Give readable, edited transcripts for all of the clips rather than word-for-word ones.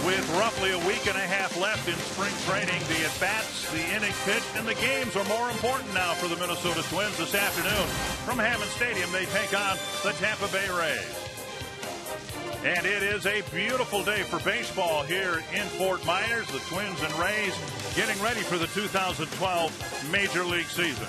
With roughly a week and a half left in spring training, the at-bats, the innings pitched, and the games are more important now for the Minnesota Twins this afternoon. From Hammond Stadium, they take on the Tampa Bay Rays. And it is a beautiful day for baseball here in Fort Myers. The Twins and Rays getting ready for the 2012 Major League season.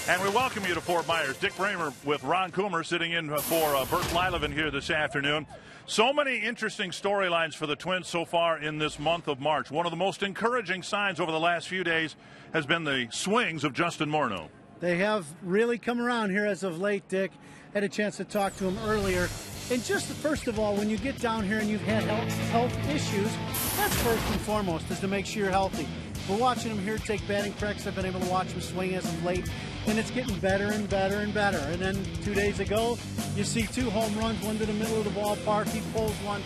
And we welcome you to Fort Myers. Dick Bramer with Ron Coomer sitting in for Bert Lyleven here this afternoon. So many interesting storylines for the Twins so far in this month of March. One of the most encouraging signs over the last few days has been the swings of Justin Morneau. They have really come around here as of late, Dick. Had a chance to talk to him earlier. And just first of all, when you get down here and you've had health issues, that's first and foremost, is to make sure you're healthy. We're watching him here take batting practice. I've been able to watch him swing as of late, and it's getting better and better and better. And then 2 days ago, you see 2 home runs, one to the middle of the ballpark. He pulls one.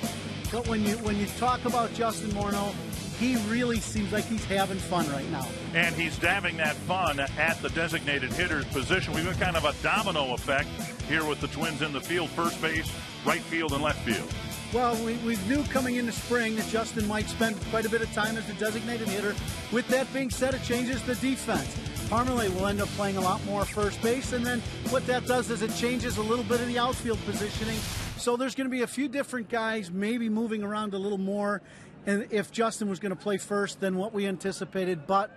But when you talk about Justin Morneau, he really seems like he's having fun right now. And he's having that fun at the designated hitter's position. We've got kind of a domino effect here with the Twins in the field, first base, right field, and left field. Well, we knew coming into spring that Justin might spend quite a bit of time as the designated hitter. With that being said, it changes the defense. Parmalee will end up playing a lot more first base, and then what that does is it changes a little bit of the outfield positioning. So there's going to be a few different guys maybe moving around a little more, and if Justin was going to play first than what we anticipated. But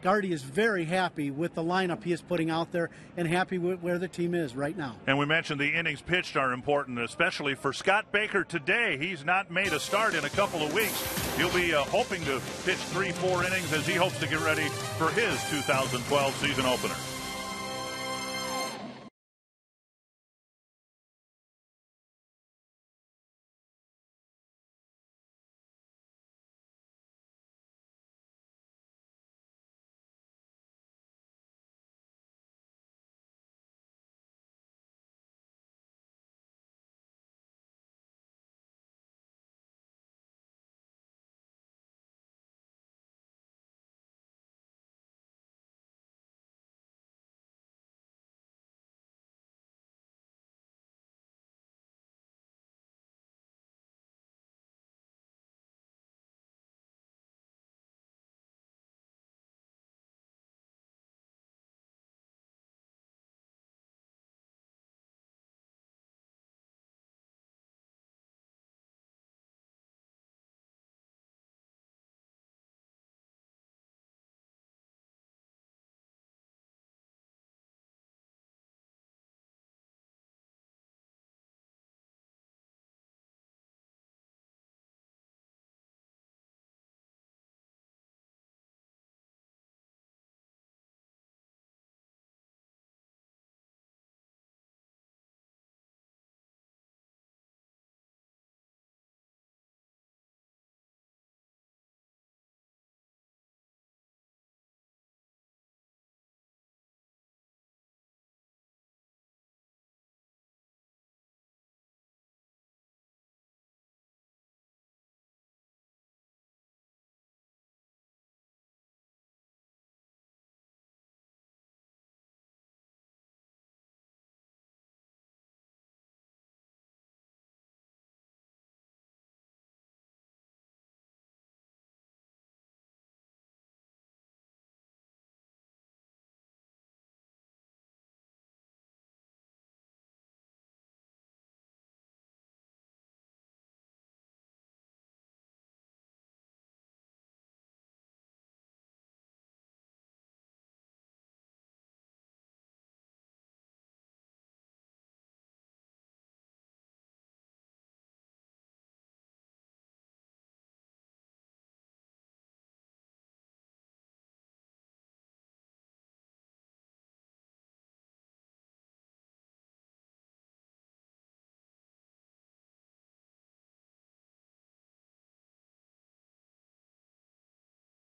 Gardy is very happy with the lineup he is putting out there and happy with where the team is right now. And we mentioned the innings pitched are important, especially for Scott Baker today. He's not made a start in a couple of weeks. He'll be hoping to pitch 3-4 innings as he hopes to get ready for his 2012 season opener.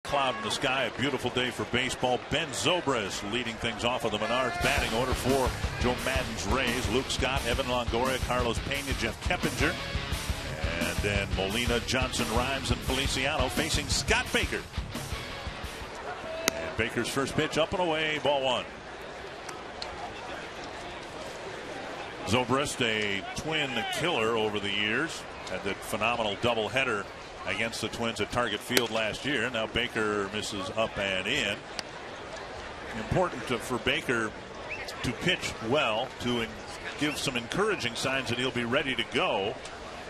Cloud in the sky, a beautiful day for baseball. Ben Zobrist leading things off of the Menards batting order for Joe Maddon's Rays. Luke Scott, Evan Longoria, Carlos Pena, Jeff Keppinger, and then Molina, Johnson, Rhimes, and Feliciano facing Scott Baker. And Baker's first pitch up and away, ball one. Zobrist, a twin killer over the years. Had that phenomenal doubleheader against the Twins at Target Field last year. Now Baker misses up and in. Important for Baker to pitch well, to give some encouraging signs that he'll be ready to go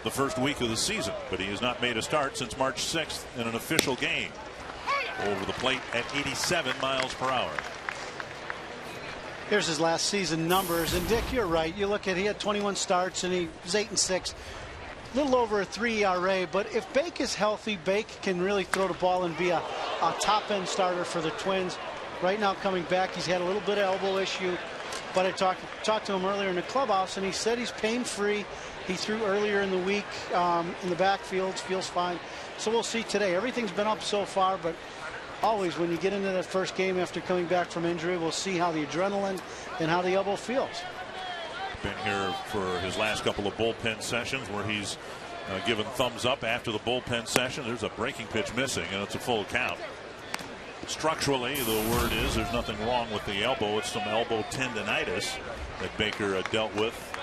the first week of the season. But he has not made a start since March 6th in an official game. Over the plate at 87 miles per hour. Here's his last season numbers, and Dick, you're right. You look at, he had 21 starts and he was 8-6, a little over a 3 ERA. But if Bake is healthy, Bake can really throw the ball and be a top end starter for the Twins. Right now, coming back, he's had a little bit of elbow issue, but I talked to him earlier in the clubhouse, and he said he's pain free. He threw earlier in the week in the backfield, feels fine. So we'll see today. Everything's been up so far, but always when you get into that first game after coming back from injury, we'll see how the adrenaline and how the elbow feels. Been here for his last couple of bullpen sessions where he's given thumbs up after the bullpen session. There's a breaking pitch missing, and it's a full count. Structurally, the word is there's nothing wrong with the elbow. It's some elbow tendonitis that Baker dealt with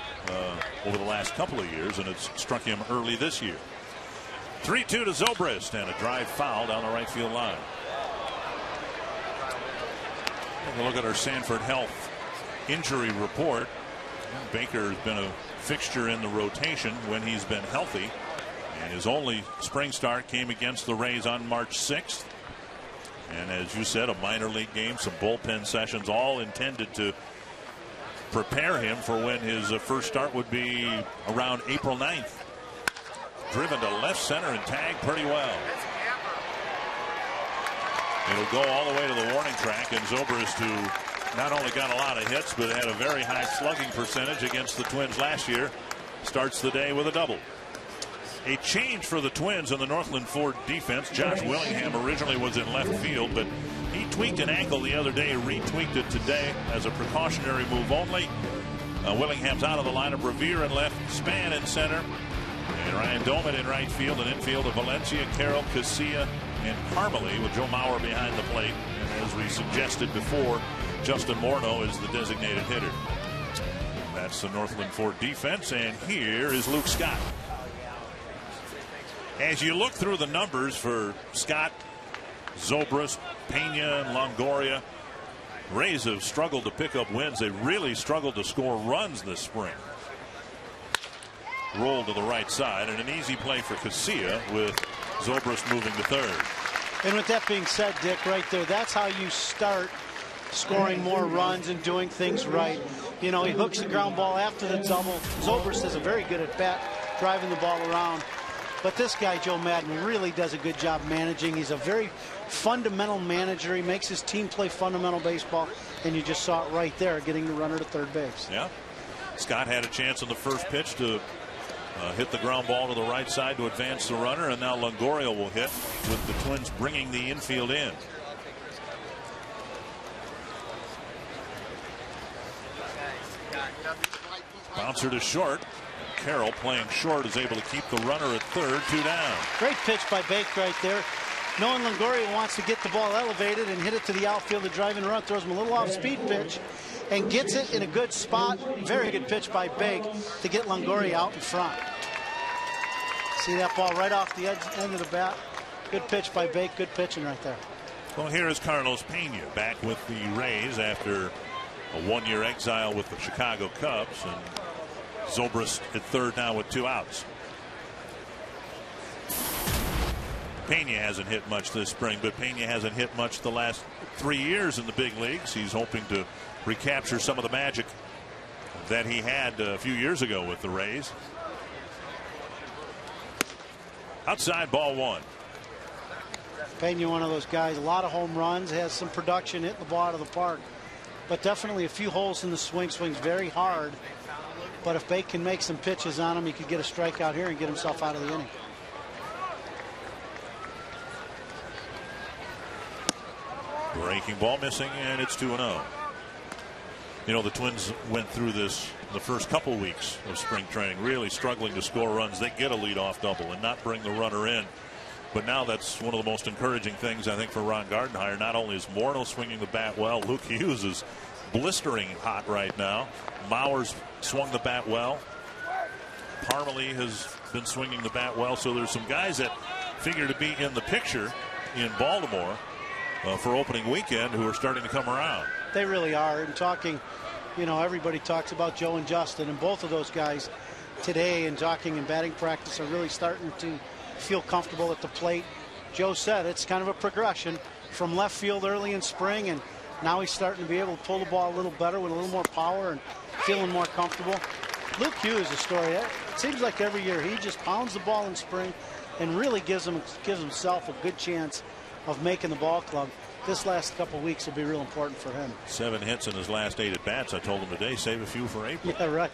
over the last couple of years, and it's struck him early this year. 3-2 to Zobrist, and a drive foul down the right field line. Take a look at our Sanford Health injury report. Baker has been a fixture in the rotation when he's been healthy, and his only spring start came against the Rays on March 6th. And as you said, a minor league game, some bullpen sessions, all intended to prepare him for when his first start would be around April 9th. Driven to left center and tagged pretty well. It'll go all the way to the warning track, and Zobrist, who not only got a lot of hits but had a very high slugging percentage against the Twins last year, starts the day with a double. A change for the Twins in the Northland Ford defense. Josh Willingham originally was in left field, but he tweaked an ankle the other day, retweaked it today as a precautionary move only. Willingham's out of the lineup. Revere in left, Span in center, and Ryan Doman in right field. And infield of Valencia, Carroll, Casilla, and Parmalee, with Joe Mauer behind the plate. And as we suggested before, Justin Morneau is the designated hitter. That's the Northland Ford defense, and here is Luke Scott. As you look through the numbers for Scott, Zobrist, Pena, and Longoria, Rays have struggled to pick up wins. They've really struggled to score runs this spring. Roll to the right side, and an easy play for Casilla with Zobrist moving to third. And with that being said, Dick, right there, that's how you start scoring more runs and doing things right. You know, he hooks the ground ball after the double. Zobrist is a very good at bat, driving the ball around. But this guy, Joe Madden, really does a good job managing. He's a very fundamental manager. He makes his team play fundamental baseball, and you just saw it right there, getting the runner to third base. Yeah. Scott had a chance on the first pitch to hit the ground ball to the right side to advance the runner, and now Longoria will hit with the Twins bringing the infield in. Bouncer to short. Carroll, playing short, is able to keep the runner at third, 2 down. Great pitch by Bake right there. Knowing Longoria wants to get the ball elevated and hit it to the outfield, the driving run, throws him a little off-speed pitch and gets it in a good spot. Very good pitch by Bake to get Longoria out in front. See that ball right off the end of the bat. Good pitch by Bake. Good pitching right there. Well, here is Carlos Pena back with the Rays after a one-year exile with the Chicago Cubs, and Zobrist at third now with 2 outs. Pena hasn't hit much this spring, but Pena hasn't hit much the last 3 years in the big leagues. He's hoping to recapture some of the magic that he had a few years ago with the Rays. Outside, ball 1. Pena, one of those guys, a lot of home runs, has some production, hitting the ball out of the park, but definitely a few holes in the swing. Swings very hard. But if Bake can make some pitches on him, he could get a strikeout here and get himself out of the inning. Breaking ball missing, and it's 2-0. You know, the Twins went through this the first couple weeks of spring training, really struggling to score runs. They get a leadoff double and not bring the runner in. But now that's one of the most encouraging things, I think, for Ron Gardenhire. Not only is Morneau swinging the bat well, Luke Hughes is blistering hot right now. Mauer's swung the bat well. Parmalee has been swinging the bat well. So there's some guys that figure to be in the picture in Baltimore for opening weekend who are starting to come around. They really are. And talking, you know, everybody talks about Joe and Justin, and both of those guys today and talking in batting practice are really starting to feel comfortable at the plate. Joe said it's kind of a progression from left field early in spring, and now he's starting to be able to pull the ball a little better with a little more power and feeling more comfortable. Luke Hughes is a story. It seems like every year he just pounds the ball in spring and really gives himself a good chance of making the ball club. This last couple of weeks will be real important for him. 7 hits in his last 8 at bats. I told him today, save a few for April. Yeah, right.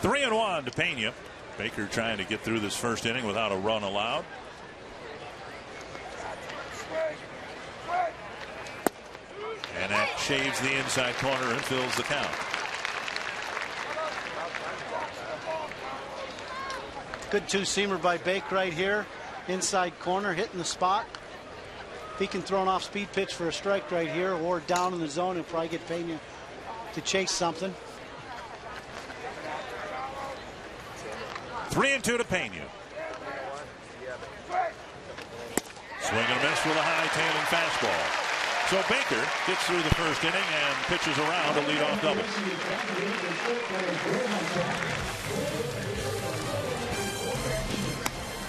3-1 to Pena. Baker trying to get through this first inning without a run allowed. And that shaves the inside corner and fills the count. Good two-seamer by Baker right here. Inside corner, hitting the spot. If he can throw an off-speed pitch for a strike right here or down in the zone, he'll probably get Pena to chase something. 3-2 to Pena. Swing and a miss with a high-tailing fastball. So Baker gets through the first inning and pitches around a leadoff double.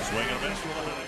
Swing and a miss with a high.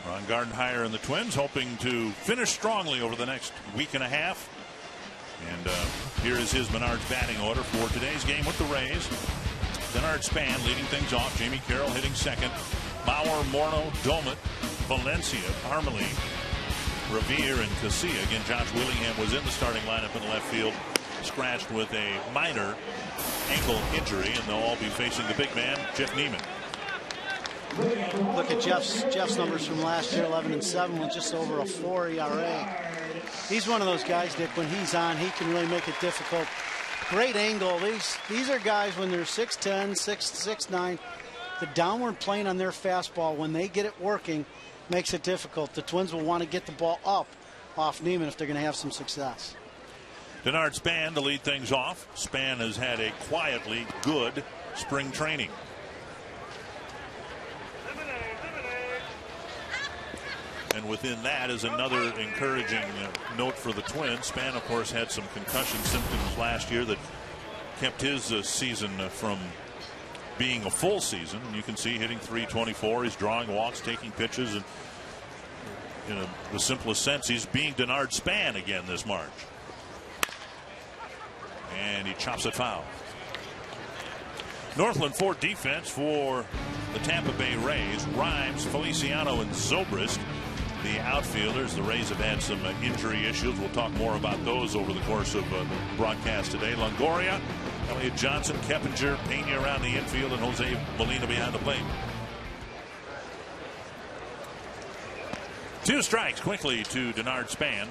Ron Gardenhire and the Twins hoping to finish strongly over the next week and a half. And here is his Menards batting order for today's game with the Rays. Denard Span leading things off. Jamie Carroll hitting second. Bauer, Morneau, Domet, Valencia, Parmalee, Revere, and Casilla. Again, Josh Willingham was in the starting lineup in the left field, scratched with a minor ankle injury, and they'll all be facing the big man, Jeff Neiman. Look at Jeff's numbers from last year, 11-7 with just over a 4 ERA. He's one of those guys, Dick, when he's on, he can really make it difficult. Great angle. These are guys when they're 6'10", 6'9", the downward plane on their fastball, when they get it working, makes it difficult. The Twins will want to get the ball up off Neiman if they're going to have some success. Denard Span to lead things off. Span has had a quietly good spring training. And within that is another encouraging note for the Twins. Span, of course, had some concussion symptoms last year that kept his season from being a full season. And you can see hitting .324. He's drawing walks, taking pitches, and in the simplest sense, he's being Denard Span again this March. And he chops it foul. Northland Ford defense for the Tampa Bay Rays. Rhymes, Feliciano, and Zobrist. The outfielders. The Rays have had some injury issues. We'll talk more about those over the course of the broadcast today. Longoria, Elliott Johnson, Keppinger, Pena around the infield, and Jose Molina behind the plate. 2 strikes quickly to Denard Span.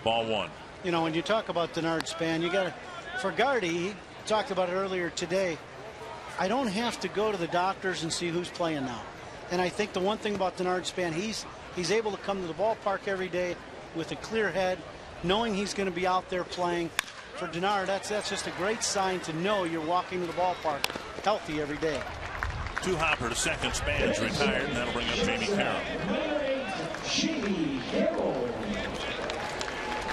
Ball 1. You know, when you talk about Denard Span, you got to, for Gardy, he talked about it earlier today, I don't have to go to the doctors and see who's playing now. And I think the one thing about Denard Span, he's able to come to the ballpark every day with a clear head, knowing he's going to be out there playing. For Denard, that's just a great sign to know you're walking to the ballpark healthy every day. Two hopper to second. Span's retired, and that'll bring up Jamie Carroll.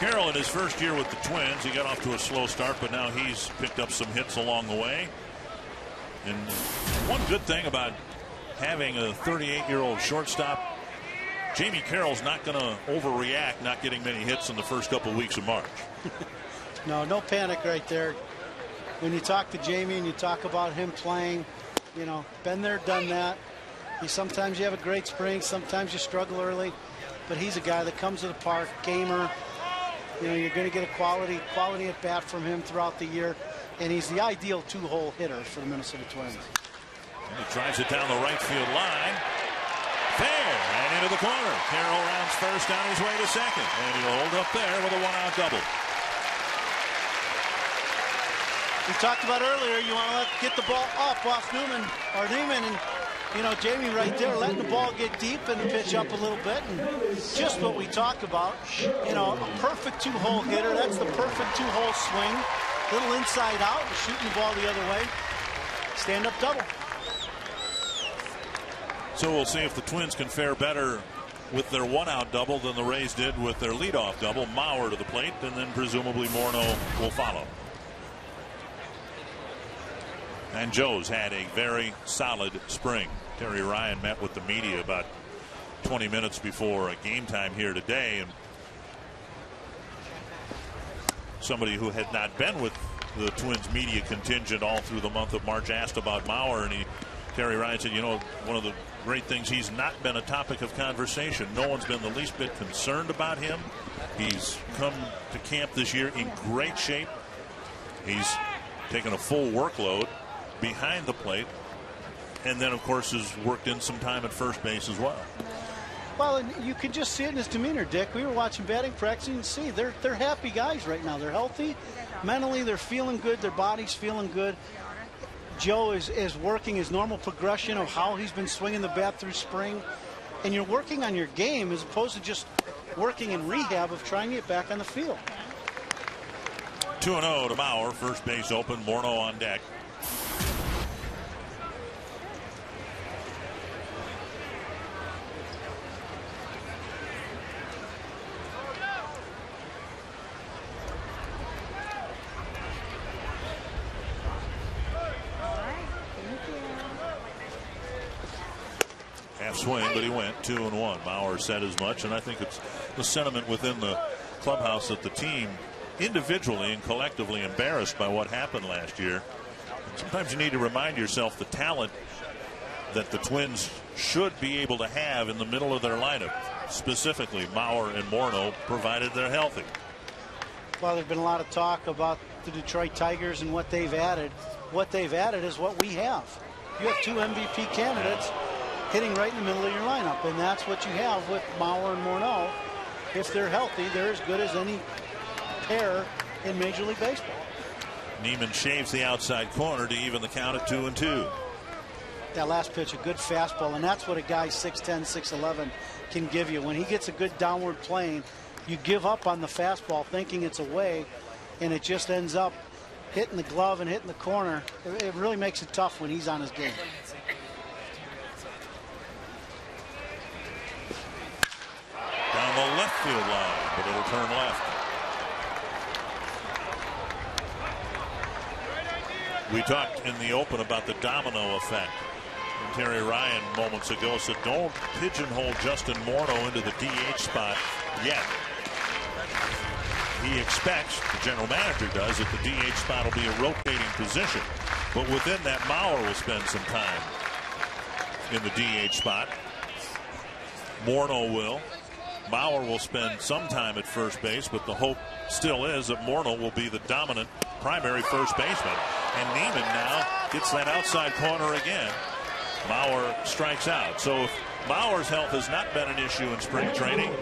Carroll in his first year with the Twins, he got off to a slow start, but now he's picked up some hits along the way. And one good thing about having a 38-year-old shortstop, Jamie Carroll's not going to overreact not getting many hits in the first couple of weeks of March. No panic right there. When you talk to Jamie and you talk about him playing, you know, been there, done that. Sometimes you have a great spring, sometimes you struggle early, but he's a guy that comes to the park, gamer. You know, you're going to get a quality at bat from him throughout the year, and he's the ideal two-hole hitter for the Minnesota Twins. And he drives it down the right field line. Fair and into the corner. Carroll rounds first on his way to second, and he'll hold up there with a one-out double. We talked about earlier, you want to get the ball up off Neiman, and you know, Jamie right there letting the ball get deep and the pitch up a little bit, and just what we talked about. You know, a perfect two-hole hitter. That's the perfect two-hole swing. Little inside out, shooting the ball the other way. Stand-up double. So we'll see if the Twins can fare better with their one-out double than the Rays did with their leadoff double. Mauer to the plate, and then presumably Morneau will follow. And Joe's had a very solid spring. Terry Ryan met with the media about 20 minutes before game time here today, and somebody who had not been with the Twins media contingent all through the month of March asked about Mauer, and Terry Ryan said, you know, one of the great things, he's not been a topic of conversation. No one's been the least bit concerned about him. He's come to camp this year in great shape. He's taken a full workload behind the plate, and then of course has worked in some time at first base as well. Well, and you can just see it in his demeanor, Dick. We were watching batting practice, and you can see they're happy guys right now. They're healthy mentally, they're feeling good, their body's feeling good. Joe is working his normal progression of how he's been swinging the bat through spring, and you're working on your game as opposed to just working in rehab of trying to get back on the field. 2-0 to Mauer, first base open, Morneau on deck. Swing, but he went 2-1. Mauer said as much, and I think it's the sentiment within the clubhouse that the team individually and collectively embarrassed by what happened last year. Sometimes you need to remind yourself the talent that the Twins should be able to have in the middle of their lineup, specifically Mauer and Morneau, provided they're healthy. Well, there's been a lot of talk about the Detroit Tigers and what they've added. What they've added is what we have. You have two MVP candidates hitting right in the middle of your lineup, and that's what you have with Mauer and Morneau. If they're healthy, they're as good as any pair in Major League Baseball. Neiman shaves the outside corner to even the count at 2-2. That last pitch, a good fastball, and that's what a guy 6'10", 6'11" can give you. When he gets a good downward plane, you give up on the fastball thinking it's away, and it just ends up hitting the glove and hitting the corner. It really makes it tough when he's on his game. Down the left field line, but it'll turn left. We talked in the open about the domino effect. And Terry Ryan moments ago said, don't pigeonhole Justin Morneau into the DH spot yet. He expects, the general manager does, that the DH spot will be a rotating position. But within that, Mauer will spend some time in the DH spot. Morneau will. Mauer will spend some time at first base, but the hope still is that Morneau will be the dominant primary first baseman. And Neiman now gets that outside corner again. Mauer strikes out. So if Mauer's health has not been an issue in spring training,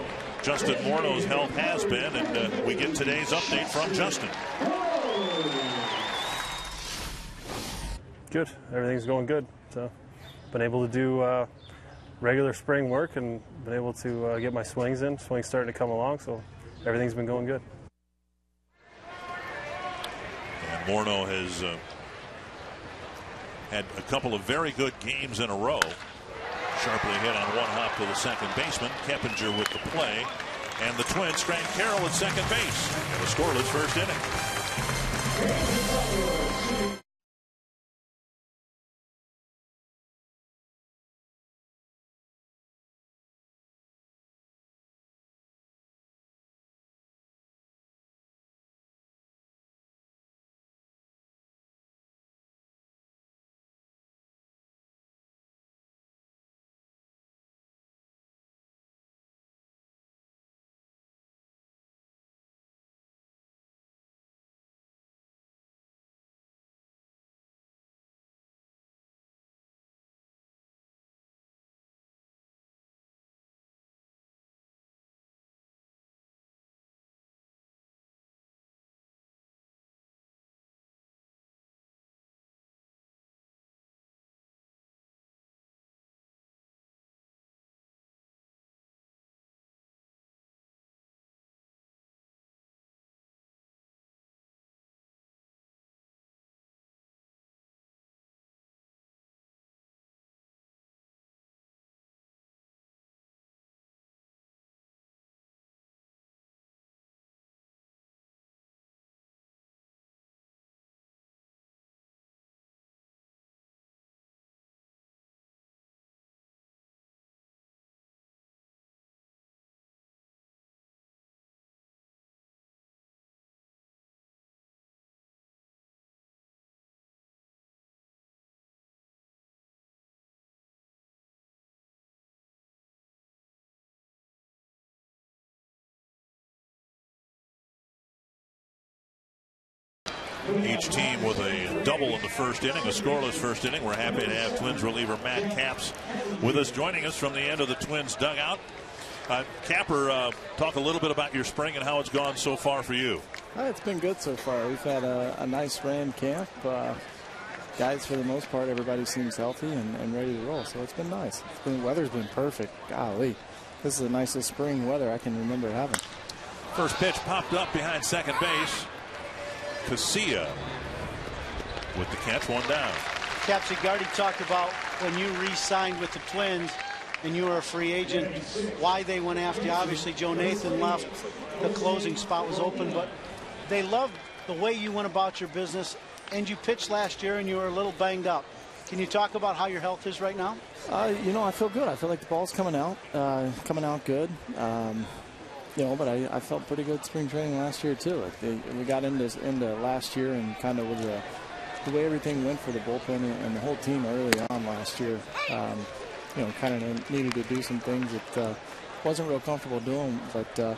Justin Morneau's health has been, and we get today's update from Justin. Good. Everything's going good. So, been able to do regular spring work and been able to get my swings in. Swings starting to come along, so everything's been going good. And Morneau has had a couple of very good games in a row. Sharply hit on one hop to the second baseman. Keppinger with the play. And the Twins strand Carroll at second base in a scoreless first inning. Each team with a double in the first inning, a scoreless first inning. We're happy to have Twins reliever Matt Capps with us, joining us from the end of the Twins dugout. Capper, talk a little bit about your spring and how it's gone so far for you. It's been good so far. We've had a nice spring camp. Guys, for the most part, everybody seems healthy and ready to roll, so it's been nice. Weather's been perfect. Golly, this is the nicest spring weather I can remember having. First pitch popped up behind second base. Casilla with the catch, one down. Capsy Gardy talked about when you re-signed with the Twins and you were a free agent, why they went after you. Obviously, Joe Nathan left. The closing spot was open, but they loved the way you went about your business, and you pitched last year and you were a little banged up. Can you talk about how your health is right now? You know, I feel good. I feel like the ball's coming out good. You know, but I felt pretty good spring training last year too. We got into last year, and kind of with the way everything went for the bullpen and the whole team early on last year. You know, kind of needed to do some things that wasn't real comfortable doing, but you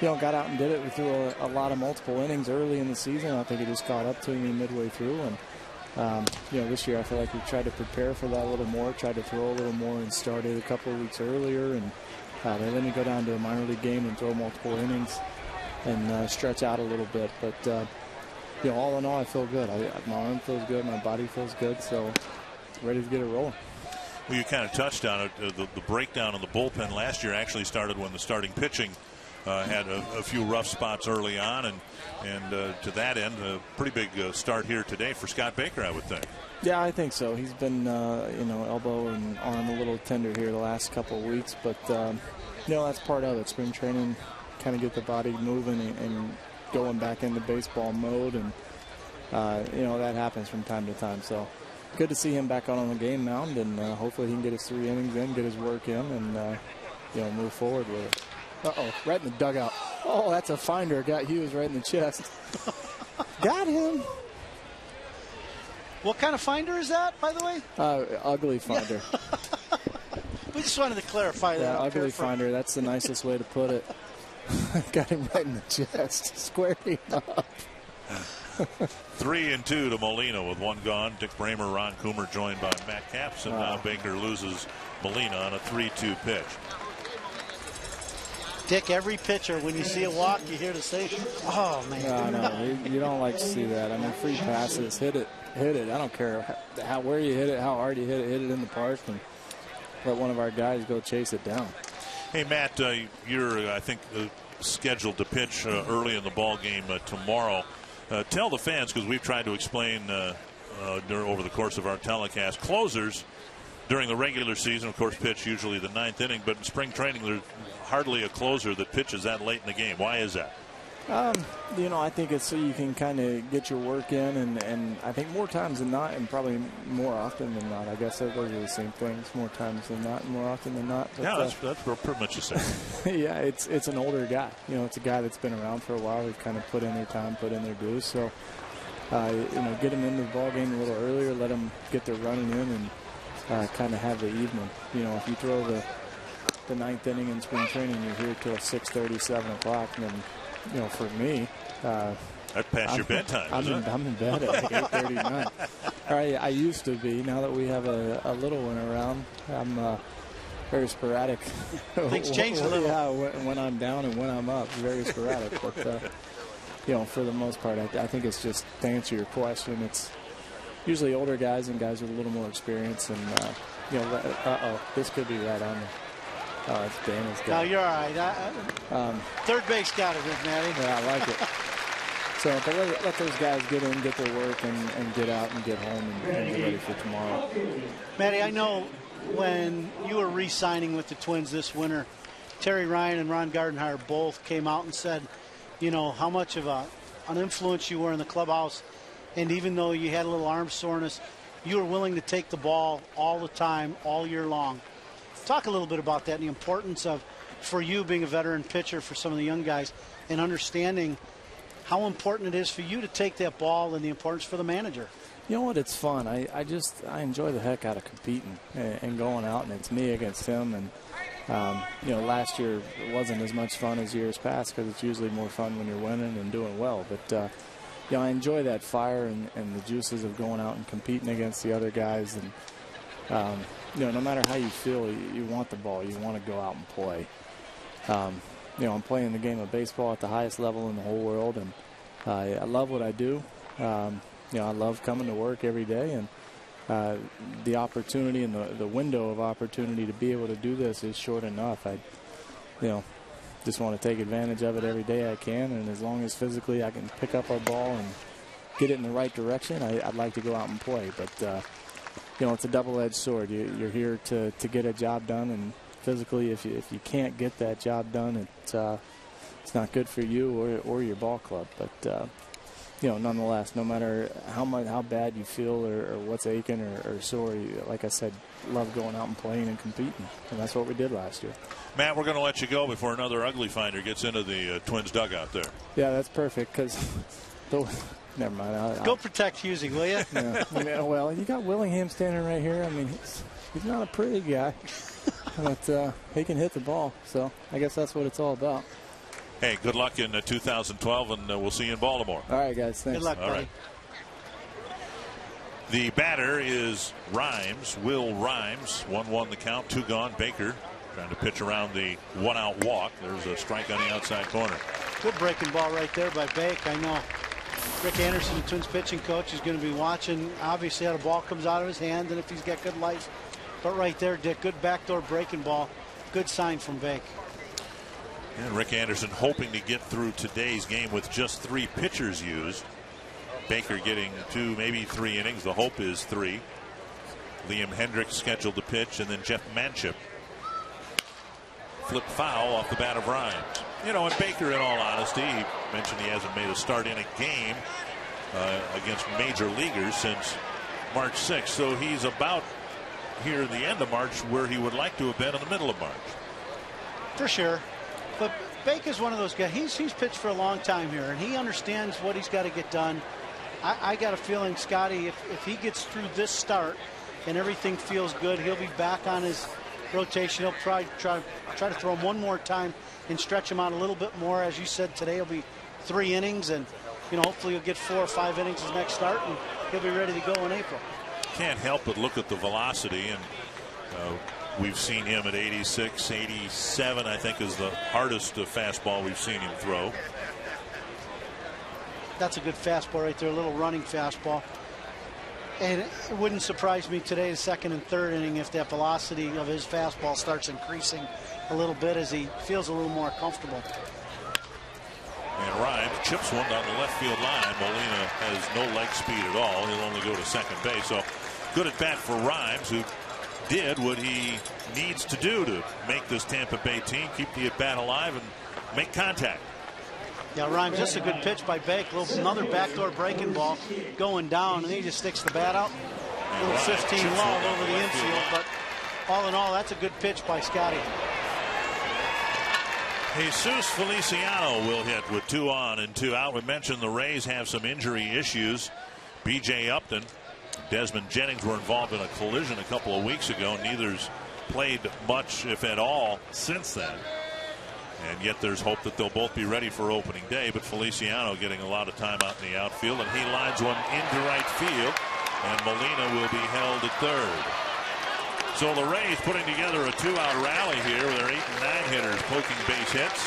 know, got out and did it. We threw a lot of multiple innings early in the season. I think it just caught up to me midway through, and you know, this year I feel like we tried to prepare for that a little more, tried to throw a little more, and started a couple of weeks earlier, and they let me go down to a minor league game and throw multiple innings and stretch out a little bit. But, you know, all in all, I feel good. My arm feels good. My body feels good. So ready to get it rolling. Well, you kind of touched on it. The breakdown in the bullpen last year actually started when the starting pitching had a few rough spots early on. And to that end, a pretty big start here today for Scott Baker, I would think. Yeah, I think so. He's been, you know, elbow and arm a little tender here the last couple of weeks, but you know, that's part of it. Spring training, kind of get the body moving and going back into baseball mode, and you know, that happens from time to time. So good to see him back on the game mound, and hopefully he can get his 3 innings in, get his work in, and you know, move forward with it. Uh-oh, right in the dugout. Oh, that's a finder. Got Hughes right in the chest. Got him. What kind of finder is that, by the way? Ugly finder. We just wanted to clarify that. Yeah, ugly finder. That's the nicest way to put it. Got him right in the chest. Squared him up. 3-2 to Molina with one gone. Dick Bramer, Ron Coomer joined by Matt Capps, and now Baker loses Molina on a 3-2 pitch. Dick, every pitcher, when you see a walk, you hear the same, oh, man. No, you don't like to see that. I mean, free passes, hit it. I don't care where you hit it, how hard you hit it in the park, and let one of our guys go chase it down. Hey, Matt, you're, I think, scheduled to pitch early in the ball game tomorrow. Tell the fans, because we've tried to explain over the course of our telecast, closers during the regular season, of course, pitch usually the 9th inning, but in spring training, there's hardly a closer that pitches that late in the game. Why is that? I think it's so you can kind of get your work in, and I think more times than not, and probably more often than not, I guess those are the same things, more times than not, and more often than not. But, yeah, that's pretty much the same. Yeah, it's an older guy. It's a guy that's been around for a while. We've kind of put in their time, put in their dues. So, get them into the ball game a little earlier, let them get their running in, and kind of have the evening. If you throw the 9th inning in spring training, you're here till 6:30, 7 o'clock, and then, for me, that's past your bedtime. I'm in bed at like 8:30, 9. All right, I used to be. Now that we have a little one around, I'm very sporadic. Things change a little. Yeah, when I'm down and when I'm up, very sporadic. But for the most part, I think it's just to answer your question. It's usually older guys and guys with a little more experience, and this could be right on. Oh, it's Dana's got it. No, you're all right. Third base got it, Matty. Yeah, I like it. So, but let those guys get in, get their work, and get out and get home and get ready for tomorrow. Matty, I know when you were re-signing with the Twins this winter, Terry Ryan and Ron Gardenhire both came out and said, how much of an influence you were in the clubhouse, and even though you had a little arm soreness, you were willing to take the ball all the time, all year long. Talk a little bit about that and the importance of, for you being a veteran pitcher, for some of the young guys, and understanding how important it is for you to take that ball and the importance for the manager. You know what? It's fun. I enjoy the heck out of competing and going out, and it's me against him. And last year it wasn't as much fun as years past because it's usually more fun when you're winning and doing well. But I enjoy that fire and the juices of going out and competing against the other guys. And no matter how you feel, you want the ball. You want to go out and play. I'm playing the game of baseball at the highest level in the whole world, and I love what I do. I love coming to work every day, and the opportunity and the window of opportunity to be able to do this is short enough. I just want to take advantage of it every day I can, and as long as physically I can pick up a ball and get it in the right direction, I'd like to go out and play. But it's a double-edged sword. You're here to get a job done, and physically, if you can't get that job done, it's not good for you or your ball club. But nonetheless, no matter how bad you feel or what's aching or sore, like I said, love going out and playing and competing, and that's what we did last year. Matt, we're going to let you go before another ugly finder gets into the Twins dugout there. Yeah, that's perfect because. Never mind. Go protect Husey, will you? Yeah. Well, you got Willingham standing right here. I mean, he's not a pretty guy, but he can hit the ball. So I guess that's what it's all about. Hey, good luck in 2012, and we'll see you in Baltimore. All right, guys. Thanks. Good luck, buddy. All right. The batter is Rhymes, Will Rhymes. 1-1 the count, 2 gone. Baker trying to pitch around the 1-out walk. There's a strike on the outside corner. Good breaking ball right there by Bake. I know Rick Anderson, the Twins pitching coach, is going to be watching, obviously, how the ball comes out of his hand and if he's got good life. But right there, Dick, good backdoor breaking ball. Good sign from Bake. And Rick Anderson hoping to get through today's game with just 3 pitchers used. Baker getting 2, maybe 3 innings. The hope is 3. Liam Hendricks scheduled to pitch, and then Jeff Manship. Flip foul off the bat of Rhymes. And Baker, in all honesty, he mentioned he hasn't made a start in a game against major leaguers since March 6th. So he's about here at the end of March where he would like to have been in the middle of March. For sure. But Baker's one of those guys. He's pitched for a long time here, and he understands what he's got to get done. I got a feeling, Scotty, if he gets through this start and everything feels good, he'll be back on his rotation. He'll try to throw him one more time and stretch him out a little bit more. As you said, today will be 3 innings, and hopefully he'll get 4 or 5 innings his next start, and he'll be ready to go in April. Can't help but look at the velocity, and We've seen him at 86, 87, I think, is the hardest fastball we've seen him throw. That's a good fastball right there, a little running fastball. And it wouldn't surprise me today, the second and third inning, if that velocity of his fastball starts increasing a little bit as he feels a little more comfortable. And Rhymes chips one down the left field line. Molina has no leg speed at all. He'll only go to second base. So good at bat for Rhymes, who did what he needs to do to make this Tampa Bay team keep the at bat alive and make contact. Yeah, Rhymes, just a good pitch by Bake. Another backdoor breaking ball going down, and he just sticks the bat out. A little 15 low over the infield, but all in all, that's a good pitch by Scotty. Jesus Feliciano will hit with 2 on and 2 out. We mentioned the Rays have some injury issues. B.J. Upton, Desmond Jennings were involved in a collision a couple of weeks ago. Neither's played much, if at all, since then. And yet there's hope that they'll both be ready for opening day. But Feliciano getting a lot of time out in the outfield, and he lines one into right field, and Molina will be held at third. So the Rays putting together a 2-out rally here with their 8 and 9 hitters poking base hits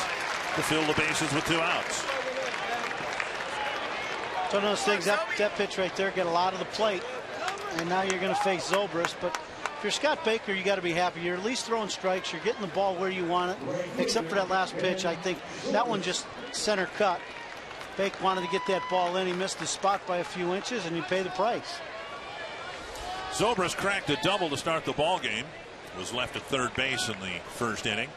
to fill the bases with 2 outs. So those things, that pitch right there got a lot of the plate, and now you're going to face Zobrist. But if you're Scott Baker, you got to be happy. You're at least throwing strikes. You're getting the ball where you want it, except for that last pitch. I think that one just center cut. Baker wanted to get that ball in. He missed the spot by a few inches, and you pay the price. Zobrist cracked a double to start the ball game. Was left at third base in the first inning.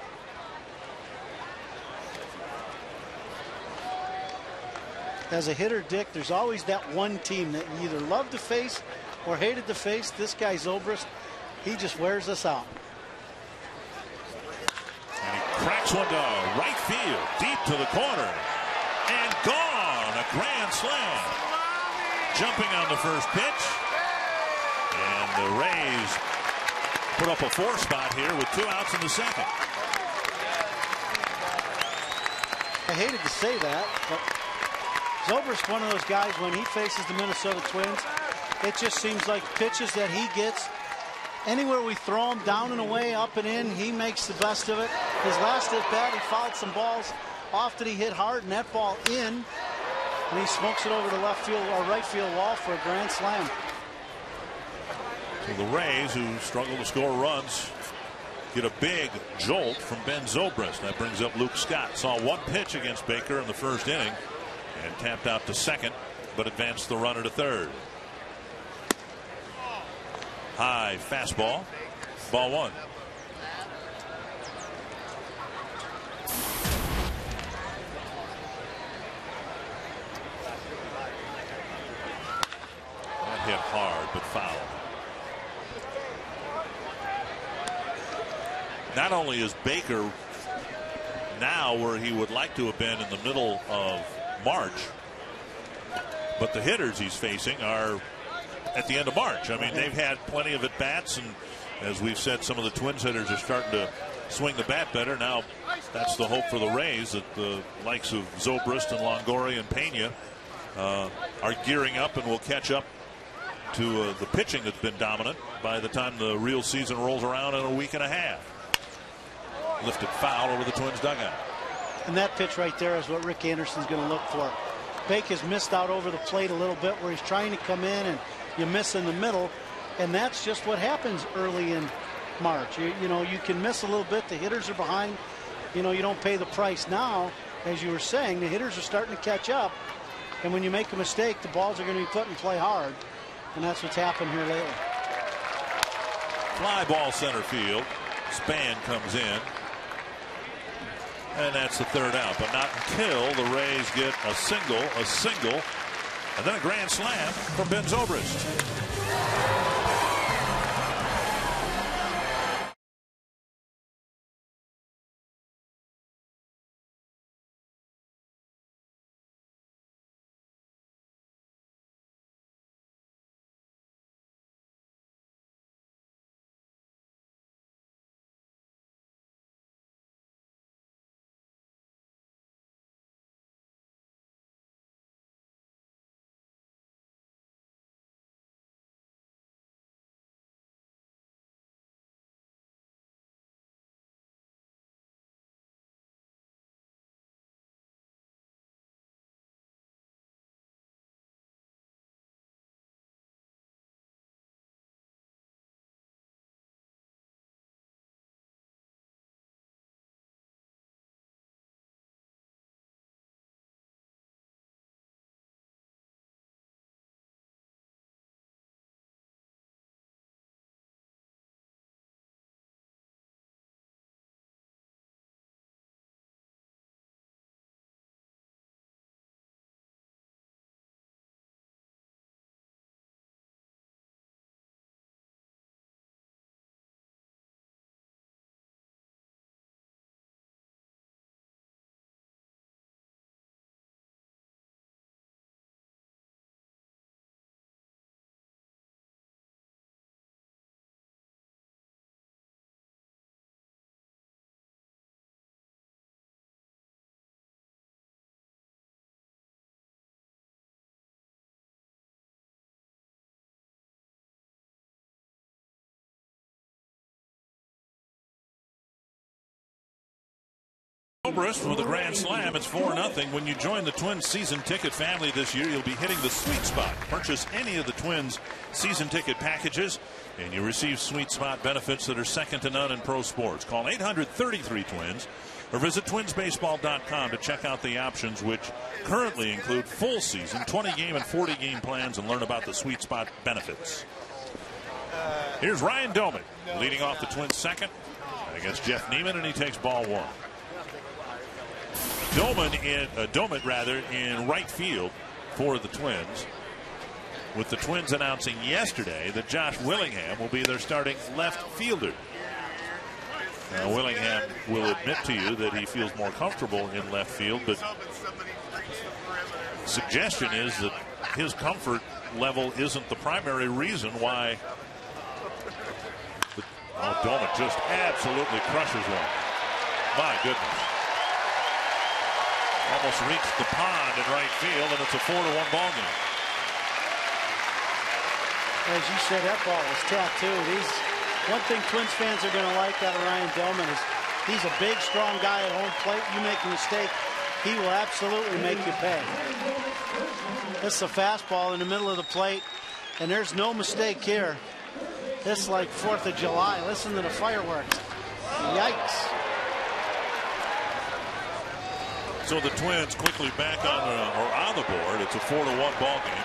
As a hitter, Dick, there's always that one team that you either loved to face or hated to face. This guy Zobrist, he just wears us out. And he cracks one to right field, deep to the corner, and gone. A grand slam. Jumping on the first pitch. And the Rays put up a 4 spot here with 2 outs in the second. I hated to say that, but Zobrist, one of those guys, when he faces the Minnesota Twins, it just seems like pitches that he gets, anywhere we throw him, down and away, up and in, he makes the best of it. His last at bat, he fouled some balls off that he hit hard, and that ball in, and he smokes it over the left field or right field wall for a grand slam. So the Rays, who struggle to score runs, get a big jolt from Ben Zobrist. That brings up Luke Scott. Saw one pitch against Baker in the first inning and tapped out to second, but advanced the runner to third. High fastball, ball 1. That hit hard, but foul. Not only is Baker now where he would like to have been in the middle of March, but the hitters he's facing are at the end of March. I mean, they've had plenty of at-bats, and as we've said, some of the Twins hitters are starting to swing the bat better. Now, that's the hope for the Rays, that the likes of Zobrist and Longoria and Pena are gearing up and will catch up to the pitching that's been dominant by the time the real season rolls around in a week and a half. Lifted foul over the Twins dugout. And that pitch right there is what Rick Anderson's going to look for. Bake has missed out over the plate a little bit where he's trying to come in and you miss in the middle, and that's just what happens early in March. You know, you can miss a little bit. The hitters are behind. You know, you don't pay the price now. As you were saying, the hitters are starting to catch up, and when you make a mistake, the balls are going to be put in play hard, and that's what's happened here lately. Fly ball center field. Span comes in. And that's the third out, but not until the Rays get a single, and then a grand slam from Ben Zobrist. Zobrist with a grand slam. It's 4-0. When you join the Twins season ticket family this year, you'll be hitting the sweet spot. Purchase any of the Twins season ticket packages, and you receive sweet spot benefits that are second to none in pro sports. Call 800-33-TWINS or visit twinsbaseball.com to check out the options, which currently include full season, 20-game and 40-game plans, and learn about the sweet spot benefits. Here's Ryan Doman leading off the Twins second against Jeff Neiman, and he takes ball one. Doman in right field for the Twins, with the Twins announcing yesterday that Josh Willingham will be their starting left fielder. Now, Willingham will admit to you that he feels more comfortable in left field, but the suggestion is that his comfort level isn't the primary reason why. Doman just absolutely crushes one. My goodness. Almost reached the pond in right field, and it's a 4-1 ball game. As you said, that ball was tattooed. One thing Twins fans are going to like out of Ryan Doman is he's a big, strong guy at home plate. You make a mistake, he will absolutely make you pay. This is a fastball in the middle of the plate, and there's no mistake here. This is like 4th of July. Listen to the fireworks. Yikes. So the Twins quickly back on the board. It's a 4-1 ball game.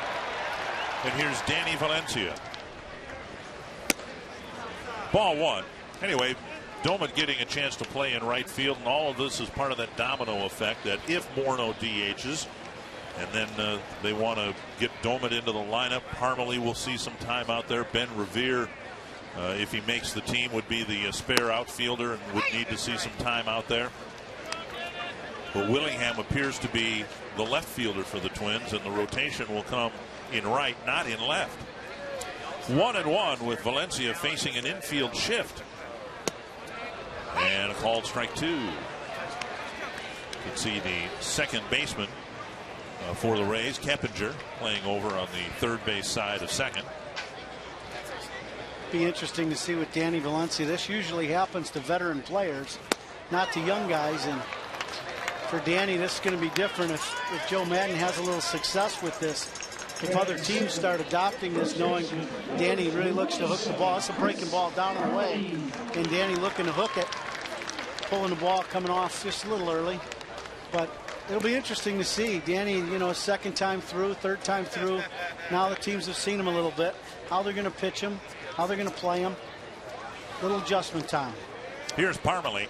And here's Danny Valencia. Ball one. Anyway, Doman getting a chance to play in right field, and all of this is part of that domino effect that if Morneau DHs, and then they want to get Doman into the lineup, Parmalee will see some time out there. Ben Revere, if he makes the team, would be the spare outfielder and would need to see some time out there. But Willingham appears to be the left fielder for the Twins, and the rotation will come in right, not in left. 1-1 with Valencia facing an infield shift. And a called strike two. You can see the second baseman for the Rays, Keppinger, playing over on the third base side of second. Be interesting to see with Danny Valencia. This usually happens to veteran players, not to young guys. And for Danny, this is going to be different if Joe Madden has a little success with this. If other teams start adopting this, knowing Danny really looks to hook the ball. It's a breaking ball down and away, and Danny looking to hook it, pulling the ball, coming off just a little early. But it'll be interesting to see. Danny, second time through, third time through. Now the teams have seen him a little bit. How they're going to pitch him, how they're going to play him. Little adjustment time. Here's Parmalee.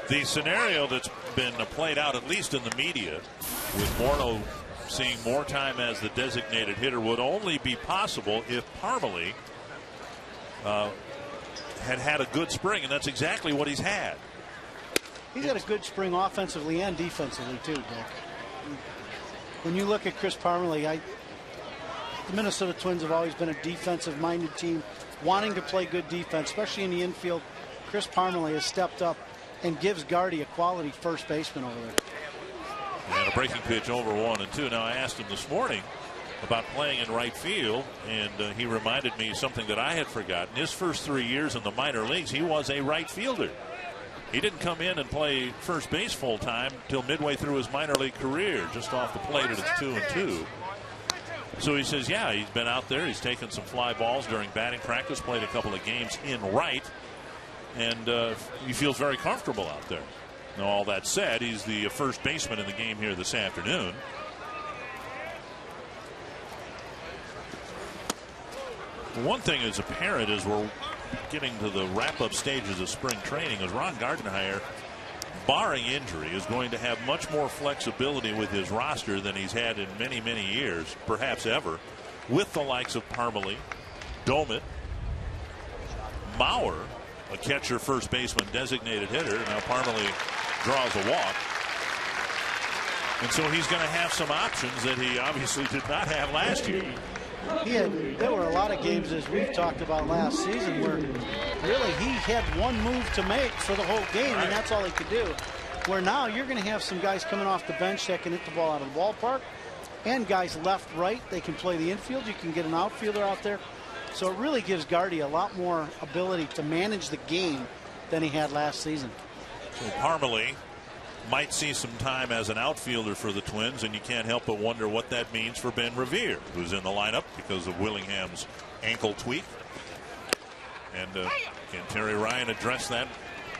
The scenario that's been played out, at least in the media, with Morneau seeing more time as the designated hitter, would only be possible if Parmalee had a good spring, and that's exactly what he's had. He's had a good spring offensively and defensively too, Dick. When you look at Chris Parmalee, the Minnesota Twins have always been a defensive-minded team, wanting to play good defense, especially in the infield. Chris Parmalee has stepped up and gives Gardy a quality first baseman over there. And a breaking pitch over 1-2. Now, I asked him this morning about playing in right field, and he reminded me something that I had forgotten. His first 3 years in the minor leagues, he was a right fielder. He didn't come in and play first base full time until midway through his minor league career, just off the plate at 2-2. So he says, yeah, he's been out there. He's taken some fly balls during batting practice, played a couple of games in right, and he feels very comfortable out there. Now, all that said, he's the first baseman in the game here this afternoon. One thing is apparent as we're getting to the wrap-up stages of spring training is Ron Gardenhire, barring injury, is going to have much more flexibility with his roster than he's had in many, many years, perhaps ever, with the likes of Parmalee, Doman, Mauer, a catcher, first baseman, designated hitter. Now Parmalee draws a walk. And so he's going to have some options that he obviously did not have last year. There were a lot of games, as we've talked about last season, where really he had one move to make for the whole game, and that's all he could do. Where now you're going to have some guys coming off the bench that can hit the ball out of the ballpark, and guys left, right, they can play the infield. You can get an outfielder out there. So it really gives Gardy a lot more ability to manage the game than he had last season. So Parmalee might see some time as an outfielder for the Twins, and you can't help but wonder what that means for Ben Revere, who's in the lineup because of Willingham's ankle tweak. And can Terry Ryan address that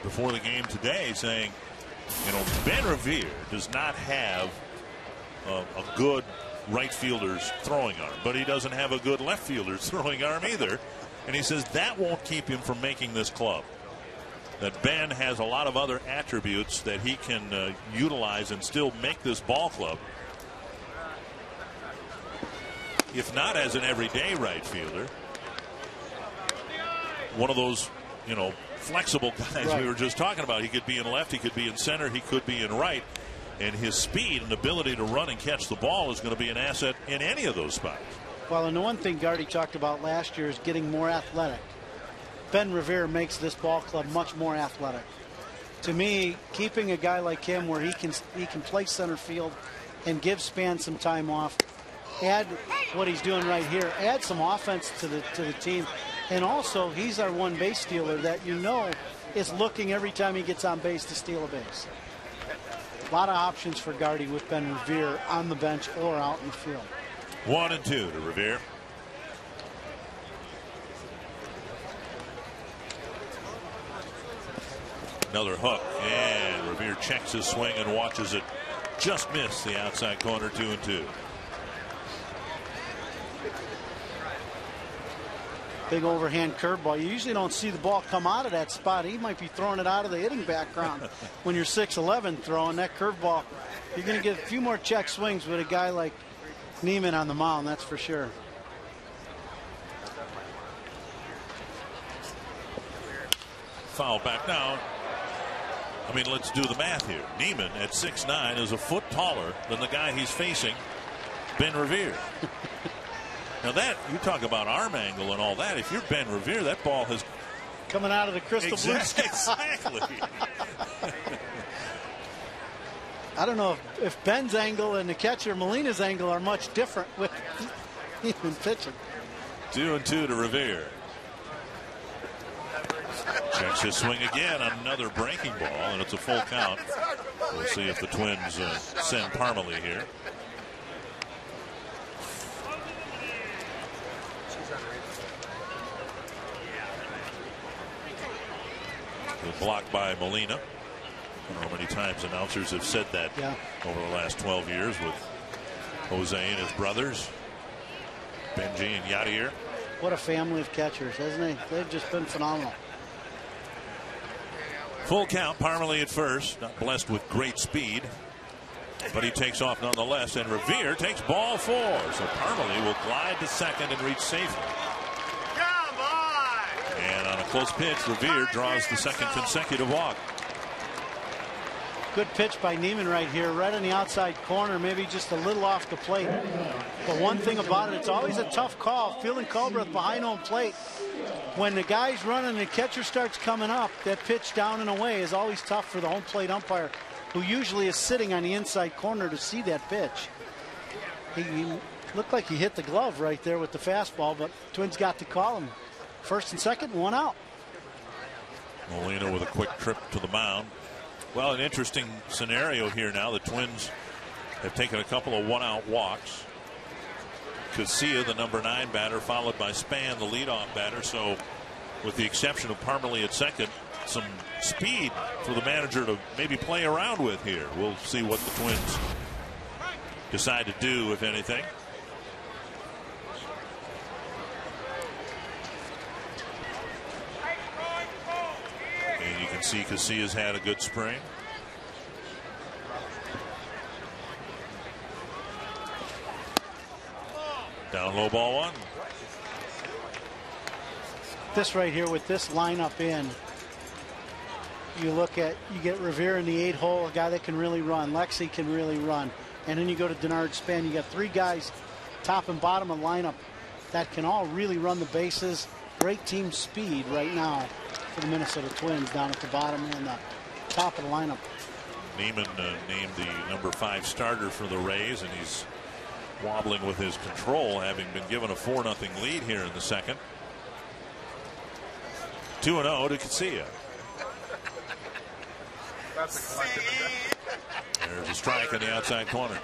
before the game today, saying, you know, Ben Revere does not have a good right fielder's throwing arm, but he doesn't have a good left fielder's throwing arm either. And he says that won't keep him from making this club. That Ben has a lot of other attributes that he can utilize and still make this ball club. If not as an everyday right fielder, one of those, you know, flexible guys we were just talking about. He could be in left, he could be in center, he could be in right. And his speed and ability to run and catch the ball is going to be an asset in any of those spots. Well, and the one thing Gardy talked about last year is getting more athletic. Ben Revere makes this ball club much more athletic. To me, keeping a guy like him where he can play center field and give Span some time off, add what he's doing right here, add some offense to the team, and also he's our one base stealer that you know is looking every time he gets on base to steal a base. A lot of options for Gardy with Ben Revere on the bench or out in the field. 1-2 to Revere. Another hook, and Revere checks his swing and watches it just miss the outside corner. 2-2. Big overhand curveball. You usually don't see the ball come out of that spot. He might be throwing it out of the hitting background when you're 6'11" throwing that curveball. You're going to get a few more check swings with a guy like Neiman on the mound, that's for sure. Foul back now. I mean, let's do the math here. Neiman at 6'9" is a foot taller than the guy he's facing, Ben Revere. Now that, you talk about arm angle and all that, if you're Ben Revere, that ball has coming out of the crystal blue sky. Exactly. I don't know if Ben's angle and the catcher Molina's angle are much different with even pitching. 2-2 to Revere. Checks his swing again on another breaking ball, and it's a full count. We'll see if the Twins send Parmalee here. Blocked by Molina. I don't know how many times announcers have said that over the last 12 years with Jose and his brothers, Benji and Yadier. What a family of catchers, hasn't he? They've just been phenomenal. Full count, Parmalee at first, not blessed with great speed, but he takes off nonetheless, and Revere takes ball 4. So Parmalee will glide to second and reach safely. And on a close pitch, Revere draws the second consecutive walk. Good pitch by Neiman right here, right on the outside corner, maybe just a little off the plate. But one thing about it, it's always a tough call. Fielding Culbreth behind home plate. When the guy's running and the catcher starts coming up, that pitch down and away is always tough for the home plate umpire, who usually is sitting on the inside corner to see that pitch. He looked like he hit the glove right there with the fastball, but Twins got to call him. First and second, 1 out. Molina with a quick trip to the mound. Well, an interesting scenario here now. The Twins have taken a couple of 1-out walks. Casilla, the number 9 batter, followed by Span, the leadoff batter. So with the exception of Parmalee at second, some speed for the manager to maybe play around with here. We'll see what the Twins decide to do, if anything. And you can see Casilla's had a good spring. Down low, ball 1. This right here with this lineup in, you get Revere in the 8 hole, a guy that can really run. Lexi can really run. And then you go to Denard Span. You got 3 guys, top and bottom of the lineup, that can all really run the bases. Great team speed right now for the Minnesota Twins down at the bottom and the top of the lineup. Neiman named the number 5 starter for the Rays, and he's wobbling with his control, having been given a 4-0 lead here in the second. 2-0 to Casilla. That's a collective event. There's a strike in the outside corner.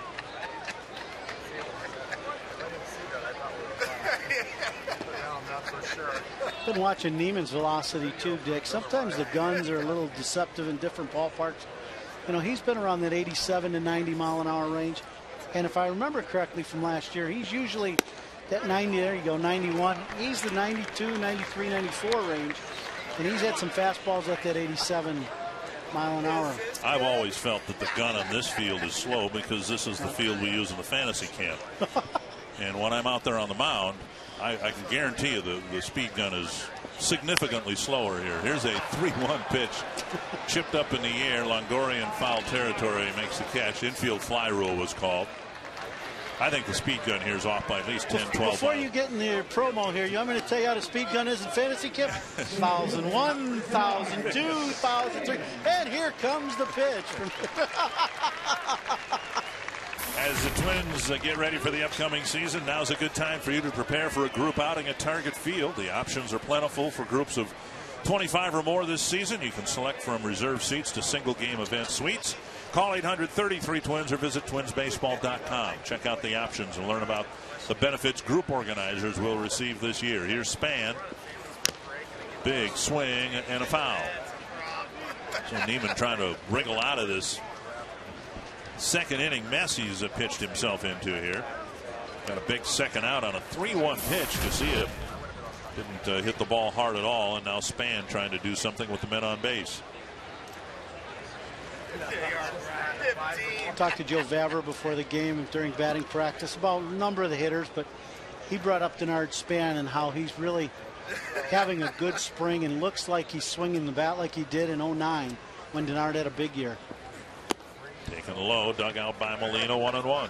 Been watching Neiman's velocity too, Dick. Sometimes the guns are a little deceptive in different ballparks. You know, he's been around that 87 to 90 mile an hour range. And if I remember correctly from last year, he's usually that 90, there you go, 91. He's the 92, 93, 94 range. And he's had some fastballs at that 87 mile an hour. I've always felt that the gun on this field is slow because this is the field we use in the fantasy camp. And when I'm out there on the mound, I can guarantee you the speed gun is significantly slower here. Here's a 3-1 pitch chipped up in the air. Longoria in foul territory makes the catch. Infield fly rule was called. I think the speed gun here is off by at least 10, 12. Before you get in the promo here, you want me to tell you how the speed gun is in fantasy camp? 1,001, 1,002, 1,003, and here comes the pitch. As the Twins get ready for the upcoming season, now's a good time for you to prepare for a group outing at Target Field. The options are plentiful for groups of 25 or more this season. You can select from reserved seats to single game event suites. Call 800-33-TWINS or visit twinsbaseball.com. Check out the options and learn about the benefits group organizers will receive this year. Here's Span. Big swing and a foul. So Neiman trying to wriggle out of this second inning mess he's pitched himself into here. Got a big second out on a 3-1 pitch to see it. Didn't hit the ball hard at all, and now Span trying to do something with the men on base. I talked to Joe Vavra before the game during batting practice about a number of the hitters, but he brought up Denard Span and how he's really having a good spring and looks like he's swinging the bat like he did in 09 when Denard had a big year. Taken low, dug out by Molina, 1-1.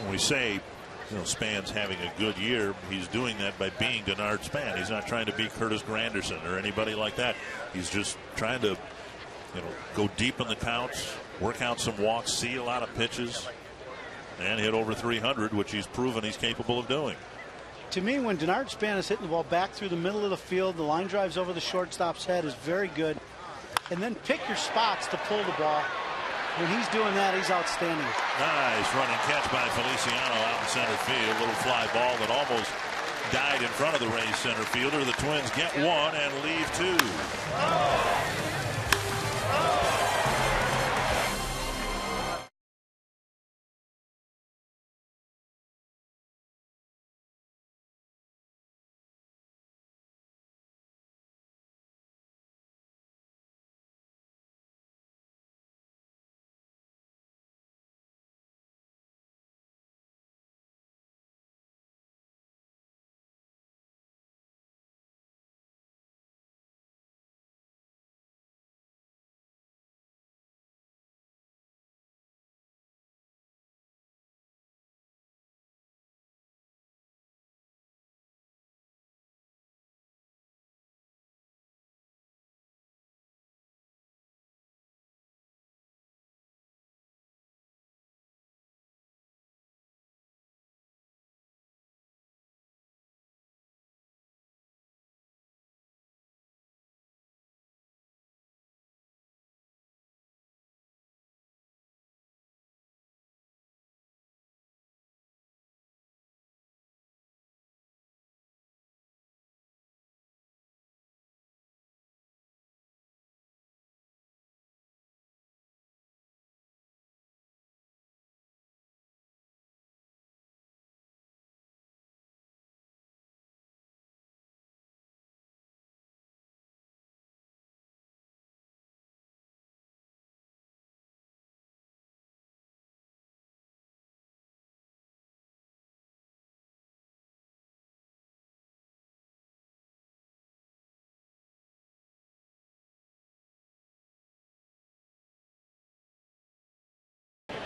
When we say, you know, Span's having a good year, he's doing that by being Denard Span. He's not trying to be Curtis Granderson or anybody like that. He's just trying to, you know, go deep in the counts, work out some walks, see a lot of pitches, and hit over 300, which he's proven he's capable of doing. To me, when Denard Span is hitting the ball back through the middle of the field, the line drives over the shortstop's head is very good. And then pick your spots to pull the ball. When he's doing that, he's outstanding. Nice running catch by Feliciano out in center field. Little fly ball that almost died in front of the Rays center fielder. The Twins get one and leave two.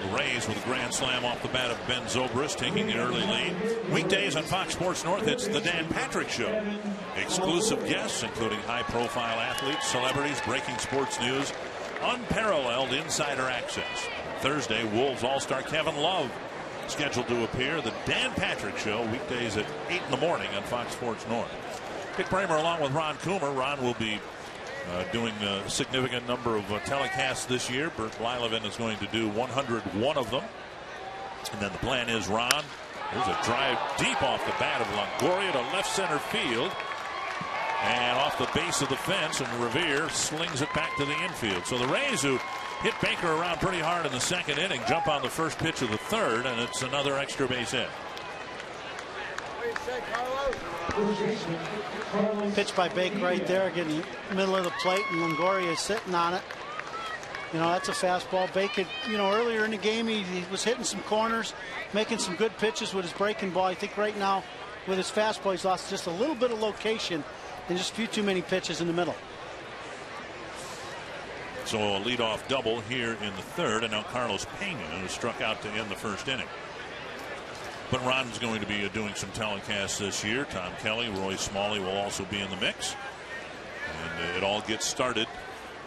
The Rays with a grand slam off the bat of Ben Zobrist, taking the early lead. Weekdays on Fox Sports North, it's the Dan Patrick Show. Exclusive guests, including high-profile athletes, celebrities, breaking sports news, unparalleled insider access. Thursday, Wolves All-Star Kevin Love scheduled to appear. The Dan Patrick Show, weekdays at 8 in the morning on Fox Sports North. Dick Bramer along with Ron Coomer. Ron will be doing a significant number of telecasts this year. Bert Blyleven is going to do 101 of them. And then the plan is Ron. There's a drive deep off the bat of Longoria to left center field. And off the base of the fence, and Revere slings it back to the infield. So the Rays, who hit Baker around pretty hard in the second inning, jump on the first pitch of the third, and it's another extra base hit. Pitch by Baker right there, getting middle of the plate, and Longoria is sitting on it. You know, that's a fastball. Baker, you know, earlier in the game, he was hitting some corners, making some good pitches with his breaking ball. I think right now, with his fastball, he's lost just a little bit of location and just a few too many pitches in the middle. So a leadoff double here in the third, and now Carlos Pena, who struck out to end the first inning. But Ron's going to be doing some telecasts this year. Tom Kelly, Roy Smalley will also be in the mix. And it all gets started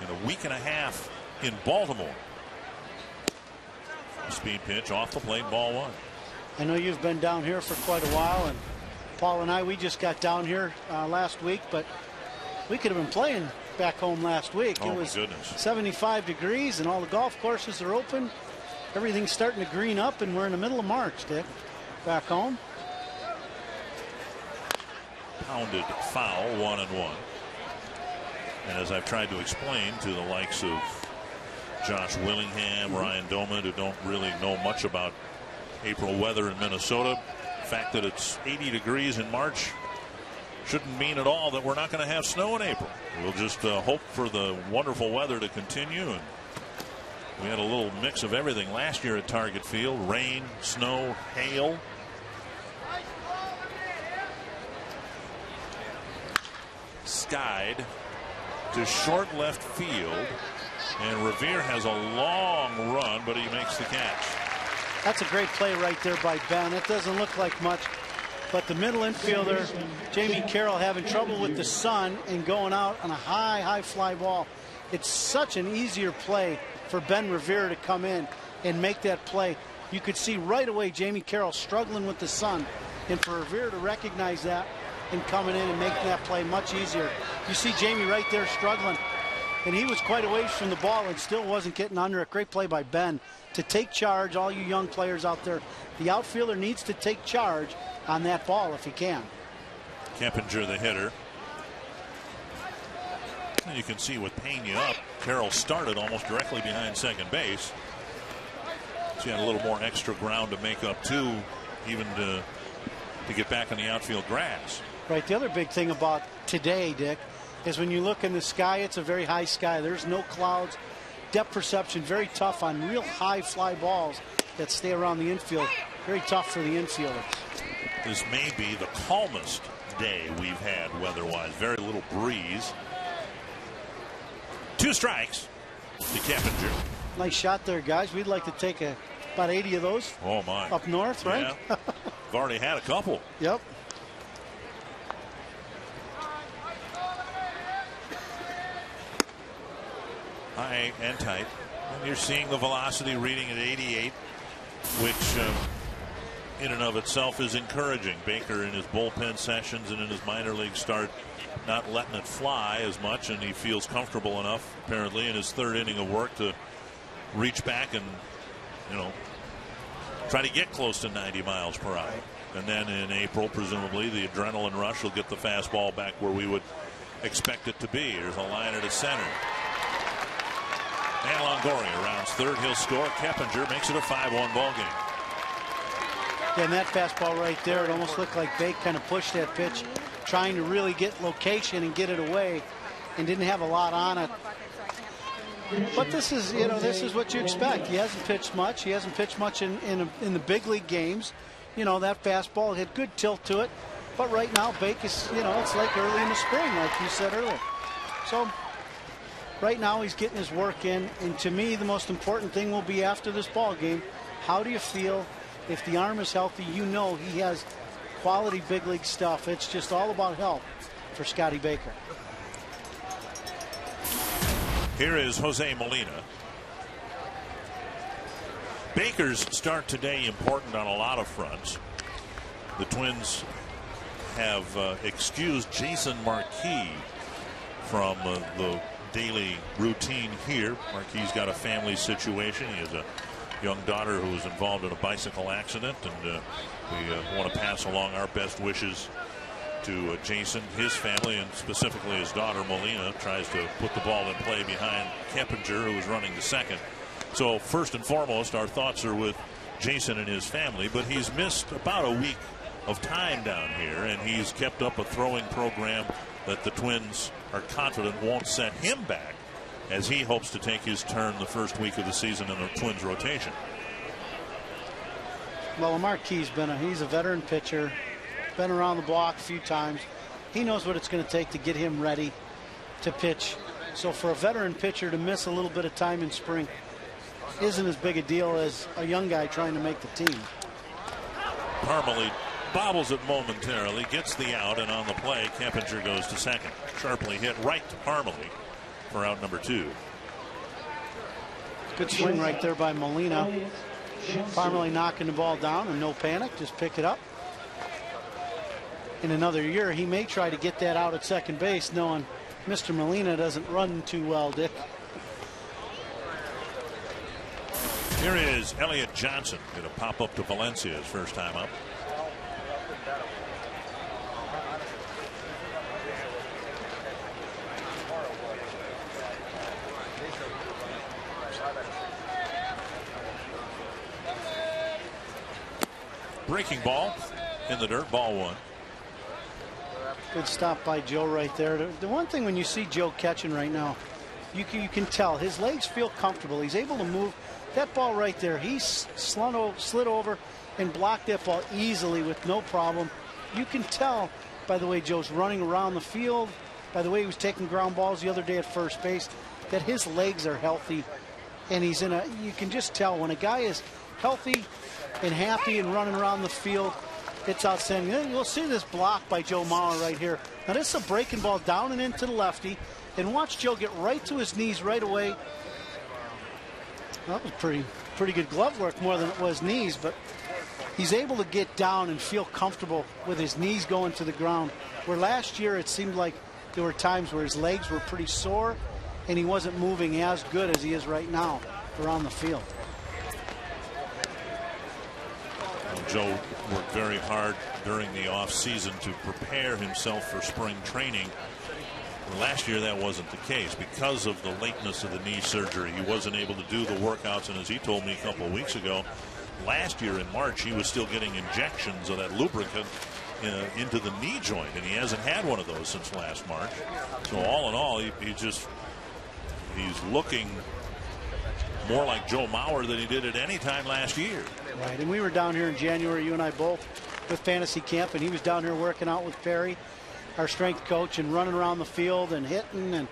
in a week and a half in Baltimore. Speed pitch off the plate, ball one. I know you've been down here for quite a while, and Paul and I, we just got down here last week, but we could have been playing back home last week. Oh, it was my goodness. 75 degrees, and all the golf courses are open. Everything's starting to green up, and we're in the middle of March, Dick. Back home. Pounded foul, 1-1. And as I've tried to explain to the likes of Josh Willingham, Ryan Doman, who don't really know much about April weather in Minnesota, the fact that it's 80 degrees in March shouldn't mean at all that we're not going to have snow in April. We'll just hope for the wonderful weather to continue. And we had a little mix of everything last year at Target Field: rain, snow, hail. Skied to short left field, and Revere has a long run, but he makes the catch. That's a great play right there by Ben. It doesn't look like much, but the middle infielder, Jamie Carroll, having trouble with the sun and going out on a high fly ball. It's such an easier play for Ben Revere to come in and make that play. You could see right away Jamie Carroll struggling with the sun, and for Revere to recognize that and coming in and making that play much easier. You see Jamie right there struggling, and he was quite a ways from the ball and still wasn't getting under it. Great play by Ben to take charge. All you young players out there, the outfielder needs to take charge on that ball if he can. Keppinger, the hitter. And you can see with Pena up, Carroll started almost directly behind second base. So he had a little more extra ground to make up too, even to get back in the outfield grass. Right. The other big thing about today, Dick, is when you look in the sky, it's a very high sky. There's no clouds. Depth perception very tough on real high fly balls that stay around the infield. Very tough for the infielders. This may be the calmest day we've had weather-wise. Very little breeze. 2 strikes to Keppinger. Nice shot there, guys. We'd like to take about 80 of those. Oh my! Up north, right? Yeah. We've already had a couple. Yep. High and tight. And you're seeing the velocity reading at 88, which in and of itself is encouraging. Baker in his bullpen sessions and in his minor league start not letting it fly as much, and he feels comfortable enough apparently in his third inning of work to reach back and, you know, try to get close to 90 miles per hour. And then in April, presumably, the adrenaline rush will get the fastball back where we would expect it to be. There's a liner to center. And Longoria rounds third. He'll score. Keppinger makes it a 5-1 ball game. Yeah, and that fastball right there, it almost looked like Bake kind of pushed that pitch, trying to really get location and get it away, and didn't have a lot on it. But this is, you know, this is what you expect. He hasn't pitched much. He hasn't pitched much in the big league games. You know, that fastball had good tilt to it. But right now, Bake is, you know, it's like early in the spring, like you said earlier. So right now he's getting his work in. And to me, the most important thing will be after this ball game, how do you feel if the arm is healthy? You know he has quality big league stuff. It's just all about health for Scotty Baker. Here is Jose Molina. Baker's start today important on a lot of fronts. The Twins have excused Jason Marquis from the daily routine here. Marquis got a family situation. He has a young daughter who was involved in a bicycle accident, and we want to pass along our best wishes to Jason, his family, and specifically his daughter Molina tries to put the ball in play behind Keppinger, who is running to second. So first and foremost, our thoughts are with Jason and his family, but he's missed about a week of time down here, and he's kept up a throwing program that the Twins are confident won't set him back, as he hopes to take his turn the first week of the season in the Twins rotation. Well, Marquis he's a veteran pitcher, been around the block a few times. He knows what it's going to take to get him ready to pitch. So for a veteran pitcher to miss a little bit of time in spring isn't as big a deal as a young guy trying to make the team. Parmalee bobbles it momentarily, gets the out, and on the play, Keppinger goes to second. Sharply hit right to Parmalee for out number 2. Good swing right there by Molina. Parmalee knocking the ball down, and no panic, just pick it up. In another year, he may try to get that out at second base, knowing Mr. Molina doesn't run too well, Dick. Here is Elliott Johnson, going to pop up to Valencia his first time up. Breaking ball in the dirt, ball 1. Good stop by Joe right there. The one thing when you see Joe catching right now, you can tell his legs feel comfortable. He's able to move that ball right there. He's slid over and blocked that ball easily with no problem. You can tell by the way Joe's running around the field, by the way he was taking ground balls the other day at first base, that his legs are healthy, and you can just tell when a guy is healthy and happy and running around the field, it's outstanding. You'll see this block by Joe Mauer right here. Now this is a breaking ball down and into the lefty, and watch Joe get right to his knees right away. That was pretty good glove work, more than it was knees, but he's able to get down and feel comfortable with his knees going to the ground. Where last year it seemed like there were times where his legs were pretty sore and he wasn't moving as good as he is right now around the field. Joe worked very hard during the off-season to prepare himself for spring training. Last year that wasn't the case because of the lateness of the knee surgery. He wasn't able to do the workouts, and as he told me a couple of weeks ago, last year in March he was still getting injections of that lubricant into the knee joint, and he hasn't had one of those since last March. So all in all, he's looking more like Joe Mauer than he did at any time last year. Right, and we were down here in January, you and I both, with fantasy camp, and he was down here working out with Perry, our strength coach, and running around the field and hitting and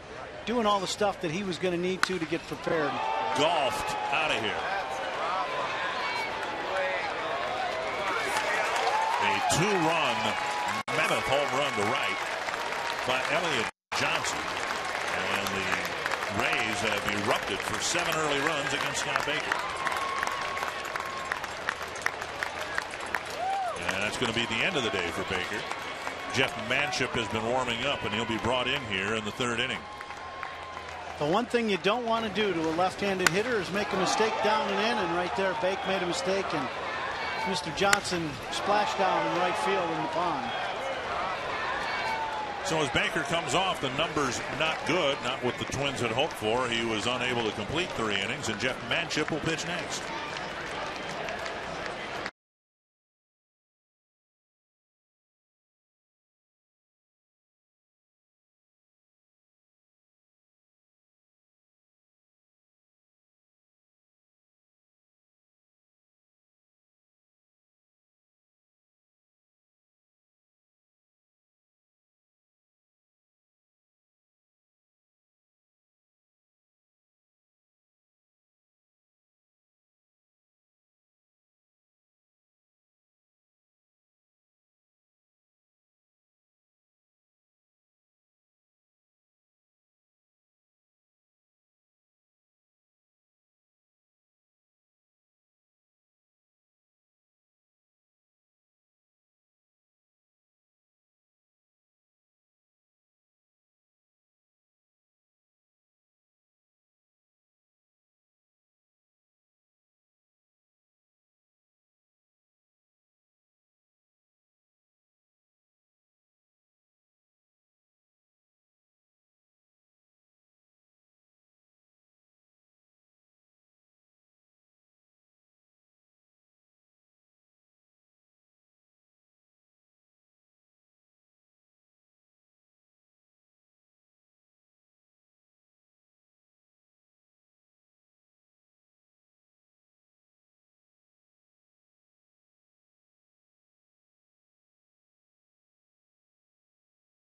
doing all the stuff that he was going to need to get prepared. Golfed out of here. A 2-run mammoth home run to right by Elliott Johnson, and the Rays have erupted for 7 early runs against Scott Baker. And that's going to be the end of the day for Baker. Jeff Manship has been warming up, and he'll be brought in here in the 3rd inning. The one thing you don't want to do to a left-handed hitter is make a mistake down and in, and right there Bake made a mistake, and Mr. Johnson splashed down in right field in the pond. So as Baker comes off, the numbers not good, not what the Twins had hoped for. He was unable to complete 3 innings, and Jeff Manship will pitch next.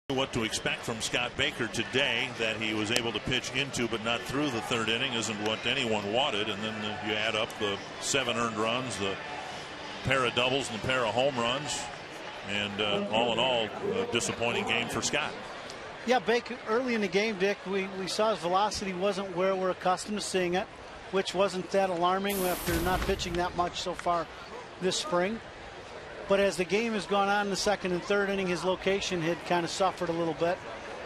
What to expect from Scott Baker today, that he was able to pitch into but not through the third inning, isn't what anyone wanted. And then you add up the 7 earned runs, the pair of doubles and the pair of home runs, and all in all, a disappointing game for Scott. Yeah, Baker, early in the game, Dick, we saw his velocity wasn't where we're accustomed to seeing it, which wasn't that alarming after not pitching that much so far this spring. But as the game has gone on in the second and third inning, his location had kind of suffered a little bit.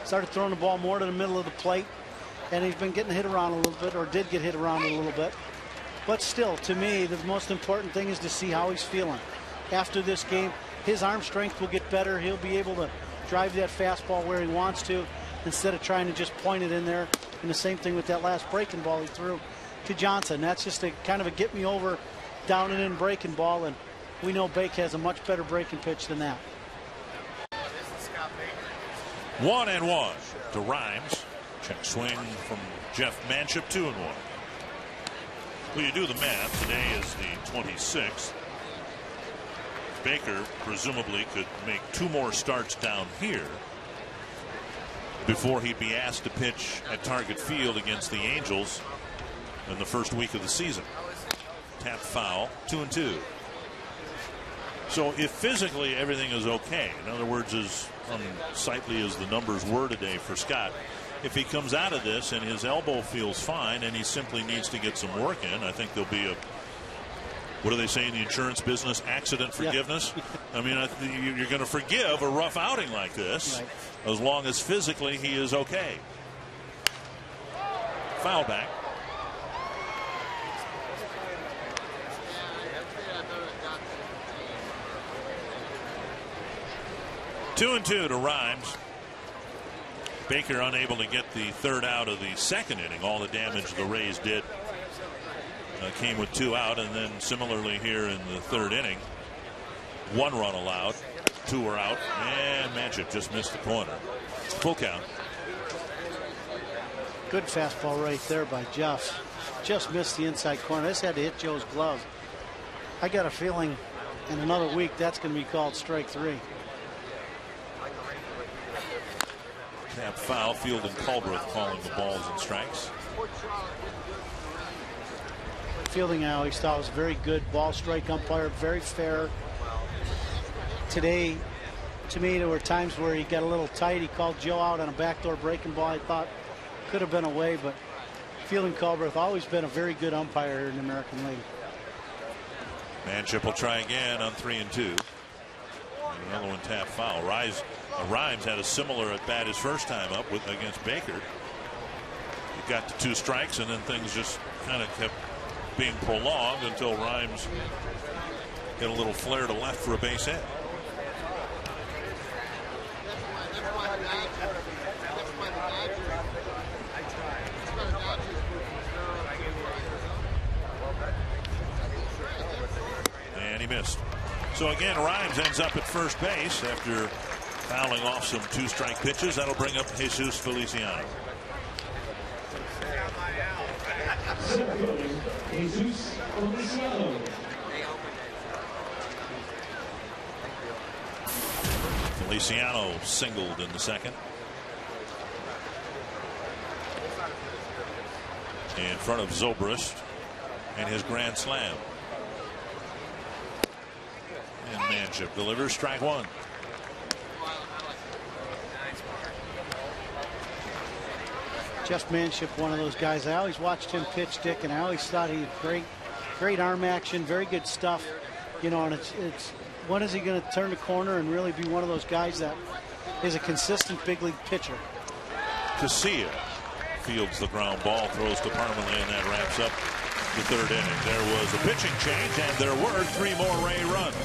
Started throwing the ball more to the middle of the plate, and he's been getting hit around a little bit, or did get hit around a little bit. But still, to me, the most important thing is to see how he's feeling. After this game, his arm strength will get better. He'll be able to drive that fastball where he wants to instead of trying to just point it in there. And the same thing with that last breaking ball he threw to Johnson. That's just a kind of a get me over, down and in breaking ball, and we know Bake has a much better breaking pitch than that. 1-1 to Rhymes. Check swing from Jeff Manship. 2-1. Well, you do the math. Today is the 26th. Baker presumably could make 2 more starts down here before he'd be asked to pitch at Target Field against the Angels in the first week of the season. Tap foul. 2-2. So if physically everything is okay, in other words, as unsightly as the numbers were today for Scott, if he comes out of this and his elbow feels fine and he simply needs to get some work in, I think there'll be a, what do they say in the insurance business, accident forgiveness? Yeah. I mean, you're going to forgive a rough outing like this, right, as long as physically he is okay. Foul back. Two and two to Rhymes. Baker unable to get the third out of the second inning. All the damage the Rays did came with 2 out, and then similarly here in the third inning, 1 run allowed, 2 were out, and Manship just missed the corner. Full count. Good fastball right there by Jeff. Just missed the inside corner. This had to hit Joe's glove. I got a feeling in another week that's going to be called strike 3. Tap foul. Field and Culbreth calling the balls and strikes. Fielding, I always thought was a very good ball strike umpire, very fair. Today, to me, there were times where he got a little tight. He called Joe out on a backdoor breaking ball. I thought could have been away, but Field and Culbreth always been a very good umpire here in the American League. Manship will try again on 3 and 2. And another one tap foul. Rhymes had a similar at bat his first time up against Baker. He got to 2 strikes, and then things just kind of kept being prolonged until Rhymes hit a little flare to left for a base hit. And he missed. So again, Rhymes ends up at first base after fouling off some 2-strike pitches. That'll bring up Jesus Feliciano. Jesus Feliciano. Feliciano singled in the second. In front of Zobrist and his grand slam. And Manship delivers strike 1. Jeff Manship, one of those guys. I always watched him pitch, Dick, and I always thought he had great arm action, very good stuff. You know, and it's when is he going to turn the corner and really be one of those guys that is a consistent big league pitcher? Casilla fields the ground ball, throws to Parmalee, and that wraps up the third inning. There was a pitching change, and there were 3 more Ray runs.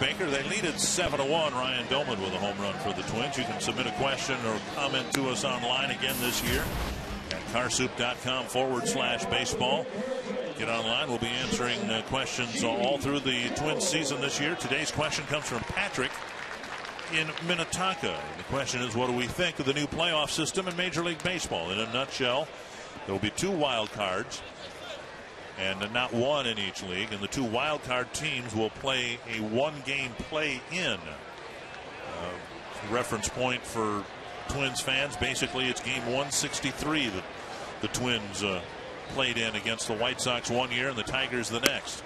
Baker. They lead it 7-1. Ryan Doman with a home run for the Twins. You can submit a question or comment to us online again this year at carsoup.com/baseball. Get online. We'll be answering questions all through the Twins season this year. Today's question comes from Patrick in Minnetonka. The question is, what do we think of the new playoff system in Major League Baseball? In a nutshell, there will be 2 wild cards and not one in each league, and the 2 wild card teams will play a 1-game play-in. Reference point for Twins fans, basically it's game 163 that the Twins played in against the White Sox one year and the Tigers the next.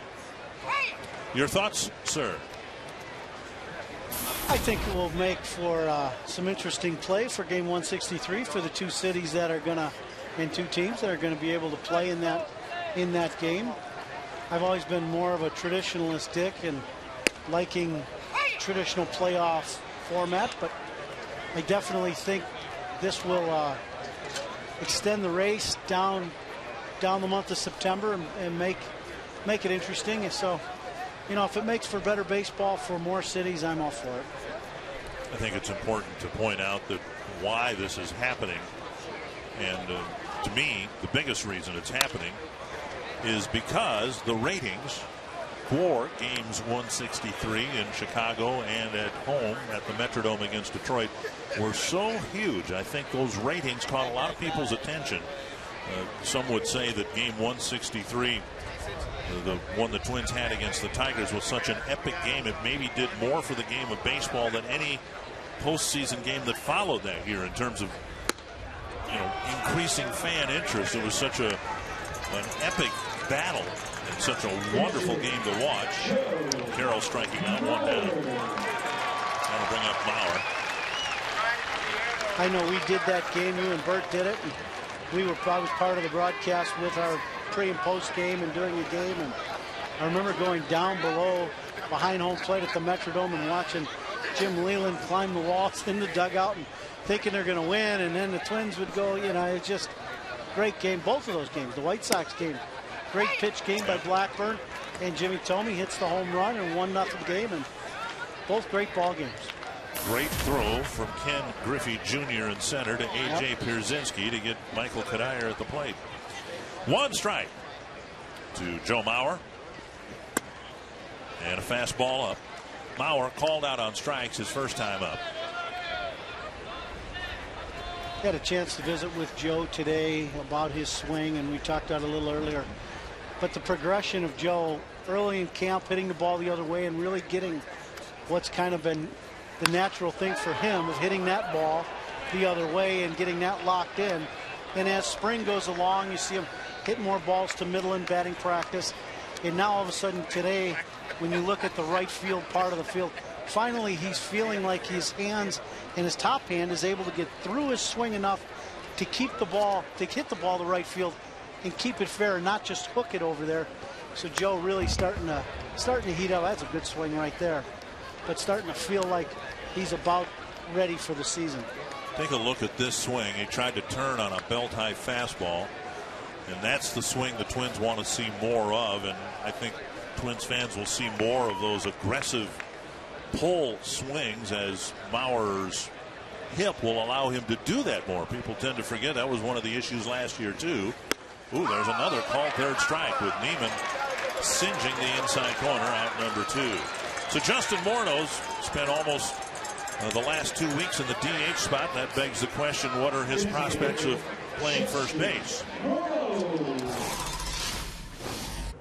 Your thoughts, sir? I think it will make for some interesting play for game 163 for the 2 cities that are going to, and 2 teams that are going to be able to play in that game. I've always been more of a traditionalist, Dick, and liking traditional playoff format, but I definitely think this will extend the race down the month of September and make it interesting. And so, you know, if it makes for better baseball for more cities, I'm all for it. I think it's important to point out that why this is happening, and to me, the biggest reason it's happening is because the ratings for games 163 in Chicago and at home at the Metrodome against Detroit were so huge. I think those ratings caught a lot of people's attention. Some would say that game 163, the one the Twins had against the Tigers, was such an epic game. It maybe did more for the game of baseball than any postseason game that followed that year in terms of, you know, increasing fan interest. It was such an epic battle and such a wonderful game to watch. Carroll striking out, 1 down. That'll bring up Bauer. I know we did that game. You and Bert did it. And I was part of the broadcast with our pre and post game and doing the game. And I remember going down below behind home plate at the Metrodome and watching Jim Leland climb the walls in the dugout and thinking they're going to win. And then the Twins would go, you know, it's just great game. Both of those games, the White Sox game, great pitch game by Blackburn, and Jimmy Thome hits the home run and 1-0 game, and both great ball games. Great throw from Ken Griffey Jr. in center to A.J. Pierzynski to get Michael Kadire at the plate. 1 strike to Joe Mauer. And a fastball up. Mauer called out on strikes his first time up. Had a chance to visit with Joe today about his swing, and we talked about it a little earlier. But the progression of Joe early in camp, hitting the ball the other way and really getting what's kind of been the natural thing for him of hitting that ball the other way and getting that locked in. And as spring goes along, you see him hit more balls to middle in batting practice. And now all of a sudden today, when you look at the right field part of the field, finally he's feeling like his hands and his top hand is able to get through his swing enough to keep the ball, to hit the ball to right field and keep it fair and not just hook it over there. So Joe really starting to heat up. That's a good swing right there. But starting to feel like he's about ready for the season. Take a look at this swing. He tried to turn on a belt-high fastball, and that's the swing the Twins want to see more of. And I think Twins fans will see more of those aggressive pull swings as Mauer's hip will allow him to do that more. People tend to forget that was one of the issues last year too. Ooh, there's another called 3rd strike with Neiman singeing the inside corner, out number 2. So Justin Morneau's spent almost the last 2 weeks in the DH spot. That begs the question, what are his prospects of playing first base?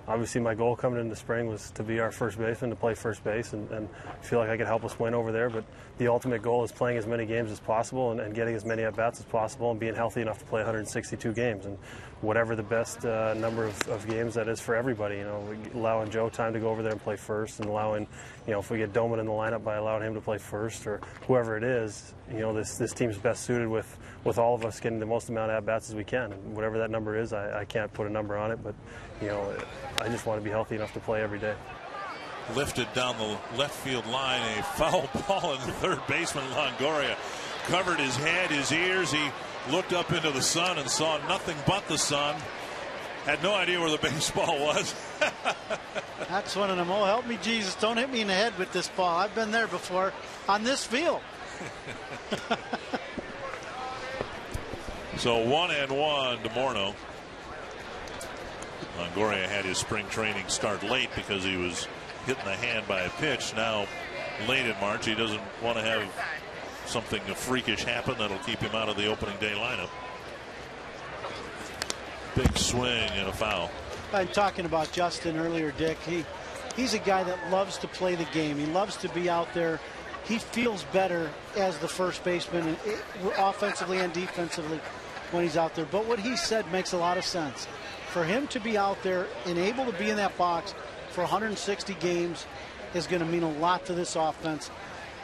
Obviously, my goal coming into spring was to be our first baseman, to play first base, and feel like I could help us win over there. But the ultimate goal is playing as many games as possible and getting as many at-bats as possible and being healthy enough to play 162 games. And whatever the best number of games that is for everybody, you know, allowing Joe time to go over there and play first, and allowing, you know, if we get Doman in the lineup, by allowing him to play first, or whoever it is, you know, this team's best suited with all of us getting the most amount of at-bats as we can. And whatever that number is, I can't put a number on it, but, you know, I just want to be healthy enough to play every day. Lifted down the left field line, a foul ball, and the third baseman Longoria covered his head, his ears. He looked up into the sun and saw nothing but the sun. Had no idea where the baseball was. That's one of them. Oh, help me, Jesus. Don't hit me in the head with this ball. I've been there before on this field. So 1-1 to Morneau. Longoria had his spring training start late because he was hit in the hand by a pitch. Now, late in March, he doesn't want to have something freakish happen that'll keep him out of the opening day lineup. Big swing and a foul. I'm talking about Justin earlier, Dick. He's a guy that loves to play the game. He loves to be out there. He feels better as the first baseman, offensively and defensively, when he's out there. But what he said makes a lot of sense. For him to be out there and able to be in that box for 160 games is going to mean a lot to this offense.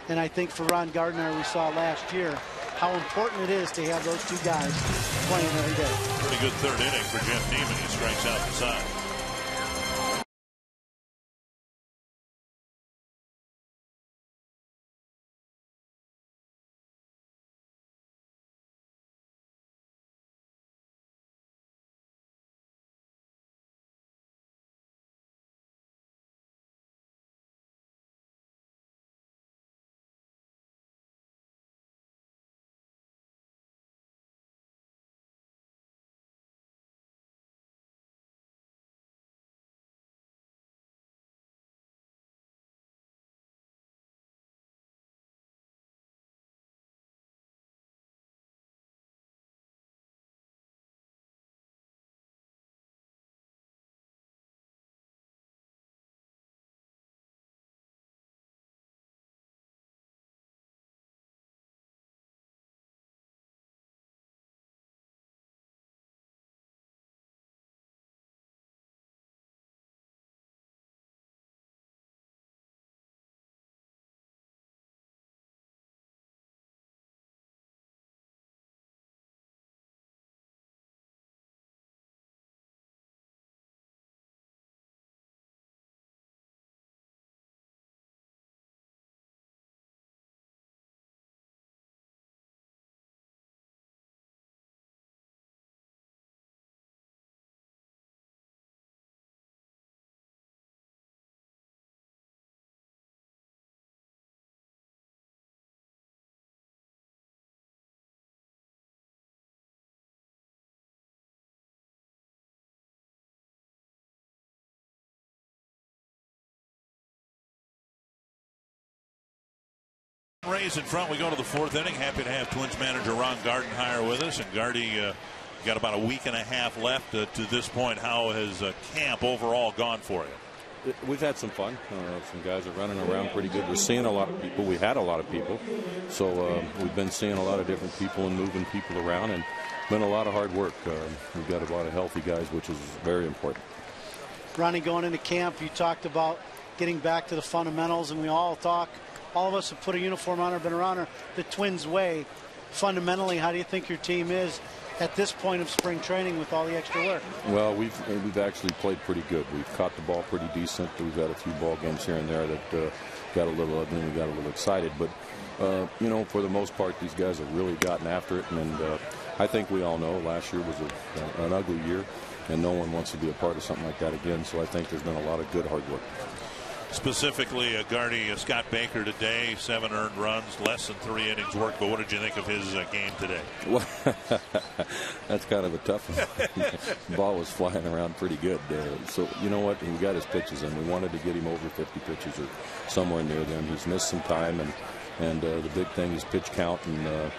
And I think for Ron Gardner, we saw last year how important it is to have those two guys playing every day. Pretty good third inning for Jeff Neiman. He strikes out the side. Rays in front. We go to the fourth inning. Happy to have Twins manager Ron Gardenhire with us. And Gardy, got about a week and a half left to this point. How has camp overall gone for you? We've had some fun. Some guys are running around pretty good. We're seeing a lot of people. We had a lot of people. So we've been seeing a lot of different people and moving people around. And been a lot of hard work. We've got a lot of healthy guys, which is very important. Ronnie, going into camp, you talked about getting back to the fundamentals, and we all talk. All of us have put a uniform on or been around her the Twins way. Fundamentally, how do you think your team is at this point of spring training with all the extra work? Well, we've actually played pretty good. We've caught the ball pretty decent. We've had a few ball games here and there that got a little ugly and we got a little excited. But, you know, for the most part, these guys have really gotten after it. And I think we all know last year was an ugly year, and no one wants to be a part of something like that again. So I think there's been a lot of good hard work. Specifically, Gardy, Scott Baker today, 7 earned runs, less than 3 innings worked. But what did you think of his game today? Well, that's kind of a tough one. The ball was flying around pretty good. So, you know what? He got his pitches in. We wanted to get him over 50 pitches or somewhere near them. He's missed some time, and the big thing is pitch count. And,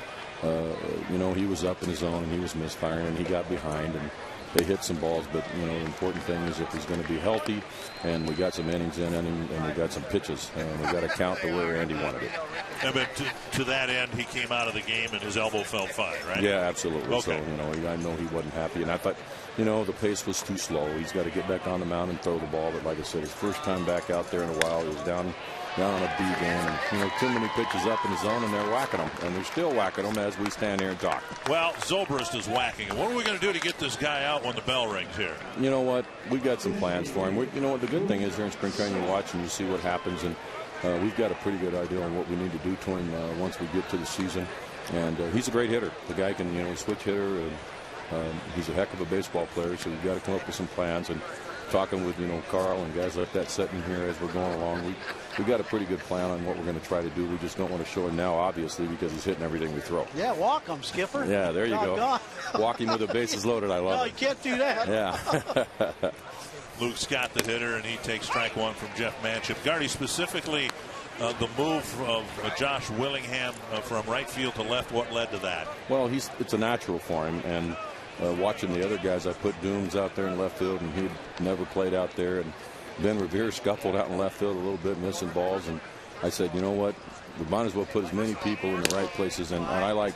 you know, he was up in his zone, and he was misfiring, and he got behind, and they hit some balls. But, you know, the important thing is if he's going to be healthy, and we got some innings in him, and we got some pitches, and we got to count to where Andy wanted it. Yeah, but to that end, he came out of the game and his elbow felt fine, right? Yeah, absolutely. Okay. So, you know, I know he wasn't happy, and I thought, you know, the pace was too slow. He's got to get back on the mound and throw the ball. But like I said, his first time back out there in a while, he was down on a B game, and, you know, too many pitches up in the zone, and they're whacking them, and they're still whacking them as we stand here and talk. Well, Zobrist is whacking him. What are we going to do to get this guy out when the bell rings here? You know what? We've got some plans for him. You know what? The good thing is during spring training, you watch and you see what happens, and we've got a pretty good idea on what we need to do to him once we get to the season. And he's a great hitter. The guy can, you know, switch hitter, and He's a heck of a baseball player, so we've got to come up with some plans. And talking with, Carl and guys like that sitting here as we're going along, we got a pretty good plan on what we're going to try to do. We just don't want to show him now, obviously, because he's hitting everything we throw. Yeah, walk him, Skipper. Yeah, there you go. Walk him with the bases loaded. I love it. No, you can't do that. Yeah. Luke Scott, the hitter, and he takes strike one from Jeff Manship. Gardy, specifically the move of Josh Willingham from right field to left, what led to that? Well, it's a natural for him, and watching the other guys, I put Dooms out there in left field, and he'd never played out there, and Ben Revere scuffled out in left field a little bit, missing balls, and I said, you know what, we might as well put as many people in the right places, and I like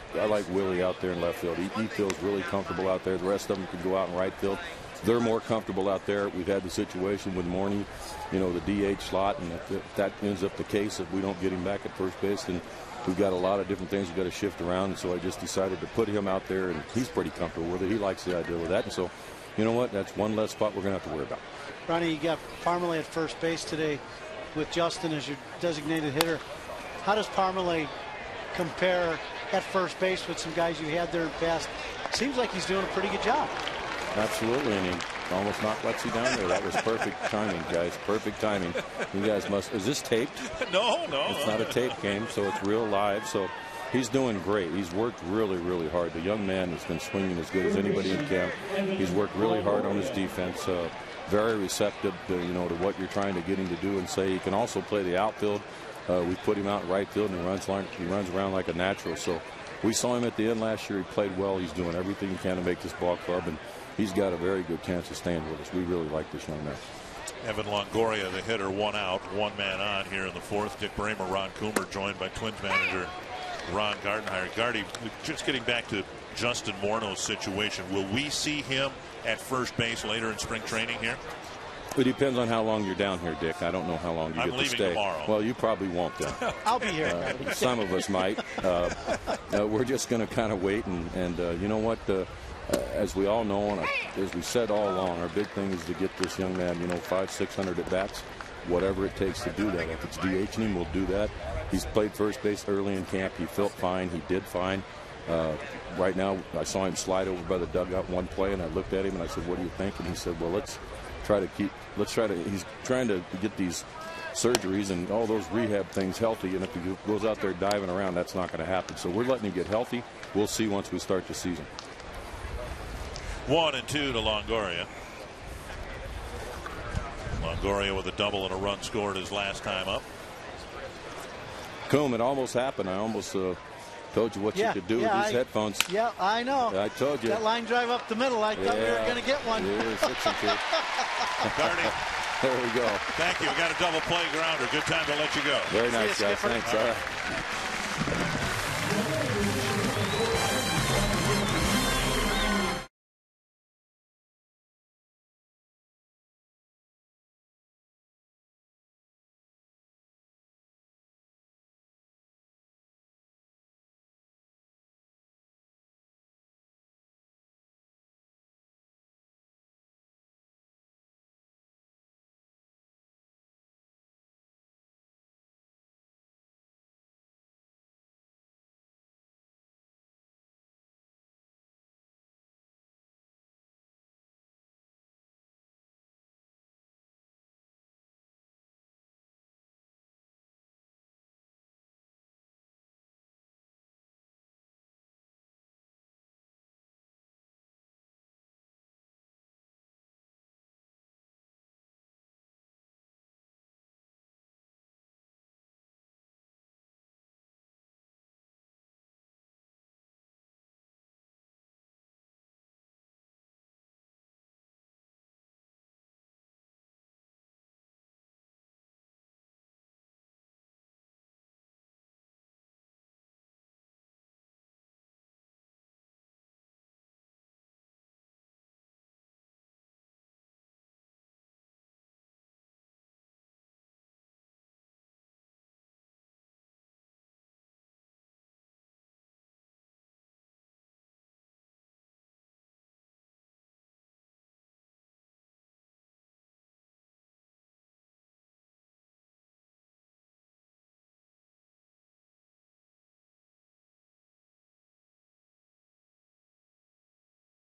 Willie out there in left field. He feels really comfortable out there. The rest of them could go out in right field. They're more comfortable out there. We've had the situation with Morney, the DH slot, and if that ends up the case, if we don't get him back at first base, then we've got a lot of different things we've got to shift around. And so I just decided to put him out there, and he's pretty comfortable with it. He likes the idea of that. And so, you know what? That's one less spot we're going to have to worry about. Ronnie, you got Parmalee at first base today with Justin as your designated hitter. How does Parmalee compare at first base with some guys you had there in the past? Seems like he's doing a pretty good job. Absolutely, and he almost knocked Lexi down there. That was perfect timing, guys. Perfect timing. You guys must. Is this taped? No. It's not a tape game, so it's real live. So he's doing great. He's worked really, really hard. The young man has been swinging as good as anybody in camp. He's worked really hard on his defense. Very receptive to what you're trying to get him to do and say. He can also play the outfield. We put him out in right field, and he runs around like a natural. So we saw him at the end last year. He played well. He's doing everything he can to make this ball club, and he's got a very good chance of staying with us. We really like this young man. Evan Longoria, the hitter, one out, one man on here in the fourth. Dick Bramer, Ron Coomer, joined by Twins manager Ron Gardenhire. Gardy, just getting back to Justin Morneau's situation, will we see him at first base later in spring training here? It depends on how long you're down here, Dick. I don't know how long you get to stay. Tomorrow. Well, you probably won't then. I'll be here. Some of us might. We're just going to kind of wait, and you know what? As we all know, and as we said all along, our big thing is to get this young man, 500-600 at bats, whatever it takes to do that. If it's DHing him, we'll do that. He's played first base early in camp. He felt fine. He did fine. Right now, I saw him slide over by the dugout one play, and I looked at him and I said, "What do you think?" And he said, "Well, let's try to." He's trying to get these surgeries and all those rehab things healthy, and if he goes out there diving around, that's not going to happen. So we're letting him get healthy. We'll see once we start the season. 1-2 to Longoria. Longoria with a double and a run scored his last time up. Coom, it almost happened. I almost told you what you could do with these headphones. Yeah, I know. I told you. That line drive up the middle, I thought we were going to get one. Gardy. There we go. Thank you. We got a double play grounder. Good time to let you go. Very nice, guys. Thanks. All right.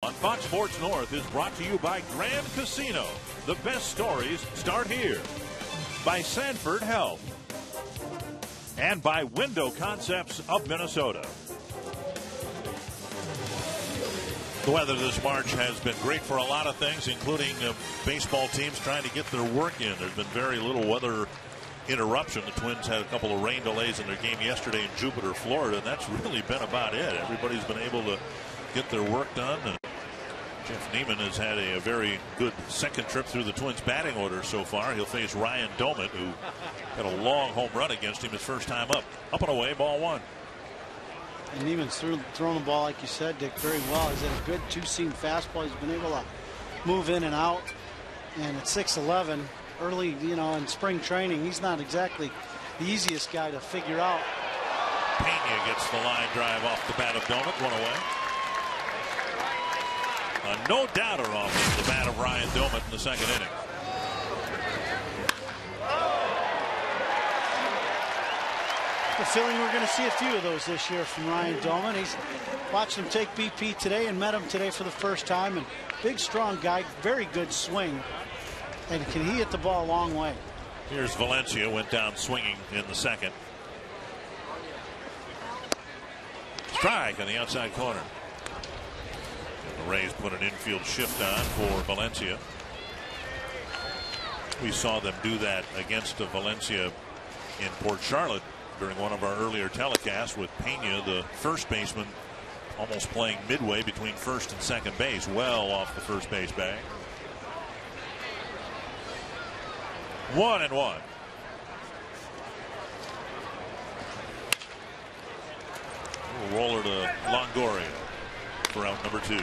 on Fox Sports North is brought to you by Grand Casino. The best stories start here. By Sanford Health. And by Window Concepts of Minnesota. The weather this March has been great for a lot of things, including baseball teams trying to get their work in. There's been very little weather interruption. The Twins had a couple of rain delays in their game yesterday in Jupiter, Florida, and that's really been about it. Everybody's been able to get their work done. And Jeff Neiman has had a very good second trip through the Twins batting order so far. He'll face Ryan Doumit, who had a long home run against him his first time up. Up and away, ball one. And Neiman's thrown the ball, like you said, Dick, very well. He's had a good two-seam fastball. He's been able to move in and out. And at 6'11", early, in spring training, he's not exactly the easiest guy to figure out. Pena gets the line drive off the bat of Doumit, one away. A no-doubter off the bat of Ryan Doumit in the second inning. The feeling we're going to see a few of those this year from Ryan Doumit. He's watched him take BP today and met him today for the first time. And big, strong guy, very good swing. And can he hit the ball a long way? Here's Valencia, went down swinging in the second. Strike on the outside corner. And the Rays put an infield shift on for Valencia. We saw them do that against Valencia in Port Charlotte during one of our earlier telecasts, with Pena, the first baseman, almost playing midway between first and second base, well off the first base bag. 1-1. Roller to Longoria for out number 2.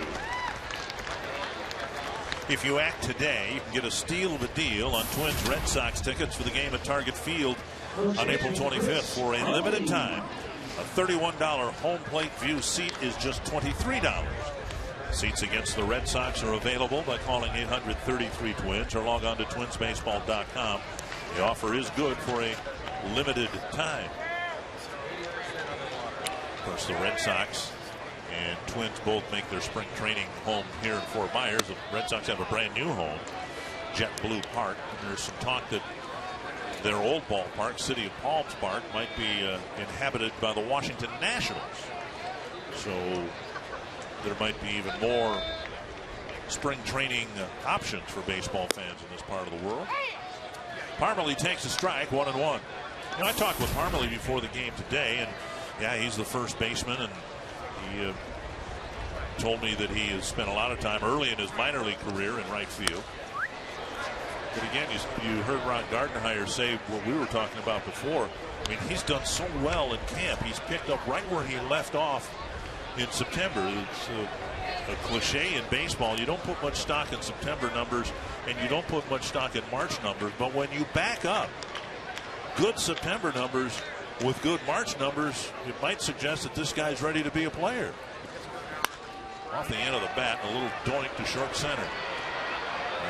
If you act today, you can get a steal of a deal on Twins Red Sox tickets for the game at Target Field on April 25th for a limited time. A $31 home plate view seat is just $23. Seats against the Red Sox are available by calling 833-TWINS or log on to twinsbaseball.com. The offer is good for a limited time. Of course, the Red Sox and Twins both make their spring training home here in Fort Myers. The Red Sox have a brand new home, JetBlue Park. And there's some talk that their old ballpark, City of Palms Park, might be inhabited by the Washington Nationals. So there might be even more spring training options for baseball fans in this part of the world. Parmalee takes a strike, 1-1. I talked with Parmalee before the game today, and yeah, he's the first baseman, and he told me that he has spent a lot of time early in his minor league career in right field. But again, you heard Ron Gardenhire say what we were talking about before. I mean, he's done so well in camp. He's picked up right where he left off in September. It's a cliche in baseball. You don't put much stock in September numbers, and you don't put much stock in March numbers. But when you back up good September numbers with good March numbers, it might suggest that this guy's ready to be a player. Off the end of the bat, a little doink to short center.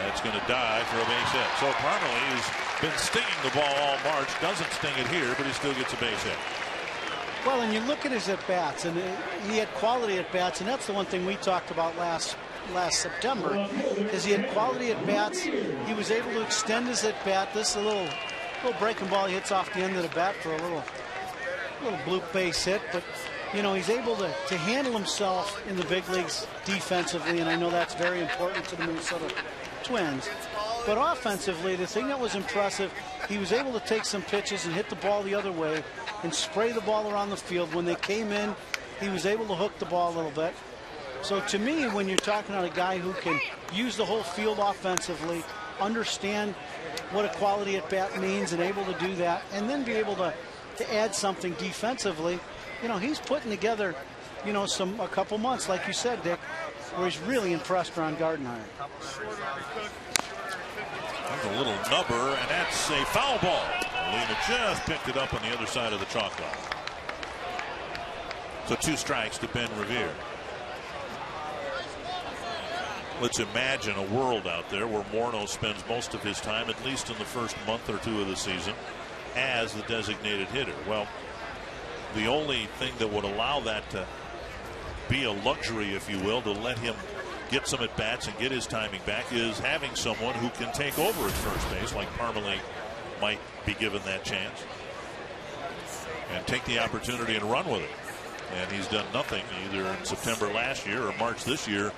That's going to die for a base hit. So Parmalee has been stinging the ball all March. Doesn't sting it here, but he still gets a base hit. Well, and you look at his at-bats, and he had quality at-bats, and that's the one thing we talked about last September, is he had quality at-bats. He was able to extend his at-bat. This is a little breaking ball he hits off the end of the bat for a little bloop base hit, but he's able to handle himself in the big leagues defensively, and I know that's very important to the Minnesota Twins. But offensively, the thing that was impressive, he was able to take some pitches and hit the ball the other way and spray the ball around the field. When they came in, he was able to hook the ball a little bit. So to me, when you're talking about a guy who can use the whole field offensively, understand what a quality at bat means and able to do that, and then be able to add something defensively, he's putting together, a couple months, like you said, Dick, where he's really impressed Ron Gardenhire. There's a little nubber, and that's a foul ball. Molina just picked it up on the other side of the chalk line. So 2 strikes to Ben Revere. Let's imagine a world out there where Morneau spends most of his time, at least in the first month or 2 of the season, as the designated hitter. Well, the only thing that would allow that to be a luxury, if you will, to let him get some at bats and get his timing back is having someone who can take over at first base, like Parmalee might be given that chance, and take the opportunity and run with it. And he's done nothing either in September last year or March this year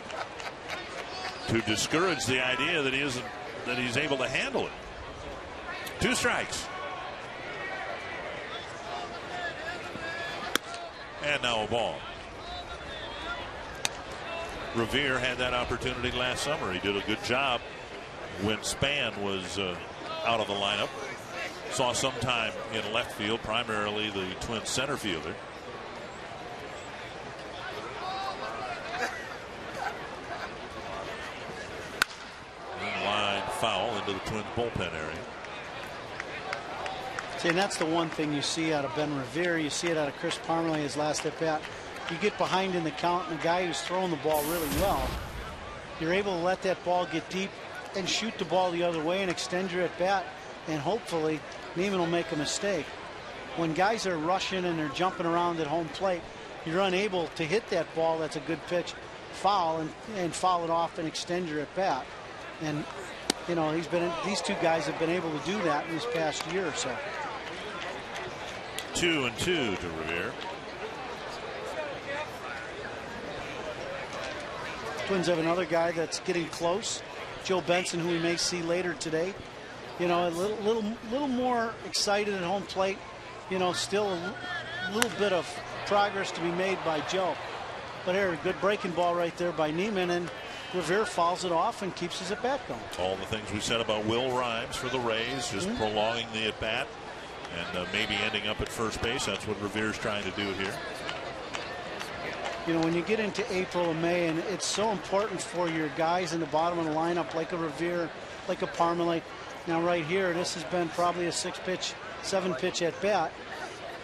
to discourage the idea that he's able to handle it. 2 strikes. And now a ball. Revere had that opportunity last summer. He did a good job when Span was out of the lineup. Saw some time in left field, primarily the Twins center fielder. Line foul into the Twins bullpen area. See, and that's the one thing you see out of Ben Revere. You see it out of Chris Parmalee, his last at bat. You get behind in the count, and a guy who's throwing the ball really well, you're able to let that ball get deep and shoot the ball the other way and extend your at bat, and hopefully Neiman will make a mistake. When guys are rushing and they're jumping around at home plate, you're unable to hit that ball that's a good pitch, foul, and foul it off and extend your at bat. And you know, these 2 guys have been able to do that in this past year or so. 2-2 to Revere. Twins have another guy that's getting close, Joe Benson, who we may see later today. You know, a little more excited at home plate. You know, still a little bit of progress to be made by Joe. But here, a good breaking ball right there by Neiman, and Revere fouls it off and keeps his at bat going. All the things we said about Will Rhymes for the Rays, just prolonging the at bat and maybe ending up at first base. That's what Revere's trying to do here. You know, when you get into April and May, and it's so important for your guys in the bottom of the lineup, like a Revere, like a Parmalee. Now, right here, this has been probably a 6-pitch, 7-pitch at bat,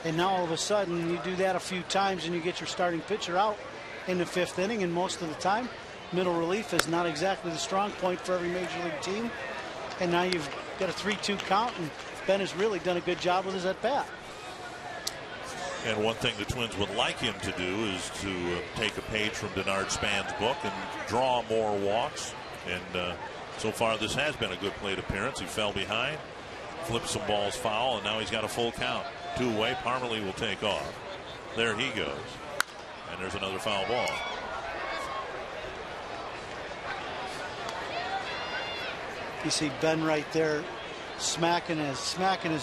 and now all of a sudden you do that a few times and you get your starting pitcher out in the 5th inning, and most of the time, middle relief is not exactly the strong point for every major league team, and now you've got a 3-2 count, and Ben has really done a good job with his at bat. And one thing the Twins would like him to do is to take a page from Denard Span's book and draw more walks. And so far this has been a good plate appearance. He fell behind, flipped some balls foul, and now he's got a full count. 2 away. Parmalee will take off. There he goes. And there's another foul ball. You see Ben right there smacking his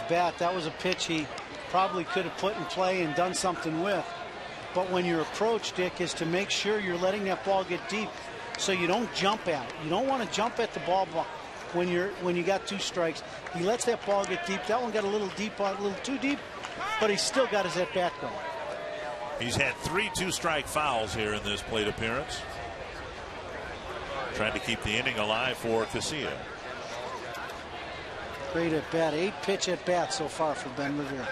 bat. That was a pitch he probably could have put in play and done something with. But when your approach, Dick, is to make sure you're letting that ball get deep so you don't jump at it. You don't want to jump at the ball when you got 2 strikes. He lets that ball get deep. That one got a little deep, a little too deep, but he still got his at bat going. He's had 3 2-strike fouls here in this plate appearance. Trying to keep the inning alive for Casilla. Great at bat. 8-pitch at bat so far for Ben Revere.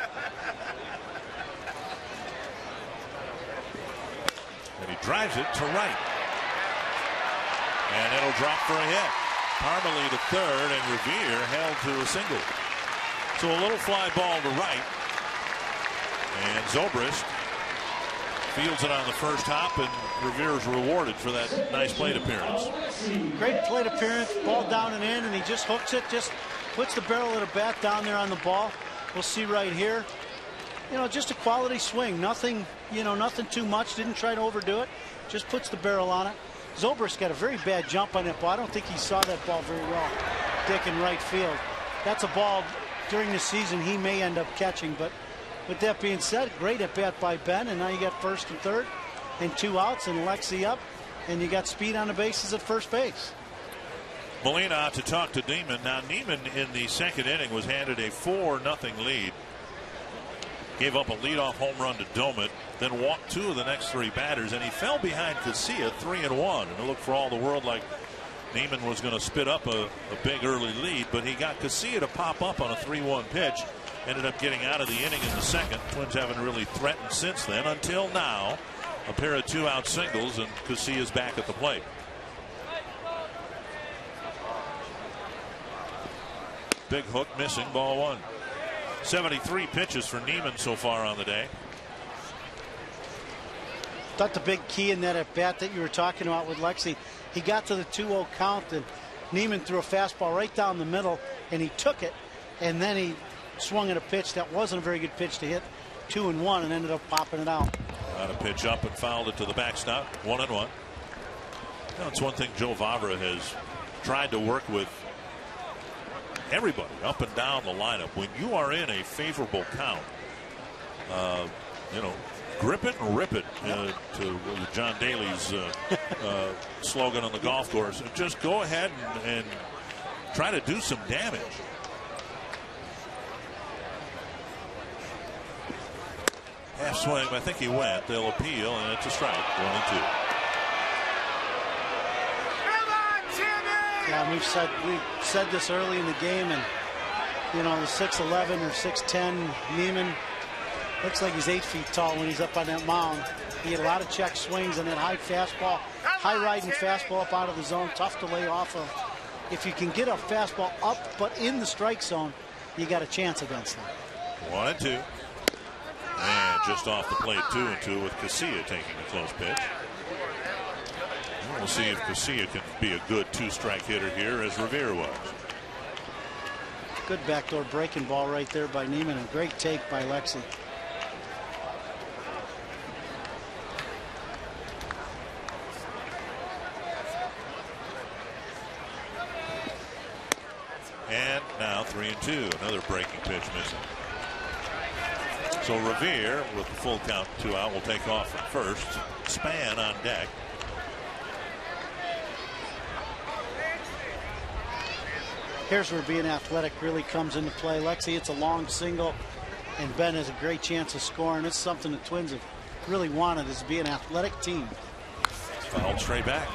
And he drives it to right. And it'll drop for a hit. Parmalee to third, and Revere held to a single. So a little fly ball to right. And Zobrist fields it on the first hop, and Revere's rewarded for that nice plate appearance. Great plate appearance. Ball down and in, and he just hooks it. Just puts the barrel of the bat down there on the ball. We'll see right here. You know, just a quality swing. Nothing, you know, nothing too much. Didn't try to overdo it. Just puts the barrel on it. Zobrist got a very bad jump on that ball. I don't think he saw that ball very well, Dick, in right field. That's a ball during the season he may end up catching. But with that being said, great at bat by Ben. And now you got first and third and 2 outs and Lexi up. And you got speed on the bases at first base. Molina to talk to Neiman. Now, Neiman in the 2nd inning was handed a 4-0 lead. Gave up a leadoff home run to Domit, then walked 2 of the next 3 batters, and he fell behind Casilla 3-1. And it looked for all the world like Neiman was going to spit up a big early lead, but he got Casilla to pop up on a 3-1 pitch. Ended up getting out of the inning in the 2nd. Twins haven't really threatened since then until now. A pair of 2-out singles, and Casilla's back at the plate. Big hook missing, ball 1. 73 pitches for Neiman so far on the day. thought the big key in that at bat that you were talking about with Lexi, he got to the 2-0 count and Neiman threw a fastball right down the middle and he took it, and then he swung at a pitch that wasn't a very good pitch to hit 2-1 and ended up popping it out. Got a pitch up and fouled it to the backstop. 1-1. That's one thing Joe Vavra has tried to work with everybody up and down the lineup. When you are in a favorable count, grip it and rip it, to John Daly's slogan on the golf course. Just go ahead and try to do some damage. Half swing, I think he went. They'll appeal, and it's a strike. 1-2. Yeah, we said this early in the game, and the 6'11" or 6'10" Neiman looks like he's 8 feet tall when he's up on that mound. He had a lot of check swings and that high fastball, high riding fastball up out of the zone, tough to lay off of. If you can get a fastball up but in the strike zone, you got a chance against them. 1-2. And just off the plate, 2-2 with Casilla taking a close pitch. We'll see if Casilla can be a good 2-strike hitter here, as Revere was. Good backdoor breaking ball right there by Neiman. A great take by Lexi. And now 3-2. Another breaking pitch missing. So Revere, with the full count 2 out, will take off from first. Span on deck. Here's where being athletic really comes into play. Lexi, it's a long single, and Ben has a great chance of scoring. It's something the Twins have really wanted, is to be an athletic team. Fouled straight back.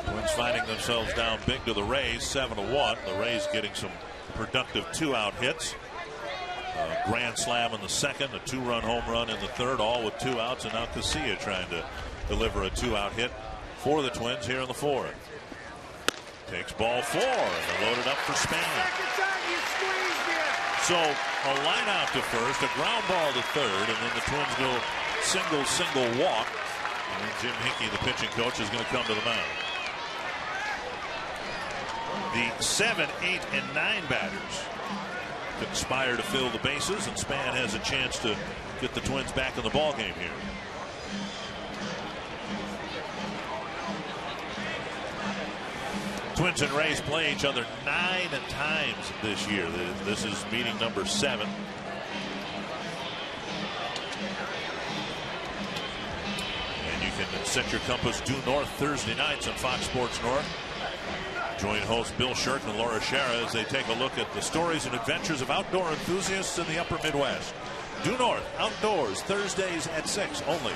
Twins finding themselves down big to the Rays, 7-1. The Rays getting some productive 2-out hits. A grand slam in the second, a 2-run home run in the third, all with 2 outs, and now Casilla trying to deliver a 2-out hit for the Twins here in the fourth. Takes ball 4, and they're loaded up for Span. So a line out to first, a ground ball to third, and then the Twins go single walk. And Jim Hickey, the pitching coach, is going to come to the mound. The 7, 8, and 9 batters conspire to fill the bases, and Span has a chance to get the Twins back in the ball game here. Twins and Rays play each other 9 times this year. This is meeting number 7. And you can set your compass due north Thursday nights on Fox Sports North. Join host Bill Shirk and Laura Schara as they take a look at the stories and adventures of outdoor enthusiasts in the upper Midwest. Due North Outdoors, Thursdays at 6, only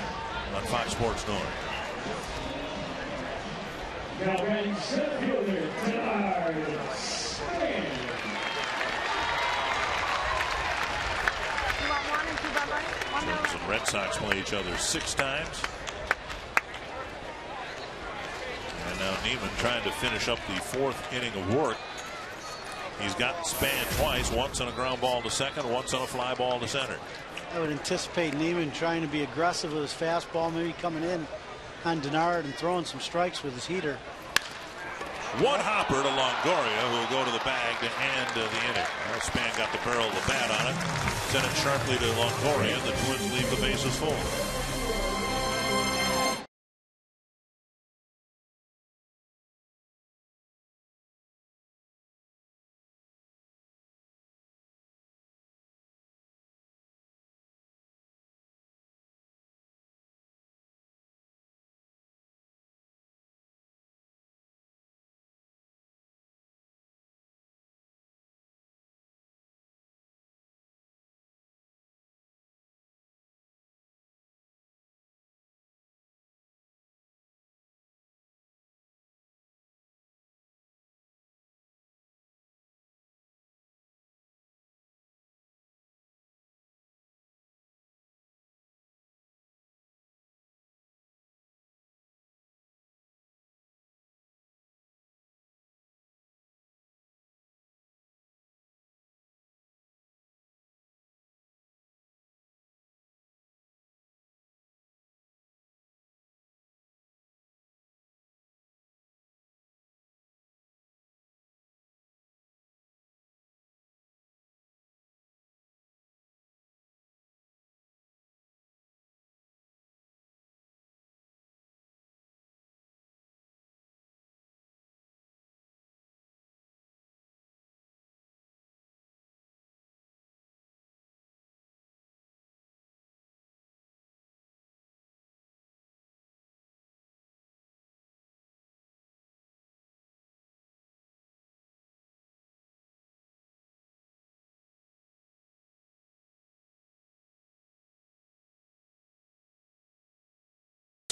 on Fox Sports North. Now ready, center fielder, Bernard Span. Twins and Red Sox play each other 6 times. And now Neiman trying to finish up the 4th inning of work. He's got Span twice, once on a ground ball to second, once on a fly ball to center. I would anticipate Neiman trying to be aggressive with his fastball, maybe coming in on Denard and throwing some strikes with his heater. One hopper to Longoria, who will go to the bag to end the inning. Well, Span got the barrel of the bat on it, sent it sharply to Longoria, and the Twins leave the bases full.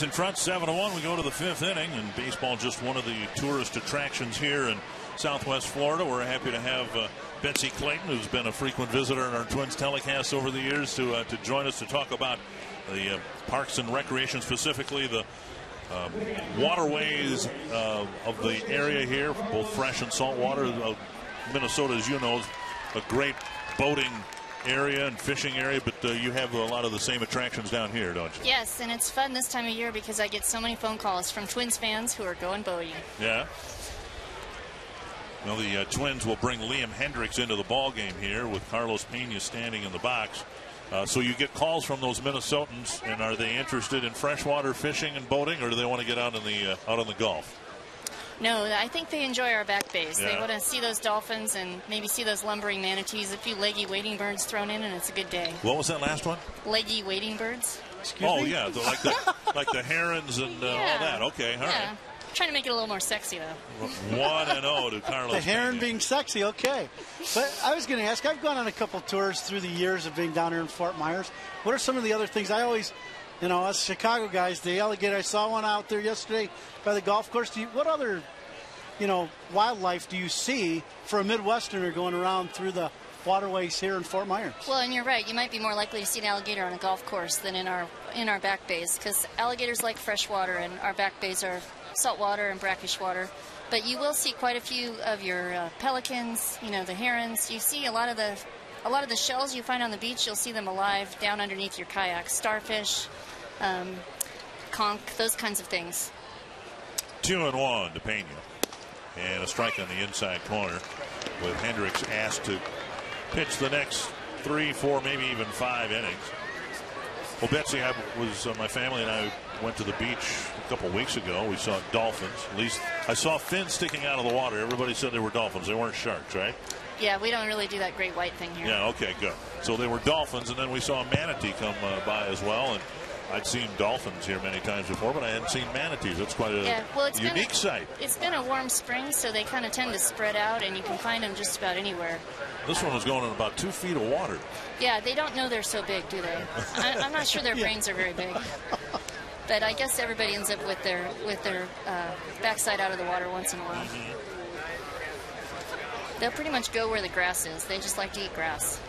In front, 7-1. We go to the 5th inning, and baseball just one of the tourist attractions here in Southwest Florida. We're happy to have Betsy Clayton, who's been a frequent visitor in our Twins telecasts over the years, to join us to talk about the parks and recreation, specifically the waterways of the area here, both fresh and salt water. Minnesota, as you know, is a great boating area and fishing area, but you have a lot of the same attractions down here, don't you? Yes, and it's fun this time of year because I get so many phone calls from Twins fans who are going boating. Yeah. Well, the Twins will bring Liam Hendriks into the ball game here with Carlos Pena standing in the box. So you get calls from those Minnesotans, and are they interested in freshwater fishing and boating, or do they want to get out in the Gulf? No, I think they enjoy our back bays. Yeah. They want to see those dolphins and maybe see those lumbering manatees, a few leggy wading birds thrown in, and it's a good day. What was that last one? Leggy wading birds. Excuse me? Yeah, like the herons and all that. Okay, all right. Trying to make it a little more sexy, though. 1-0 to Carlos. The heron Pena. being sexy, okay. But I was going to ask, I've gone on a couple tours through the years of being down here in Fort Myers. What are some of the other things? I always, us Chicago guys, the alligator, I saw one out there yesterday by the golf course. What other, wildlife do you see for a Midwesterner going around through the waterways here in Fort Myers? Well, and you're right. You might be more likely to see an alligator on a golf course than in our back bays, because alligators like fresh water, and our back bays are saltwater and brackish water. But you will see quite a few of your pelicans, the herons. You see a lot of the shells you find on the beach. You'll see them alive down underneath your kayak. Starfish, conch, those kinds of things. 2-1 to Pena. And a strike on the inside corner, with Hendriks asked to pitch the next 3, 4, maybe even 5 innings. Well, Betsy, my family and I went to the beach a couple weeks ago. We saw dolphins. At least I saw fins sticking out of the water. Everybody said they were dolphins. They weren't sharks, right? Yeah, we don't really do that great white thing here. Yeah, okay, good. So they were dolphins, and then we saw a manatee come by as well. And I'd seen dolphins here many times before, but I hadn't seen manatees. That's quite a unique sight. It's been a warm spring, so they kind of tend to spread out, and you can find them just about anywhere. This one was going in about 2 feet of water. Yeah, they don't know they're so big, do they? I'm not sure their brains are very big. But I guess everybody ends up with their backside out of the water once in a while. Mm-hmm. They'll pretty much go where the grass is. They just like to eat grass.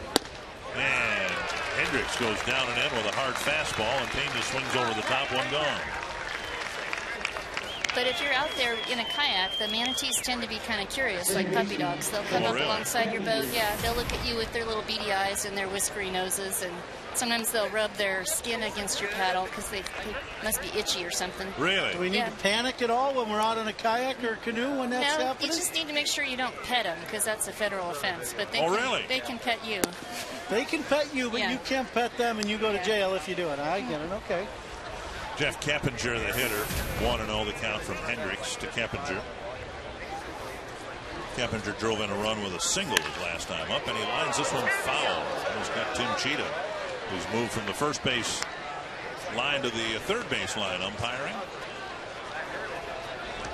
And Hendriks goes down and in with a hard fastball, and Pena swings over the top, one gone. But if you're out there in a kayak, the manatees tend to be kind of curious, like puppy dogs. They'll come up alongside your boat. Yeah, they'll look at you with their little beady eyes and their whiskery noses, and sometimes they'll rub their skin against your paddle because they must be itchy or something. Really? Do we need to panic at all when we're out in a kayak or canoe when that's happening? You just need to make sure you don't pet them, because that's a federal offense. But they can pet you. They can pet you, but you can't pet them, and you go to jail if you do it. I get it. Okay. Jeff Keppinger, the hitter, 1-0 the count from Hendriks to Keppinger. Keppinger drove in a run with a single his last time up, and he lines this one foul. He's got Tim Cheetah, who's moved from the first base line to the third base line umpiring.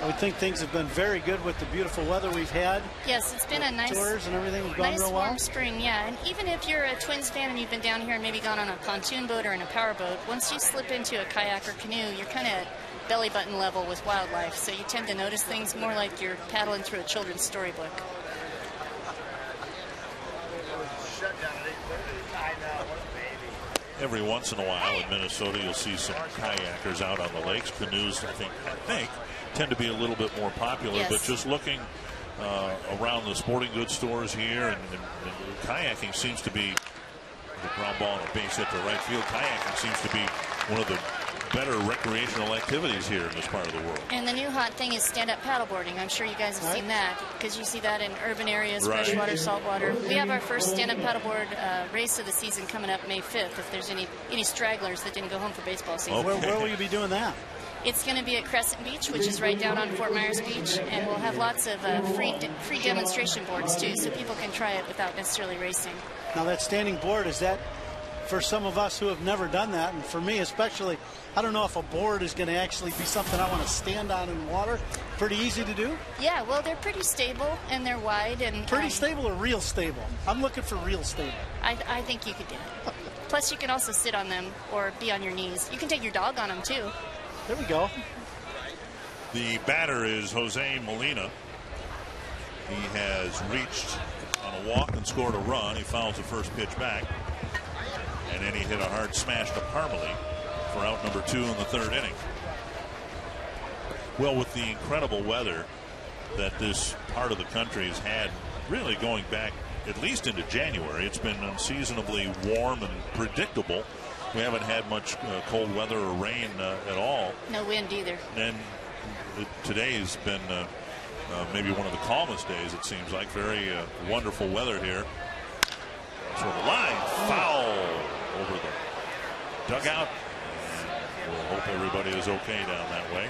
I would think things have been very good with the beautiful weather we've had. Yes, it's been a nice tours and everything has gone real well. Warm spring, yeah. And even if you're a Twins fan and you've been down here and maybe gone on a pontoon boat or in a power boat, once you slip into a kayak or canoe, you're kind of belly button level with wildlife. So you tend to notice things more like you're paddling through a children's storybook. Every once in a while in Minnesota, you'll see some kayakers out on the lakes. Canoes, I think tend to be a little bit more popular. But just looking around the sporting goods stores here, and kayaking seems to be the ground ball and a base hit to right field. Kayaking seems to be one of the better recreational activities here in this part of the world. And the new hot thing is stand-up paddleboarding. I'm sure you guys have seen that, because you see that in urban areas, freshwater, saltwater. We have our first stand-up paddleboard race of the season coming up May 5th, if there's any stragglers that didn't go home for baseball season. Okay. Where will you be doing that? It's going to be at Crescent Beach, which is right down on Fort Myers Beach, and we'll have lots of free demonstration boards, too, so people can try it without necessarily racing. Now, that standing board, is that for some of us who have never done that, and for me especially, I don't know if a board is going to actually be something I want to stand on in water. Pretty easy to do? Yeah, well, they're pretty stable, and they're wide. And pretty stable or real stable? I'm looking for real stable. I think you could do it. Plus, you can also sit on them or be on your knees. You can take your dog on them, too. There we go. The batter is Jose Molina. He has reached on a walk and scored a run. He fouls the first pitch back. And then he hit a hard smash to Parmalee for out number 2 in the 3rd inning. Well, with the incredible weather that this part of the country has had, really going back at least into January, it's been unseasonably warm and predictable. We haven't had much cold weather or rain at all. No wind either. And today has been maybe one of the calmest days, it seems like. Very wonderful weather here. So the line foul over the dugout. And we'll hope everybody is okay down that way.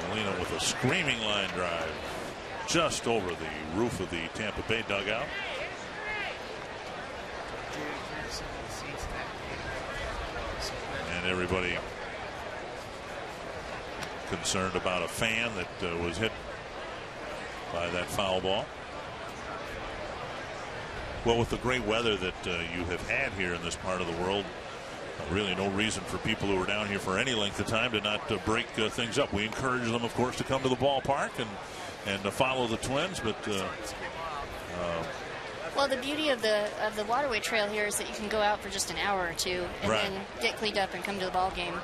Molina with a screaming line drive just over the roof of the Tampa Bay dugout. And everybody concerned about a fan that was hit by that foul ball. Well, with the great weather that you have had here in this part of the world, really no reason for people who are down here for any length of time to not break things up. We encourage them, of course, to come to the ballpark and to follow the Twins. But well, the beauty of the waterway trail here is that you can go out for just an hour or two and Right. then get cleaned up and come to the ball game.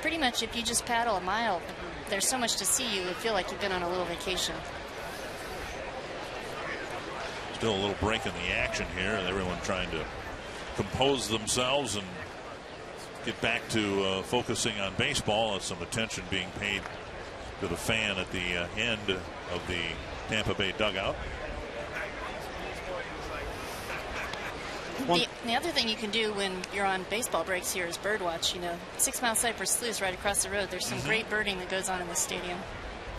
Pretty much, if you just paddle a mile, there's so much to see. You would feel like you've been on a little vacation. still a little break in the action here, and everyone trying to compose themselves and get back to focusing on baseball. Some attention being paid to the fan at the end of the Tampa Bay dugout. The other thing you can do when you're on baseball breaks here is bird watch. You know, 6 Mile Cypress Sluice right across the road. There's some great birding that goes on in the stadium.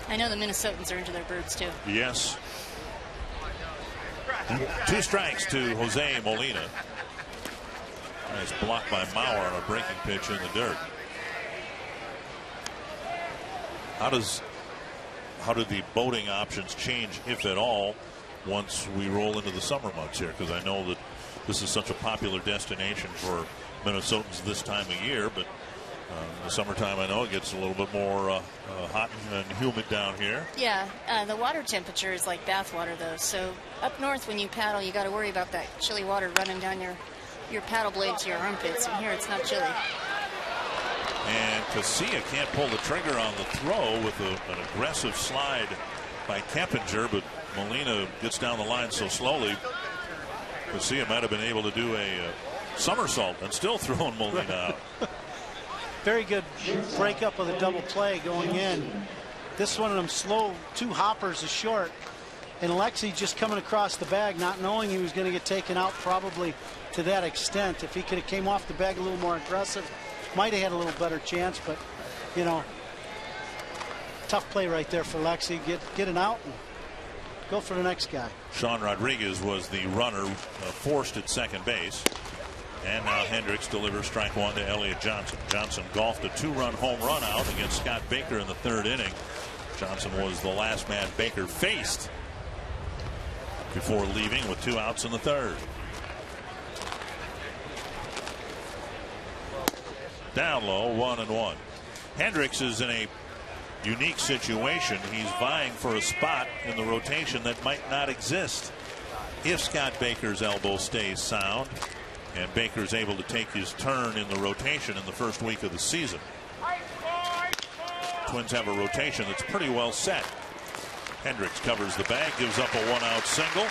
I know the Minnesotans are into their birds too. Yes. 2 strikes to Jose Molina. Nice block by Mauer on a breaking pitch in the dirt. How do the boating options change, if at all, once we roll into the summer months here? Because I know that this is such a popular destination for Minnesotans this time of year, but in the summertime, I know it gets a little bit more hot and humid down here. Yeah, the water temperature is like bath water, though. So up north, when you paddle, you got to worry about that chilly water running down your paddle blade to your armpits. And here, it's not chilly. And Casilla can't pull the trigger on the throw with an aggressive slide by Keppinger, but Molina gets down the line so slowly. Casilla might have been able to do a somersault and still throwing Molina out. Very good breakup of the double play going in. This one of them slow 2 hoppers is short. And Lexi just coming across the bag, not knowing he was going to get taken out probably to that extent. If he could have came off the bag a little more aggressive, might have had a little better chance. But, you know, tough play right there for Lexi. Get an out and go for the next guy. Sean Rodriguez was the runner forced at second base. And now Hendricks delivers strike 1 to Elliott Johnson. Johnson golfed a 2-run home run out against Scott Baker in the 3rd inning. Johnson was the last man Baker faced before leaving with 2 outs in the 3rd. Down low, 1-1. Hendricks is in a unique situation. He's vying for a spot in the rotation that might not exist if Scott Baker's elbow stays sound and Baker's able to take his turn in the rotation in the first week of the season. Twins have a rotation that's pretty well set. Hendricks covers the bag, gives up a 1-out single.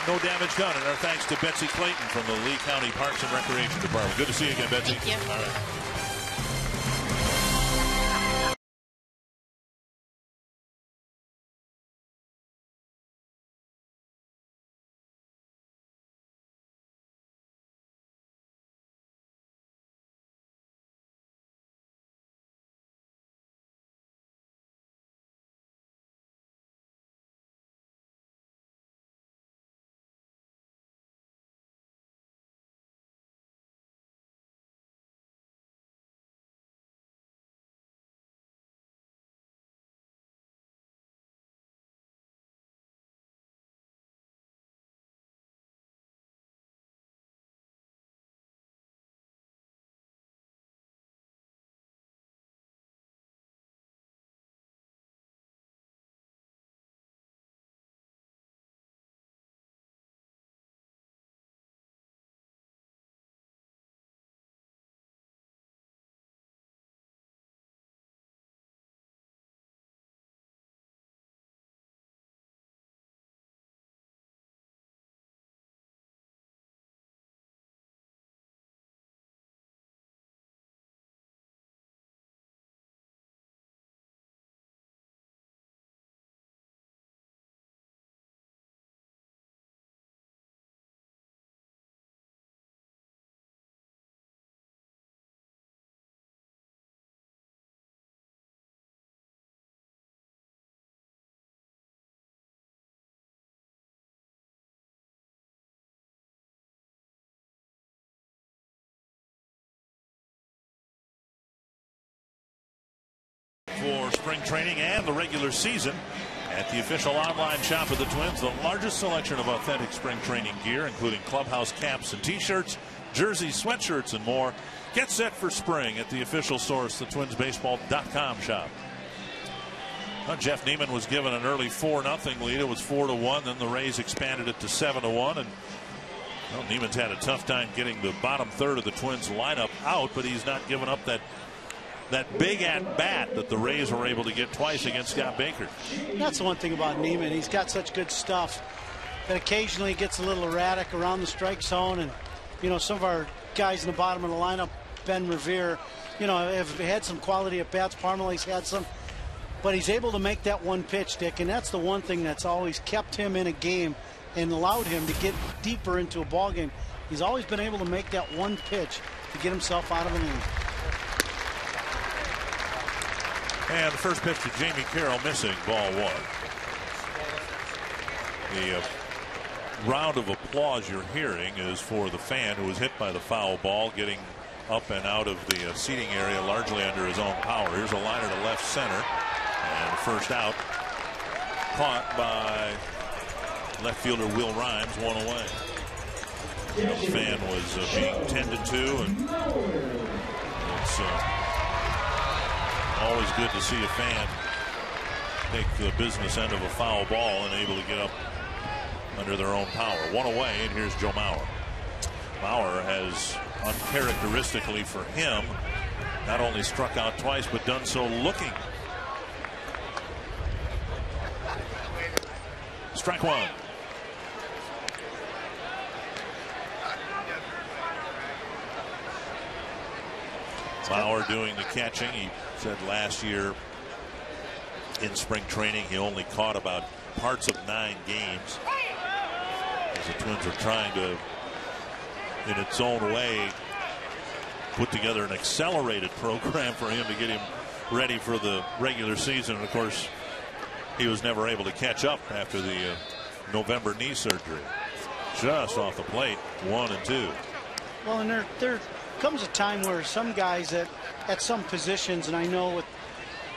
No damage done, and our thanks to Betsy Clayton from the Lee County Parks and Recreation Department. Good to see you again, Betsy. Thank you. All right. for spring training and the regular season at the official online shop of the Twins. The largest selection of authentic spring training gear, including clubhouse caps and t-shirts, jerseys, sweatshirts, and more. Get set for spring at the official source, the TwinsBaseball.com shop. Well, Jeff Neiman was given an early 4-0 lead. It was 4-1. Then the Rays expanded it to 7-1. And well, Neiman's had a tough time getting the bottom third of the Twins lineup out, but he's not given up that big at bat that the Rays were able to get twice against Scott Baker. That's the one thing about Neiman. He's got such good stuff that occasionally he gets a little erratic around the strike zone. And, you know, some of our guys in the bottom of the lineup, Ben Revere, you know, have had some quality at bats. Parmalee's had some. But he's able to make that one pitch, Dick, and that's the one thing that's always kept him in a game and allowed him to get deeper into a ball game. He's always been able to make that one pitch to get himself out of an inning. And the first pitch to Jamie Carroll, missing, ball one. The round of applause you're hearing is for the fan who was hit by the foul ball, getting up and out of the seating area largely under his own power. Here's a liner to left center. And the first out caught by left fielder Will Rhymes, one away. The fan was being tended to, and it's always good to see a fan take the business end of a foul ball and able to get up under their own power. One away, and here's Joe Mauer. Mauer has, uncharacteristically for him, not only struck out twice, but done so looking. Strike one. Mauer doing the catching. He said last year in spring training he only caught about parts of 9 games. As the Twins are trying to, in its own way, put together an accelerated program for him to get him ready for the regular season. And of course, he was never able to catch up after the November knee surgery. Just off the plate, 1 and 2. Well, and there comes a time where some guys at some positions, and I know with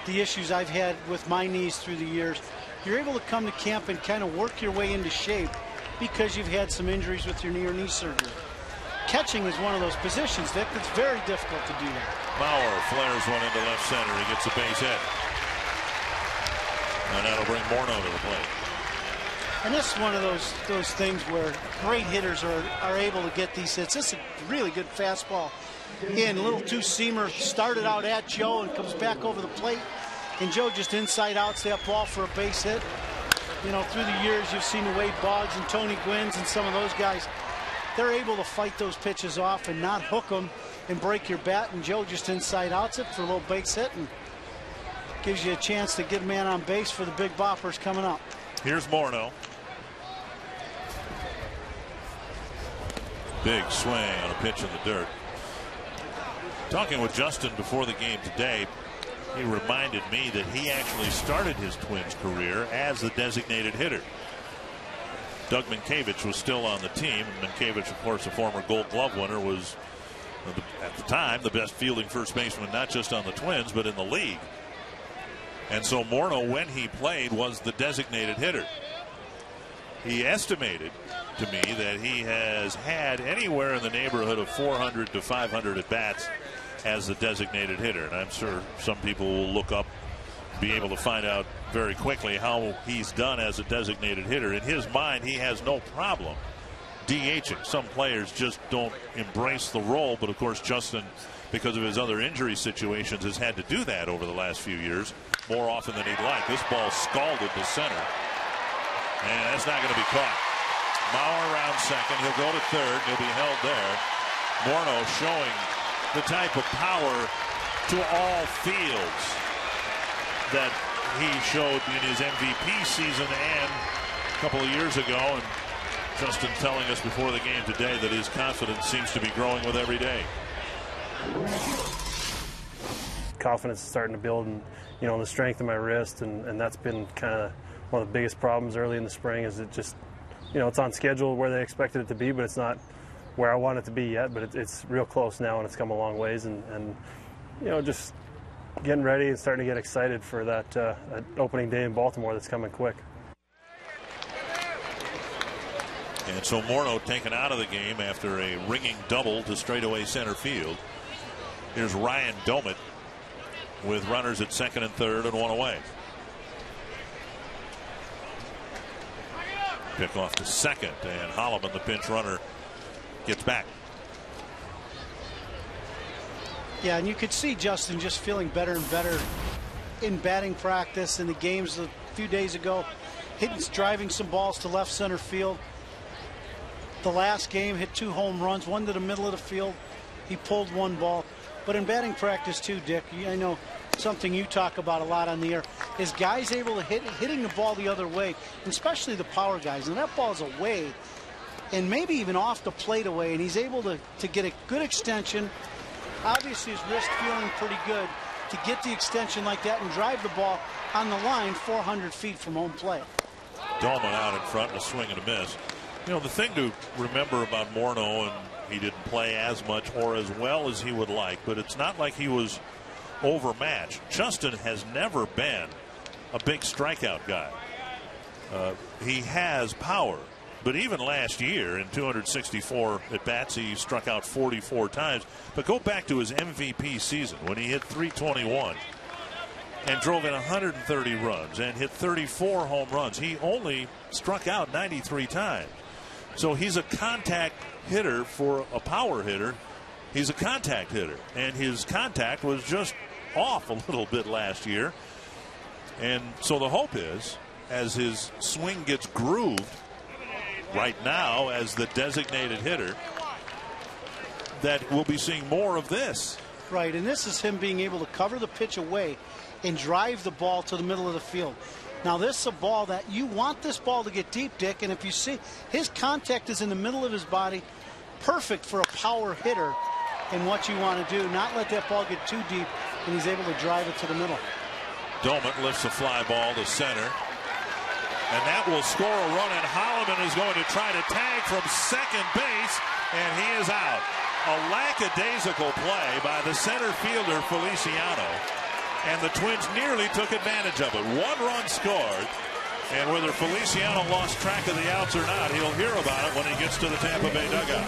the issues I've had with my knees through the years, you're able to come to camp and kind of work your way into shape because you've had some injuries with your knee or knee surgery. Catching is one of those positions, Dick, that's very difficult to do that. Mauer flares one into left center. He gets a base hit. And that'll bring Morneau to the plate. And this is one of those things where great hitters are able to get these hits. This is a really good fastball in. A little two-seamer started out at Joe and comes back over the plate. And Joe just inside outs that ball for a base hit. You know, through the years you've seen Wade Boggs and Tony Gwynns and some of those guys. They're able to fight those pitches off and not hook them and break your bat. And Joe just inside outs it for a little base hit and gives you a chance to get a man on base for the big boppers coming up. Here's Morneau. Big swing on a pitch in the dirt. Talking with Justin before the game today, he reminded me that he actually started his Twins career as the designated hitter. Doug Minkiewicz was still on the team. Minkiewicz, of course, a former Gold Glove winner, was at the time the best fielding first baseman, not just on the Twins, but in the league. And so Morneau, when he played, was the designated hitter. He estimated to me that he has had anywhere in the neighborhood of 400 to 500 at-bats as the designated hitter. And I'm sure some people will look up, be able to find out very quickly how he's done as a designated hitter. In his mind, he has no problem DHing. Some players just don't embrace the role, but of course Justin, because of his other injury situations, has had to do that over the last few years more often than he'd like. This ball scalded to center, and that's not going to be caught. Mauer around second. He'll go to third. He'll be held there. Morneau showing the type of power to all fields that he showed in his MVP season and a couple of years ago. And Justin telling us before the game today that his confidence seems to be growing with every day. Confidence is starting to build, and you know, the strength of my wrist, and that's been kind of one of the biggest problems early in the spring. Is it just, you know, it's on schedule where they expected it to be, but it's not where I want it to be yet. But it's real close now, and it's come a long ways. And you know, just getting ready and starting to get excited for that opening day in Baltimore that's coming quick. And so Morneau taken out of the game after a ringing double to straightaway center field. Here's Ryan Domit with runners at second and third and one away. Pick off to second, and Holloman, the pinch runner, gets back. Yeah, and you could see Justin just feeling better and better in batting practice in the games a few days ago, driving some balls to left center field. The last game, hit 2 home runs, one to the middle of the field. He pulled 1 ball. But in batting practice too, Dick, I know something you talk about a lot on the air is guys able to hitting the ball the other way, and especially the power guys. And that ball's away and maybe even off the plate away, and he's able to get a good extension. Obviously his wrist feeling pretty good to get the extension like that and drive the ball on the line 400 feet from home plate. Dolman out in front, a swing and a miss. You know, the thing to remember about Morneau, and he didn't play as much or as well as he would like, but it's not like he was overmatched. Justin has never been a big strikeout guy. He has power, but even last year in 264 at bats, he struck out 44 times. But go back to his MVP season when he hit 321 and drove in 130 runs and hit 34 home runs. He only struck out 93 times. So he's a contact hitter. For a power hitter, he's a contact hitter, and his contact was just off a little bit last year. And so the hope is, as his swing gets grooved right now as the designated hitter, that we'll be seeing more of this. Right, and this is him being able to cover the pitch away and drive the ball to the middle of the field. Now this is a ball that you want this ball to get deep, Dick, and if you see his contact is in the middle of his body, perfect for a power hitter and what you want to do, not let that ball get too deep, and he's able to drive it to the middle. Dolman lifts a fly ball to center, and that will score a run, and Holloman is going to try to tag from second base, and he is out. A lackadaisical play by the center fielder Feliciano, and the Twins nearly took advantage of it. 1 run scored, and whether Feliciano lost track of the outs or not, he'll hear about it when he gets to the Tampa Bay dugout.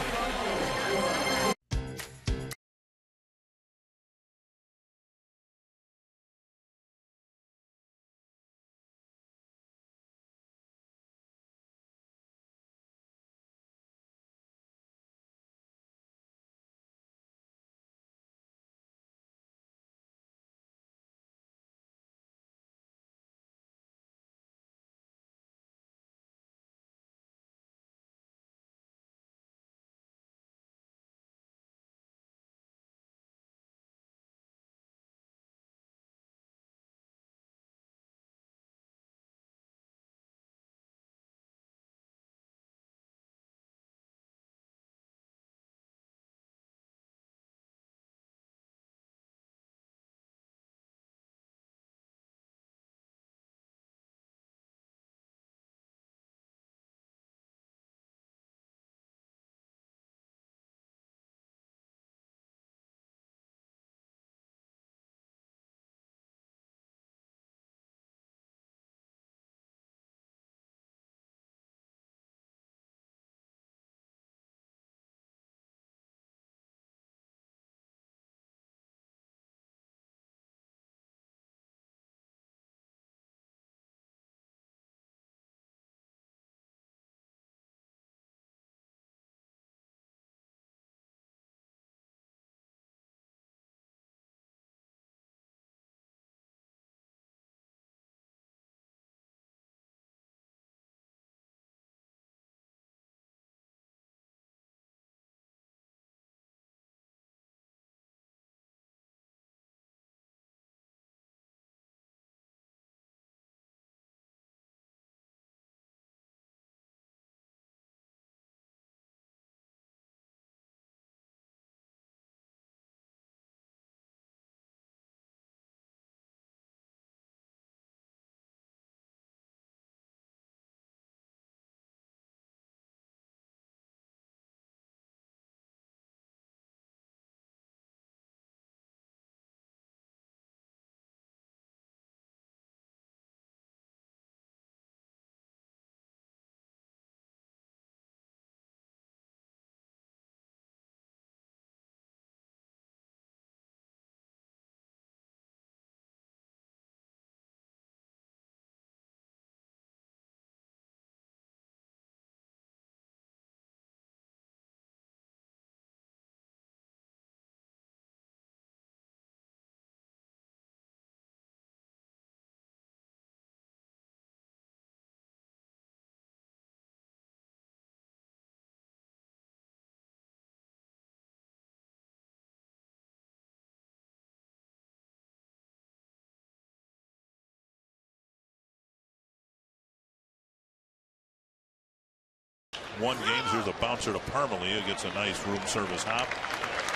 won games. Here's a bouncer to Parmalee, who gets a nice room service hop.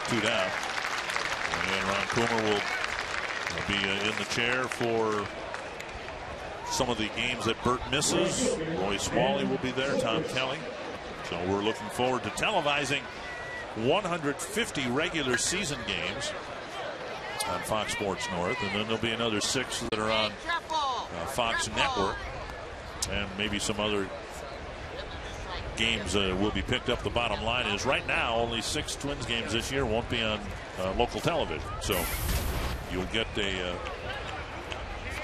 2 down. And Ron Coomer will be in the chair for some of the games that Burt misses. Roy Smalley will be there. Tom Kelly. So we're looking forward to televising 150 regular season games on Fox Sports North, and then there'll be another 6 that are on Fox Network, and maybe some other games will be picked up. The bottom line is right now only 6 Twins games this year won't be on local television, so you'll get a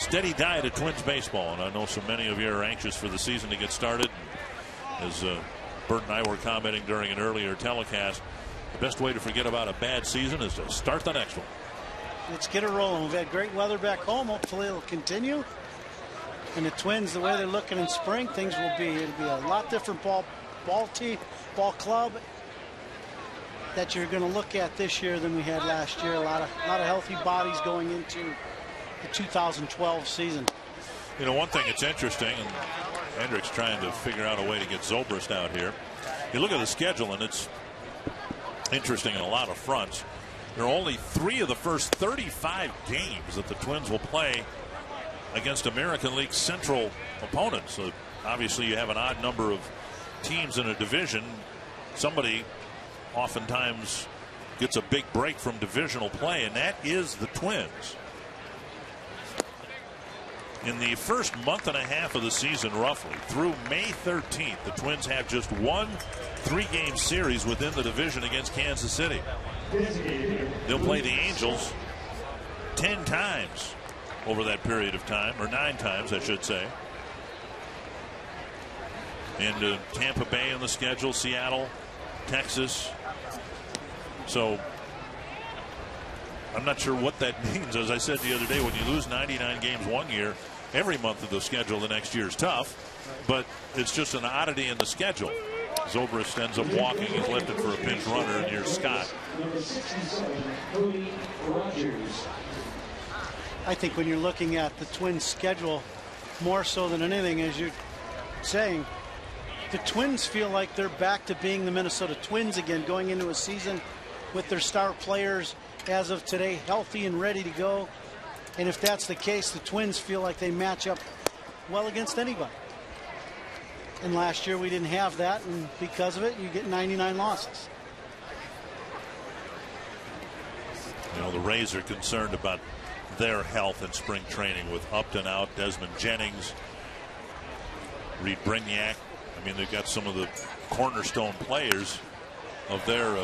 steady diet of Twins baseball. And I know so many of you are anxious for the season to get started. As Bert and I were commenting during an earlier telecast, the best way to forget about a bad season is to start the next one. Let's get it rolling. We've had great weather back home. Hopefully it'll continue. And the Twins, the way they're looking in spring, it'll be a lot different ball club that you're going to look at this year than we had last year. A lot of healthy bodies going into the 2012 season. You know, one thing that's interesting, and Hendricks trying to figure out a way to get Zobrist out here. You look at the schedule, and it's interesting in a lot of fronts. There are only 3 of the first 35 games that the Twins will play against American League Central opponents. So obviously you have an odd number of teams in a division. Somebody oftentimes gets a big break from divisional play, and that is the Twins. In the first month and a half of the season, roughly through May 13th, the Twins have just one 3-game series within the division against Kansas City. They'll play the Angels 10 times over that period of time, or 9 times I should say. And Tampa Bay on the schedule, Seattle, Texas. So I'm not sure what that means. As I said the other day, when you lose 99 games one year, every month of the schedule the next year is tough. But it's just an oddity in the schedule. Zobrist ends up walking. He's lifted for a pinch runner, and here's Scott. I think when you're looking at the Twins' schedule, more so than anything, as you're saying, the Twins feel like they're back to being the Minnesota Twins again, going into a season with their star players as of today healthy and ready to go. And if that's the case, the Twins feel like they match up well against anybody. And last year we didn't have that, and because of it you get 99 losses. You know, the Rays are concerned about their health in spring training with Upton out, Desmond Jennings, Reed Brignac. I mean, they've got some of the cornerstone players of their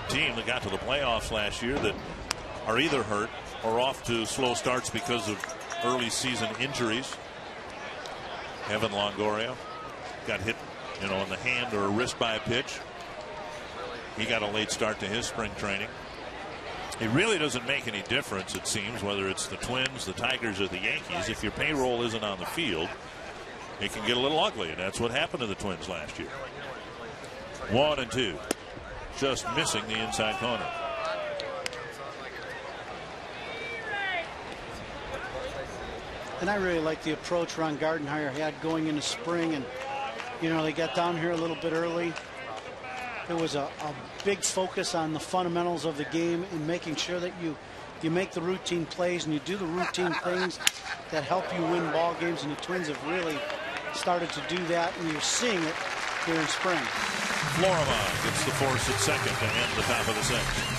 team that got to the playoffs last year that are either hurt or off to slow starts because of early season injuries. Evan Longoria got hit, you know, in the hand or a wrist by a pitch. He got a late start to his spring training. It really doesn't make any difference, it seems, whether it's the Twins, the Tigers, or the Yankees. If your payroll isn't on the field, it can get a little ugly, and that's what happened to the Twins last year. 1-2, just missing the inside corner. And I really like the approach Ron Gardenhire had going into spring, and you know, they got down here a little bit early. There was a big focus on the fundamentals of the game and making sure that you make the routine plays and you do the routine things that help you win ball games, and the Twins have really started to do that, and you're seeing it here in spring. Florimon gets the force at second to end the top of the 6th.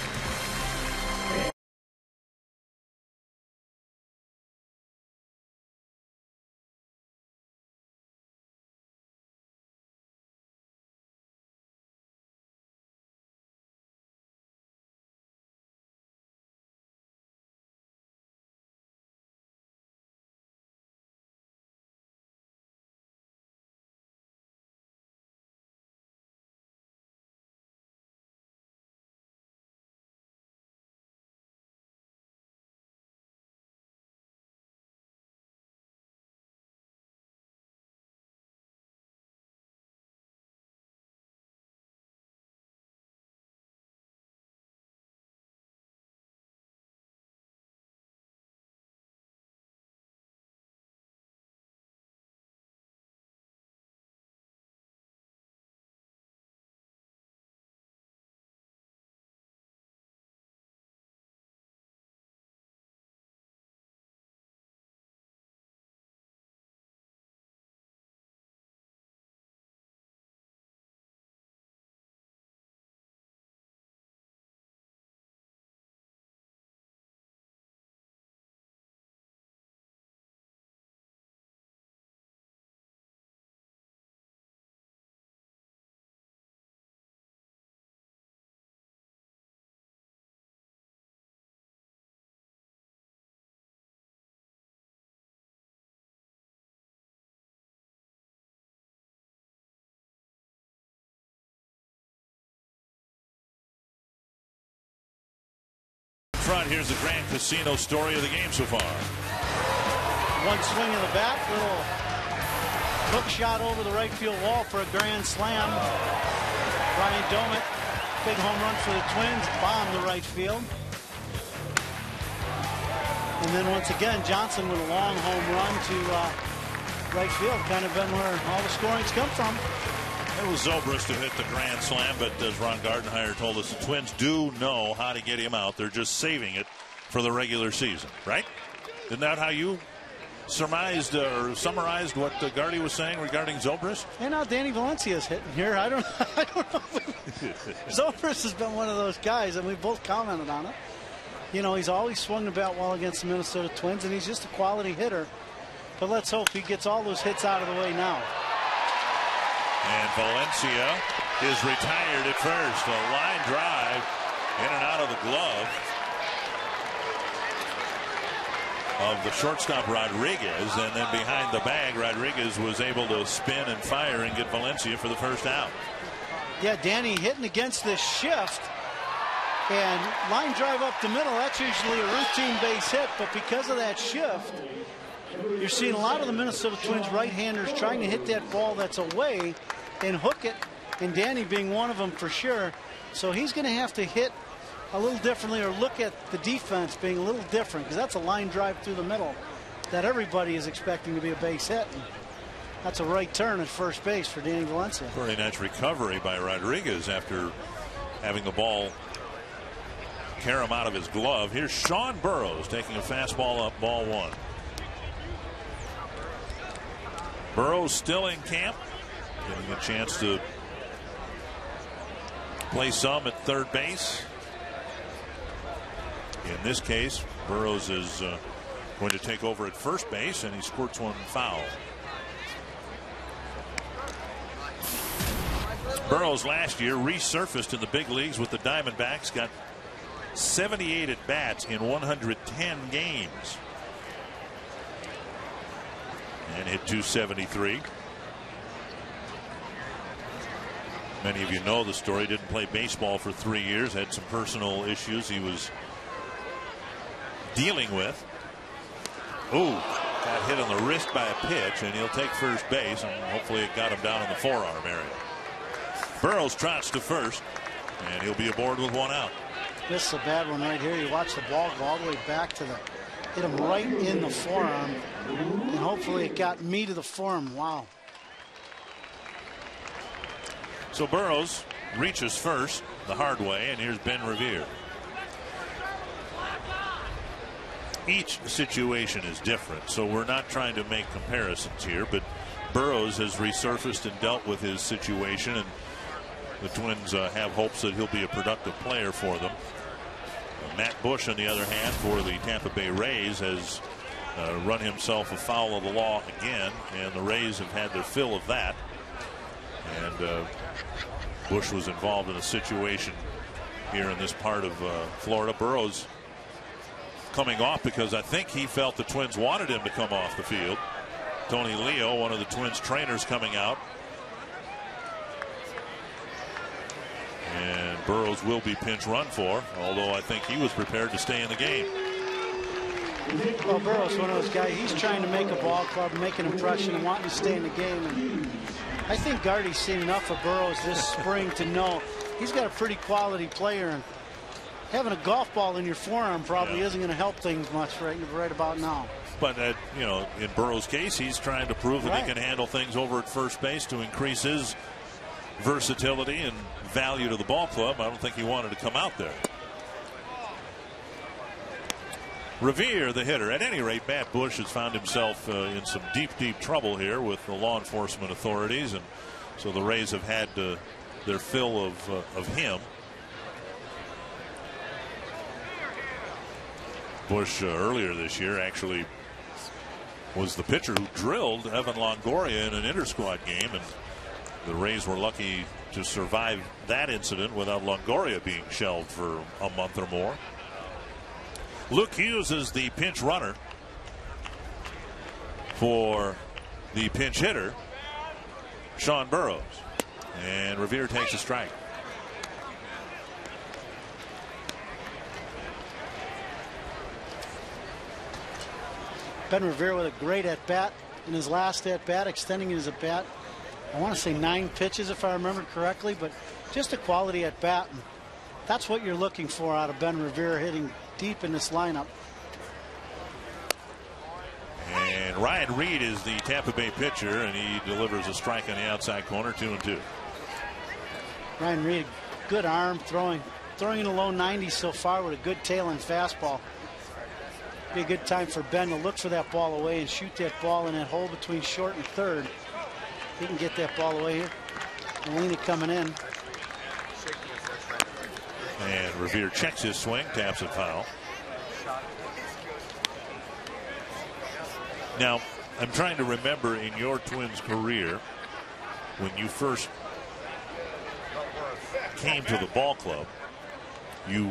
front, here's the Grand Casino story of the game so far. One swing of the bat, little hook shot over the right field wall for a grand slam. Brian Domet, big home run for the Twins, bombed the right field. And then once again, Johnson with a long home run to right field. Kind of been where all the scoring's come from. It was Zobrist who hit the grand slam, but as Ron Gardenhire told us, the Twins do know how to get him out. They're just saving it for the regular season, right? Isn't that how you surmised or summarized what Gardy was saying regarding Zobrist? And now Danny Valencia's hitting here. I don't know. Zobrist has been one of those guys, and we both commented on it. You know, he's always swung the bat well against the Minnesota Twins, and he's just a quality hitter. But let's hope he gets all those hits out of the way now. And Valencia is retired at first. A line drive in and out of the glove of the shortstop Rodriguez, and then behind the bag, Rodriguez was able to spin and fire and get Valencia for the first out. Yeah, Danny hitting against this shift. And line drive up the middle, that's usually a routine base hit, but because of that shift, you're seeing a lot of the Minnesota Twins right-handers trying to hit that ball that's away and hook it, and Danny being one of them for sure. So he's going to have to hit a little differently or look at the defense being a little different, because that's a line drive through the middle that everybody is expecting to be a base hit. And that's a right turn at first base for Danny Valencia. Very nice recovery by Rodriguez after having the ball tear him out of his glove. Here's Sean Burroughs taking a fastball up, ball one. Burroughs still in camp, getting a chance to play some at third base. In this case, Burroughs is going to take over at first base, and he squirts one foul. Burroughs last year resurfaced in the big leagues with the Diamondbacks, got 78 at bats in 110 games and hit .273. Many of you know the story. Didn't play baseball for 3 years, had some personal issues he was dealing with. Ooh, got hit on the wrist by a pitch, and he'll take first base, and hopefully it got him down in the forearm area. Burroughs trots to first, and he'll be aboard with one out. This is a bad one right here. You watch the ball go all the way back to the, hit him right in the forearm, and hopefully it got me to the forearm. Wow. So Burroughs reaches first the hard way, and here's Ben Revere. Each situation is different, so we're not trying to make comparisons here, but Burroughs has resurfaced and dealt with his situation, and the Twins have hopes that he'll be a productive player for them. Matt Bush, on the other hand, for the Tampa Bay Rays, has run himself afoul of the law again, and the Rays have had their fill of that. And Bush was involved in a situation here in this part of Florida. Burroughs coming off because I think he felt the Twins wanted him to come off the field. Tony Leo, one of the Twins trainers, coming out. And Burroughs will be pinch run for, although I think he was prepared to stay in the game. Well, Burroughs, one of those guys, he's trying to make a ball club, make an impression, and wanting to stay in the game. And I think Gardy's seen enough of Burroughs this spring to know he's got a pretty quality player. And having a golf ball in your forearm probably isn't going to help things much right about now. But, you know, in Burroughs' case, he's trying to prove that he can handle things over at first base to increase his versatility and value to the ball club. I don't think he wanted to come out there. Revere, the hitter. At any rate, Matt Bush has found himself in some deep trouble here with the law enforcement authorities, and so the Rays have had their fill of him. Bush earlier this year actually was the pitcher who drilled Evan Longoria in an inter-squad game, and the Rays were lucky to survive that incident without Longoria being shelved for a month or more. Luke Hughes is the pinch runner for the pinch hitter, Sean Burroughs. And Revere takes a strike. Ben Revere with a great at-bat in his last at-bat, extending his at-bat. I want to say 9 pitches if I remember correctly, but just a quality at-bat. That's what you're looking for out of Ben Revere, hitting deep in this lineup. And Ryan Reed is the Tampa Bay pitcher, and he delivers a strike on the outside corner, 2-2. Ryan Reed, good arm, throwing in the low 90s so far with a good tail and fastball. Be a good time for Ben to look for that ball away and shoot that ball in that hole between short and third. He can get that ball away here. Molina coming in. And Revere checks his swing, taps it foul. Now, I'm trying to remember in your Twins career when you first came to the ball club, you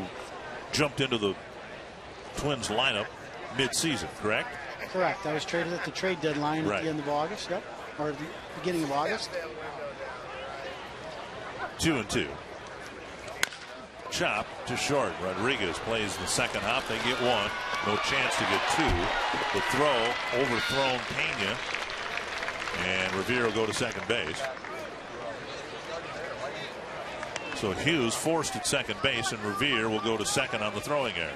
jumped into the Twins lineup mid-season, correct? Correct. I was traded at the trade deadline at the end of August, yep, or the beginning of August. 2-2. Chop to short. Rodriguez plays the second hop. They get 1. No chance to get 2. The throw overthrown Pena, and Revere will go to second base. So Hughes forced at second base, and Revere will go to second on the throwing error.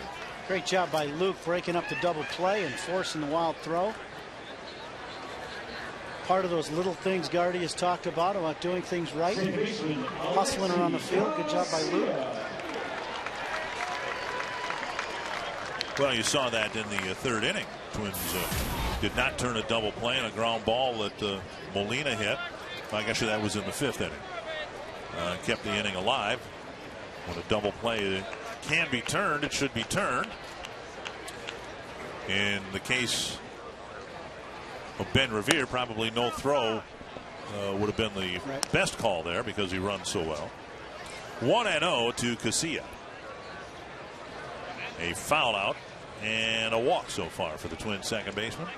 Great job by Luke breaking up the double play and forcing the wild throw. Part of those little things Gardy has talked about doing things right, hustling around the field. Good job by Luke. Well, you saw that in the third inning. Twins did not turn a double play and a ground ball that Molina hit. I guess that was in the 5th inning. Kept the inning alive. When a double play can be turned, it should be turned. In the case of Ben Revere, probably no throw would have been the best call there because he runs so well. 1-0 to Casilla. A foul out and a walk so far for the Twins second baseman.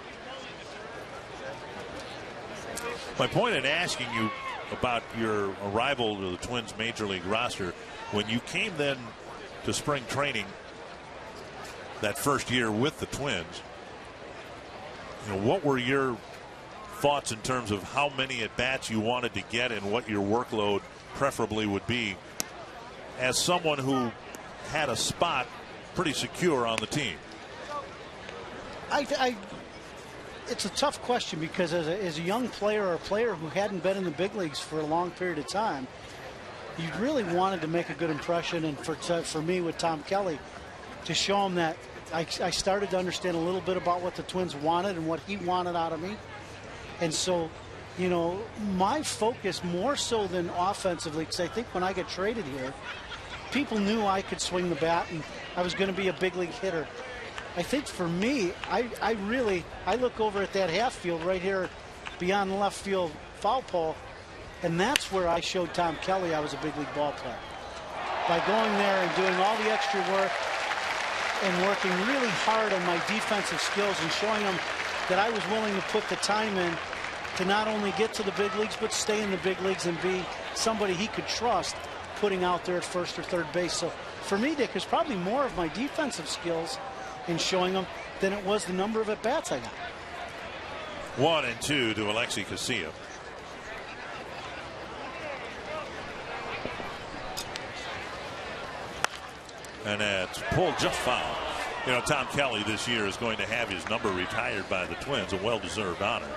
My point in asking you about your arrival to the Twins major league roster, when you came then to spring training that first year with the Twins, what were your thoughts in terms of how many at bats you wanted to get and what your workload preferably would be as someone who had a spot pretty secure on the team? It's a tough question because as a young player or a player who hadn't been in the big leagues for a long period of time, you really wanted to make a good impression, and for me with Tom Kelly to show him that I started to understand a little bit about what the Twins wanted and what he wanted out of me. And so, my focus more so than offensively, because I think when I got traded here, people knew I could swing the bat and I was going to be a big league hitter. I think for me, I look over at that half field right here beyond the left field foul pole, and that's where I showed Tom Kelly I was a big league ball player. By going there and doing all the extra work and working really hard on my defensive skills and showing him that I was willing to put the time in to not only get to the big leagues but stay in the big leagues and be somebody he could trust putting out there at first or third base. So for me, Dick, it's probably more of my defensive skills in showing them than it was the number of at-bats I got. 1-2 to Alexi Casilla. And it's pulled just foul. Tom Kelly this year is going to have his number retired by the Twins, a well-deserved honor.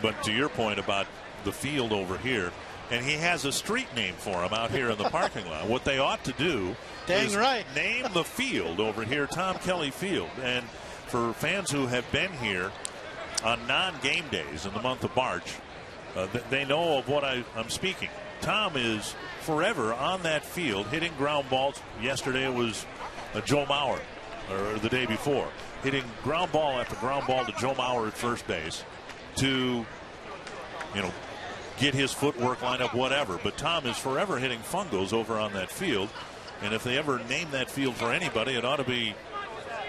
But to your point about the field over here, and he has a street name for him out here in the parking lot. What they ought to do is name the field over here Tom Kelly Field. And for fans who have been here on non-game days in the month of March, they know of what I'm speaking. Tom is forever on that field hitting ground balls. Yesterday it was Joe Mauer, or the day before, hitting ground ball after ground ball to Joe Mauer at first base to, get his footwork lined up, whatever. But Tom is forever hitting fungos over on that field. And if they ever name that field for anybody, it ought to be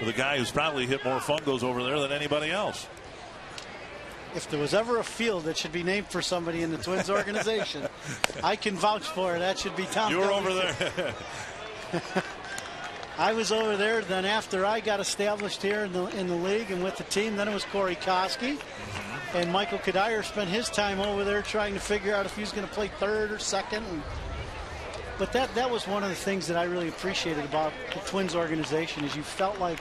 the guy who's probably hit more fungos over there than anybody else. If there was ever a field that should be named for somebody in the Twins organization, I can vouch for it. That should be Tom. You were over there. I was over there. Then after I got established here in the league and with the team, then it was Corey Koski. And Michael Kadire spent his time over there trying to figure out if he was going to play third or second. But that was one of the things that I really appreciated about the Twins organization, is you felt like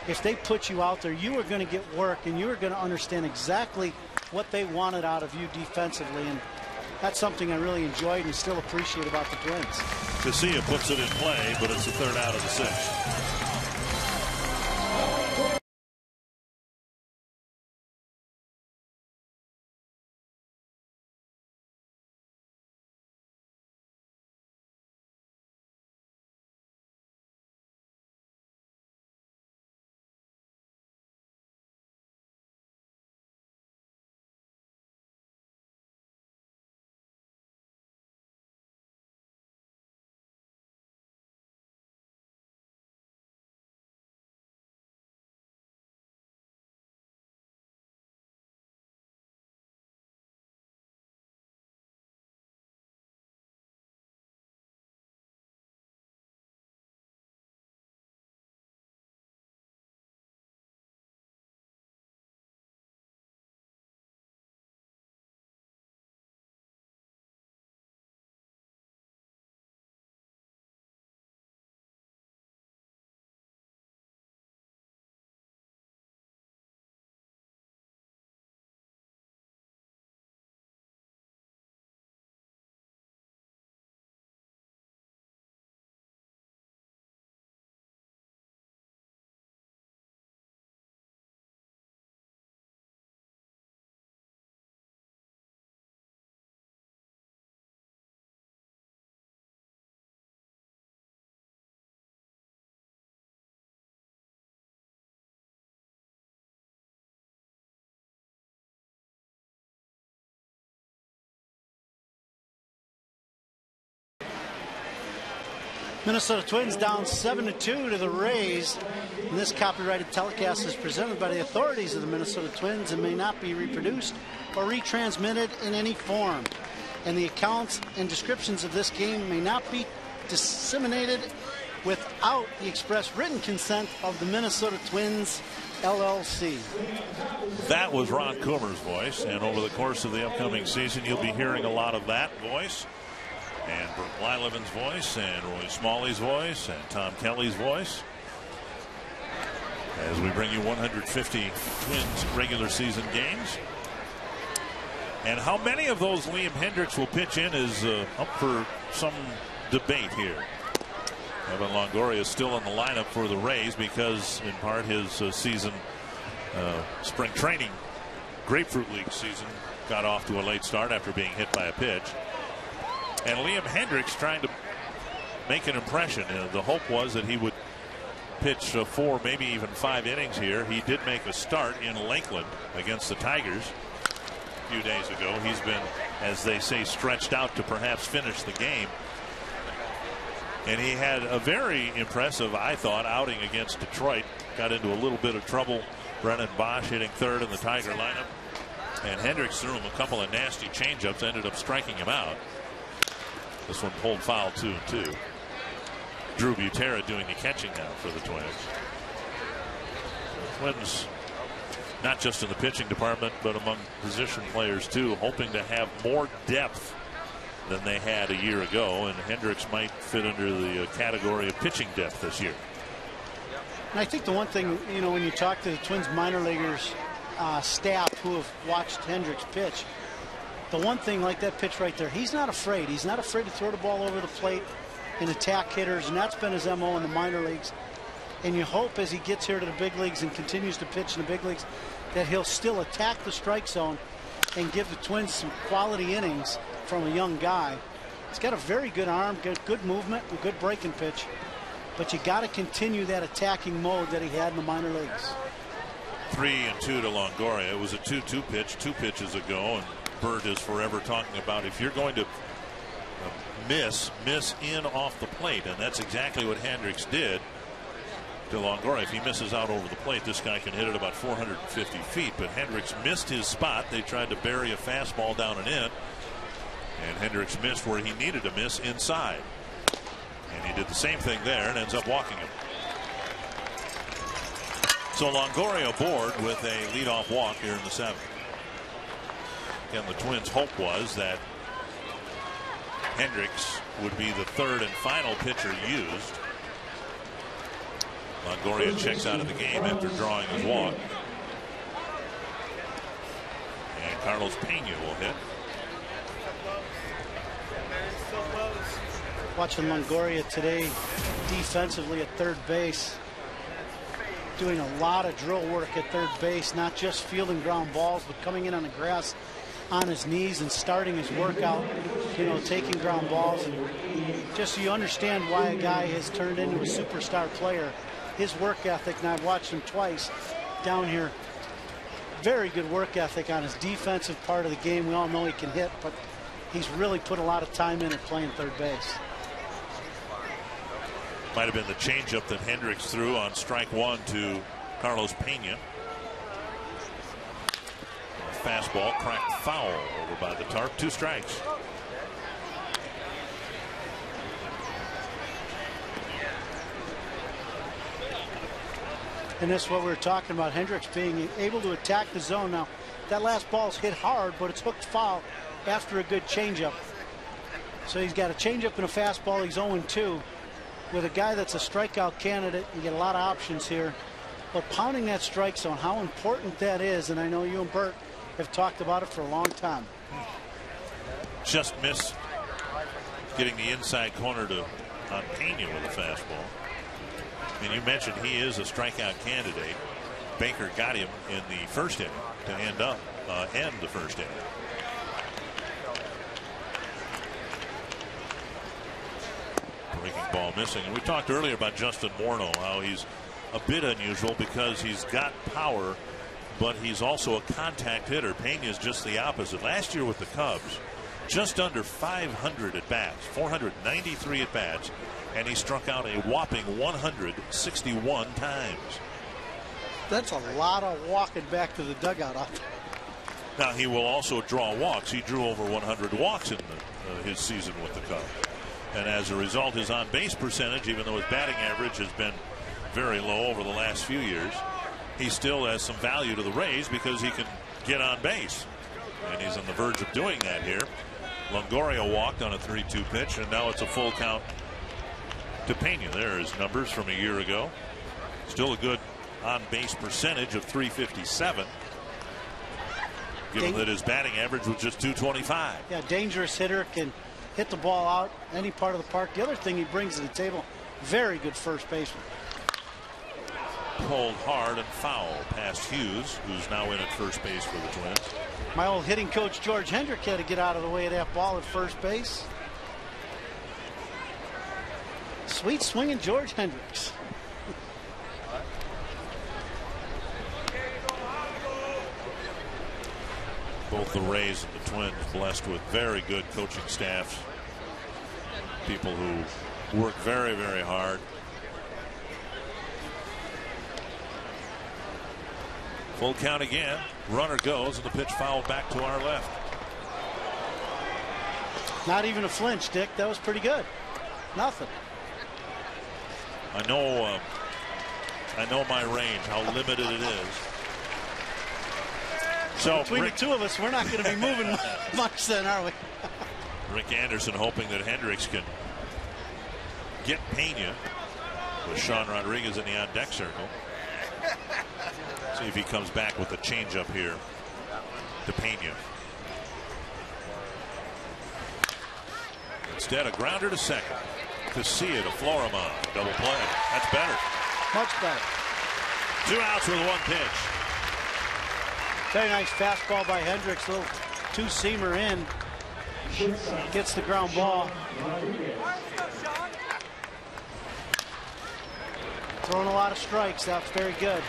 if they put you out there, you were going to get work and you were going to understand exactly what they wanted out of you defensively. And that's something I really enjoyed and still appreciate about the Twins. Casilla puts it in play, but it's the third out of the 6th. Minnesota Twins down 7-2 to the Rays. And this copyrighted telecast is presented by the authorities of the Minnesota Twins and may not be reproduced or retransmitted in any form. And the accounts and descriptions of this game may not be disseminated without the express written consent of the Minnesota Twins, LLC. That was Ron Coomer's voice, and over the course of the upcoming season, you'll be hearing a lot of that voice. And Bert Blyleven's voice, and Roy Smalley's voice, and Tom Kelly's voice, as we bring you 150 Twins regular season games. And how many of those Liam Hendriks will pitch in is up for some debate here. Evan Longoria is still in the lineup for the Rays because, in part, his season, spring training Grapefruit League season got off to a late start after being hit by a pitch. And Liam Hendriks trying to make an impression. The hope was that he would pitch 4, maybe even 5 innings here. He did make a start in Lakeland against the Tigers a few days ago. He's been, as they say, stretched out to perhaps finish the game. And he had a very impressive, I thought, outing against Detroit. Got into a little bit of trouble. Brennan Bosch hitting third in the Tiger lineup. And Hendriks threw him a couple of nasty changeups, ended up striking him out. This one pulled foul 2-2. Drew Butera doing the catching now for the Twins. Twins, not just in the pitching department, but among position players too, hoping to have more depth than they had a year ago. And Hendriks might fit under the category of pitching depth this year. And I think the one thing, you know, when you talk to the Twins minor leaguers staff who have watched Hendriks pitch, the one thing like that pitch right there, he's not afraid. He's not afraid to throw the ball over the plate and attack hitters, and that's been his MO in the minor leagues. And you hope as he gets here to the big leagues and continues to pitch in the big leagues that he'll still attack the strike zone and give the Twins some quality innings from a young guy. He's got a very good arm, good movement, and good breaking pitch. But you got to continue that attacking mode that he had in the minor leagues. 3-2 to Longoria. It was a 2-2 pitch 2 pitches ago, and Bert is forever talking about if you're going to miss in off the plate, and that's exactly what Hendriks did to Longoria. If he misses out over the plate, this guy can hit it about 450 feet, but Hendriks missed his spot. They tried to bury a fastball down and in, and Hendriks missed where he needed to miss inside. And he did the same thing there and ends up walking him. So Longoria aboard with a leadoff walk here in the 7th. Again, the Twins' hope was that Hendricks would be the 3rd and final pitcher used. Longoria checks out of the game after drawing his walk. And Carlos Pena will hit. Watching Longoria today defensively at third base. Doing a lot of drill work at third base, not just fielding ground balls, but coming in on the grass on his knees and starting his workout, you know, taking ground balls. And just so you understand why a guy has turned into a superstar player. His work ethic, and I've watched him twice down here. Very good work ethic on his defensive part of the game. We all know he can hit, but he's really put a lot of time in at playing third base. Might have been the changeup that Hendricks threw on strike 1 to Carlos Pena. A fastball cracked foul over by the tarp. 2 strikes. And that's what we were talking about, Hendricks being able to attack the zone. Now, that last ball's hit hard, but it's hooked foul after a good changeup. So he's got a changeup and a fastball. He's 0-2. With a guy that's a strikeout candidate, you get a lot of options here. But pounding that strike zone, how important that is, and I know you and Bert have talked about it for a long time. Just missed getting the inside corner on Pena with a fastball. And you mentioned he is a strikeout candidate. Baker got him in the 1st inning to end the 1st inning. Breaking ball missing. And we talked earlier about Justin Morneau, how he's a bit unusual because he's got power, but he's also a contact hitter. Pena is just the opposite. Last year with the Cubs, just under 500 at bats, 493 at bats, and he struck out a whopping 161 times. That's a lot of walking back to the dugout out there. Now he will also draw walks. He drew over 100 walks in his season with the Cubs. And as a result, his on-base percentage, even though his batting average has been very low over the last few years, he still has some value to the Rays because he can get on base. And he's on the verge of doing that here. Longoria walked on a 3-2 pitch, and now it's a full count to Pena. There are his numbers from a year ago. Still a good on-base percentage of .357, given that his batting average was just .225. Yeah, dangerous hitter, can hit the ball out any part of the park. The other thing he brings to the table, very good first baseman. Pulled hard and foul past Hughes, who's now in at first base for the Twins. My old hitting coach George Hendrick had to get out of the way of that ball at first base. Sweet swinging George Hendricks. Both the Rays and the Twins blessed with very good coaching staffs. People who work very, very hard. Full count again. Runner goes, and the pitch fouled back to our left. Not even a flinch, Dick. That was pretty good. Nothing. I know my range, how limited it is. So between the two of us, we're not going to be moving much then, are we? Rick Anderson hoping that Hendricks can get Pena with Sean Rodriguez in the on-deck circle. See if he comes back with a changeup here to Pena. Instead, a grounder to second. To see it, a Florimon double play. That's better. Much better. 2 outs with 1 pitch. Very nice fastball by Hendricks. Little two-seamer in. Gets the ground ball. Throwing a lot of strikes. That's very good.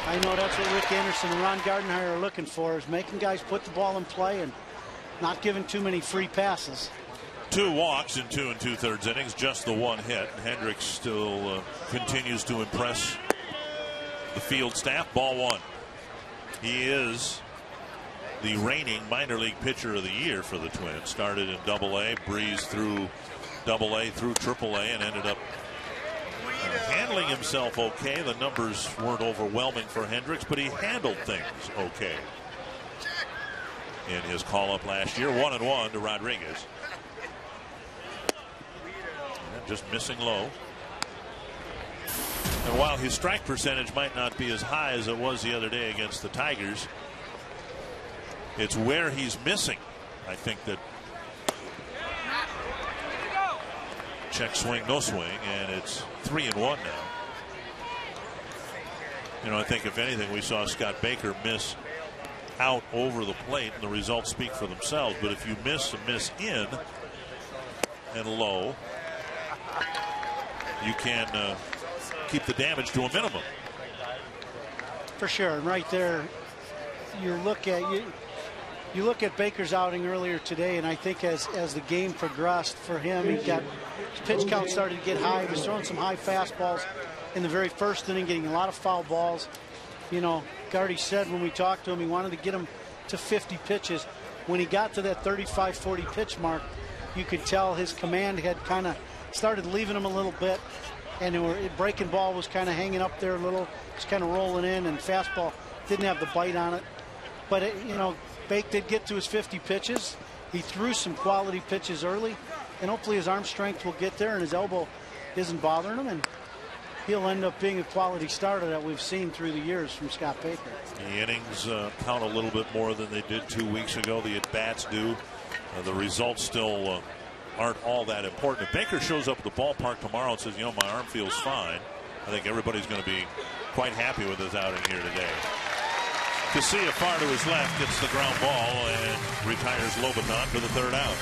I know that's what Rick Anderson and Ron Gardenhire are looking for, is making guys put the ball in play and not giving too many free passes. 2 walks in 2 2/3 innings, just the 1 hit. Hendricks still continues to impress the field staff. Ball 1. He is the reigning minor league pitcher of the year for the Twins. Started in Double-A, breezed through AA through AAA and ended up handling himself okay. The numbers weren't overwhelming for Hendricks, but he handled things okay in his call-up last year. 1-1 to Rodriguez. And just missing low. And while his strike percentage might not be as high as it was the other day against the Tigers, it's where he's missing. I think that check swing, no swing, and it's 3-1 now. You know, I think if anything, we saw Scott Baker miss out over the plate, and the results speak for themselves. But if you miss in and low, you can keep the damage to a minimum. For sure. And right there, you look at Baker's outing earlier today, and I think as the game progressed for him, his pitch count started to get high. He was throwing some high fastballs in the very first inning, getting a lot of foul balls. You know, Gardy said when we talked to him, he wanted to get him to 50 pitches. When he got to that 35-40 pitch mark, you could tell his command had kind of started leaving him a little bit, and breaking ball was kind of hanging up there a little, just kind of rolling in, and fastball didn't have the bite on it. But you know, Bake did get to his 50 pitches. He threw some quality pitches early, and hopefully his arm strength will get there and his elbow isn't bothering him, and he'll end up being a quality starter that we've seen through the years from Scott Baker. The innings count a little bit more than they did 2 weeks ago. The at-bats do. The results still aren't all that important. If Baker shows up at the ballpark tomorrow and says, you know, my arm feels fine, I think everybody's going to be quite happy with his outing here today. Casilla far to his left gets the ground ball and retires Lobaton for the third out.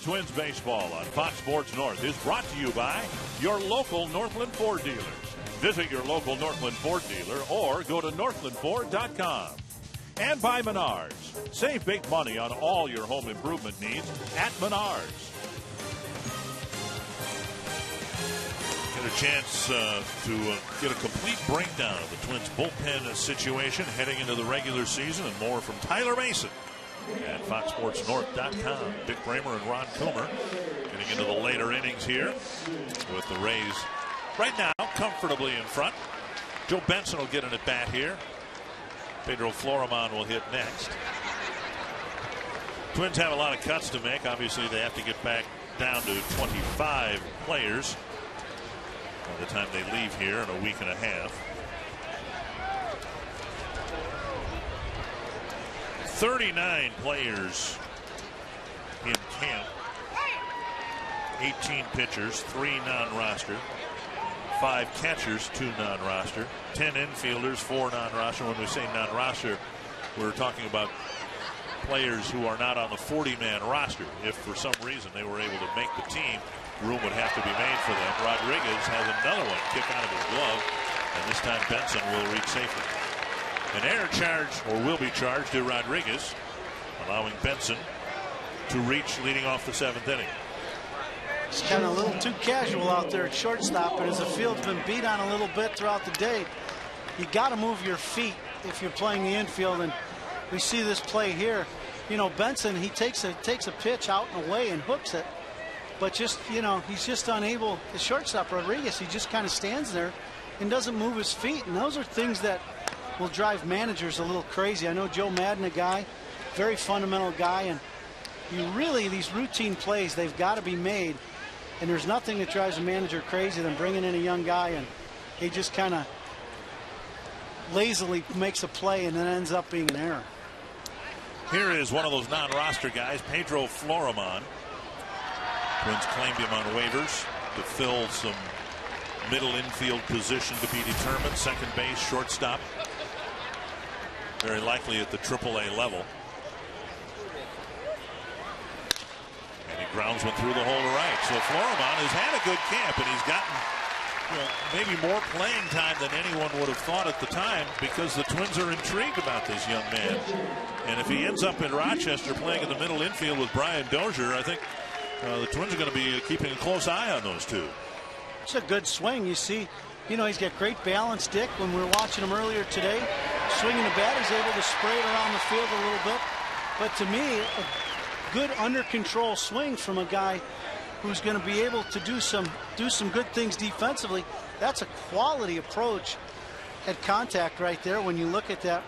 Twins baseball on Fox Sports North is brought to you by your local Northland Ford dealers. Visit your local Northland Ford dealer or go to northlandford.com. And by Menards. Save big money on all your home improvement needs at Menards. Get a chance to get a complete breakdown of the Twins bullpen situation heading into the regular season, and more from Tyler Mason at FoxSportsNorth.com. Dick Bramer and Ron Coomer getting into the later innings here with the Rays right now comfortably in front. Joe Benson will get an at-bat here. Pedro Florimon will hit next. Twins have a lot of cuts to make. Obviously, they have to get back down to 25 players by the time they leave here in a week and a half. 39 players in camp. 18 pitchers, 3 non-roster. 5 catchers, 2 non-roster. 10 infielders, 4 non-roster. When we say non-roster, we're talking about players who are not on the 40-man roster. If for some reason they were able to make the team, room would have to be made for them. Rodriguez has another one kick out of his glove, and this time Benson will reach safely. An error charge, or will be charged, to Rodriguez, allowing Benson to reach leading off the 7th inning. It's kind of a little too casual out there at shortstop, but as the field's been beat on a little bit throughout the day, you got to move your feet if you're playing the infield. And we see this play here. You know, Benson, he takes a pitch out and away and hooks it, but just, you know, he's just unable. The shortstop, Rodriguez, he just kind of stands there and doesn't move his feet. And those are things that will drive managers a little crazy. I know Joe Madden, a guy, very fundamental guy, and you really, these routine plays, they've got to be made. And there's nothing that drives a manager crazy than bringing in a young guy and he just kind of lazily makes a play and then ends up being an error. Here is one of those non-roster guys, Pedro Florimon. Twins claimed him on waivers to fill some middle infield position to be determined. Second base, shortstop. Very likely at the AAA level. And he grounds one through the hole to right. So Florimon has had a good camp, and he's gotten, you know, maybe more playing time than anyone would have thought at the time, because the Twins are intrigued about this young man. And if he ends up in Rochester playing in the middle infield with Brian Dozier, I think the Twins are going to be keeping a close eye on those two. It's a good swing. You see, you know, he's got great balance, Dick. When we were watching him earlier today, swinging the bat, he's able to spray it around the field a little bit. But to me, a good under control swing from a guy who's going to be able to do some good things defensively. That's a quality approach at contact right there. When you look at that,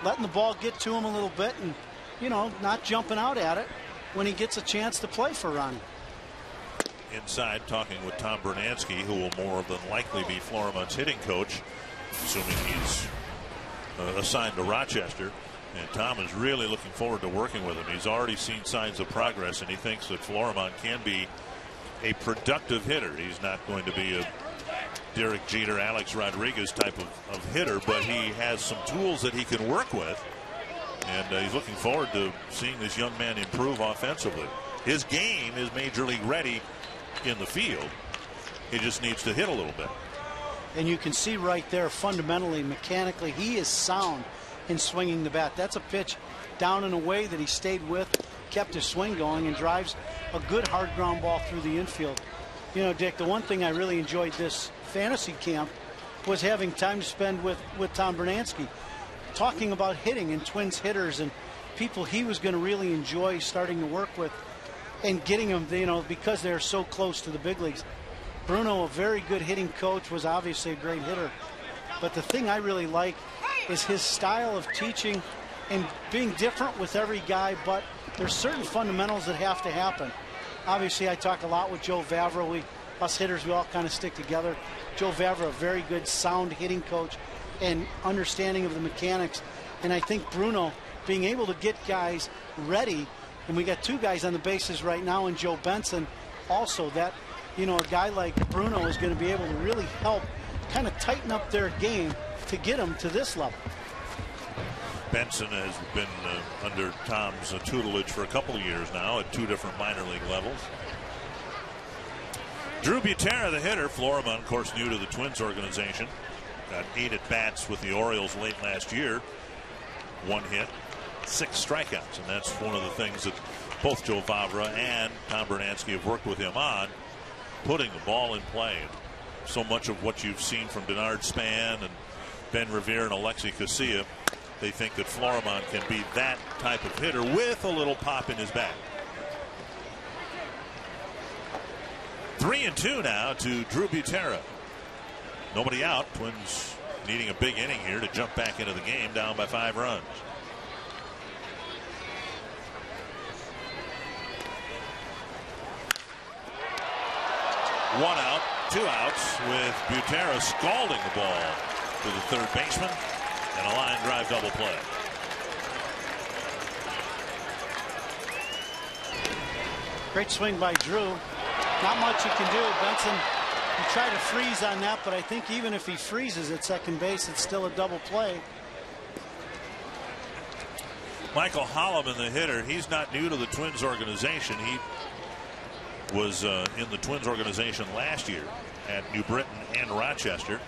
letting the ball get to him a little bit and, you know, not jumping out at it when he gets a chance to play for Ronnie. Inside, talking with Tom Bernansky, who will more than likely be Florimon's hitting coach, assuming he's assigned to Rochester. And Tom is really looking forward to working with him. He's already seen signs of progress, and he thinks that Florimon can be a productive hitter. He's not going to be a Derek Jeter, Alex Rodriguez type of hitter, but he has some tools that he can work with. And he's looking forward to seeing this young man improve offensively. His game is major league ready in the field. He just needs to hit a little bit. And you can see right there, fundamentally, mechanically, he is sound in swinging the bat. That's a pitch down and away that he stayed with, kept his swing going, and drives a good hard ground ball through the infield. You know, Dick, the one thing I really enjoyed this fantasy camp was having time to spend with Tom Bernansky, talking about hitting and Twins hitters and people he was going to really enjoy starting to work with and getting them, you know, because they're so close to the big leagues. Bruno, a very good hitting coach, was obviously a great hitter. But the thing I really like is his style of teaching and being different with every guy, but there's certain fundamentals that have to happen. Obviously, I talk a lot with Joe Vavra. Us hitters, we all kind of stick together. Joe Vavra, a very good sound hitting coach and understanding of the mechanics. And I think Bruno being able to get guys ready, and we got two guys on the bases right now, and Joe Benson also, that, you know, a guy like Bruno is going to be able to really help kind of tighten up their game to get them to this level. Benson has been under Tom's tutelage for a couple of years now at two different minor league levels. Drew Butera, the hitter. Florimon, of course, new to the Twins organization. Got 8 at-bats with the Orioles late last year. 1 hit, 6 strikeouts. And that's one of the things that both Joe Vavra and Tom Bernansky have worked with him on, putting the ball in play. So much of what you've seen from Denard Span and Ben Revere and Alexi Casilla, they think that Florimon can be that type of hitter with a little pop in his bat. 3-2 now to Drew Butera. Nobody out. Twins needing a big inning here to jump back into the game, down by 5 runs. One out, 2 outs, with Butera scalding the ball to the third baseman, and a line drive double play. Great swing by Drew. Not much you can do. Benson, he tried to freeze on that, but I think even if he freezes at second base, it's still a double play. Michael Holloman, the hitter, he's not new to the Twins organization. He was in the Twins organization last year at New Britain and Rochester.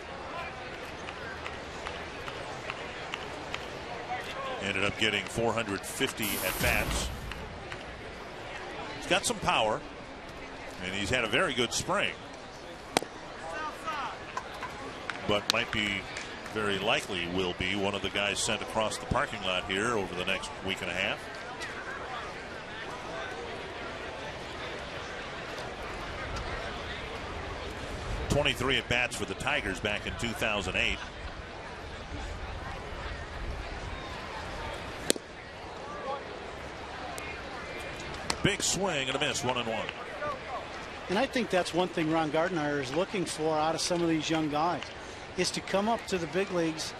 Ended up getting 450 at-bats. He's got some power, and he's had a very good spring. But might be, very likely will be, one of the guys sent across the parking lot here over the next week and a half. .23 at-bats for the Tigers back in 2008. Big swing and a miss, 1-1. And I think that's one thing Ron Gardner is looking for out of some of these young guys, is to come up to the big leagues,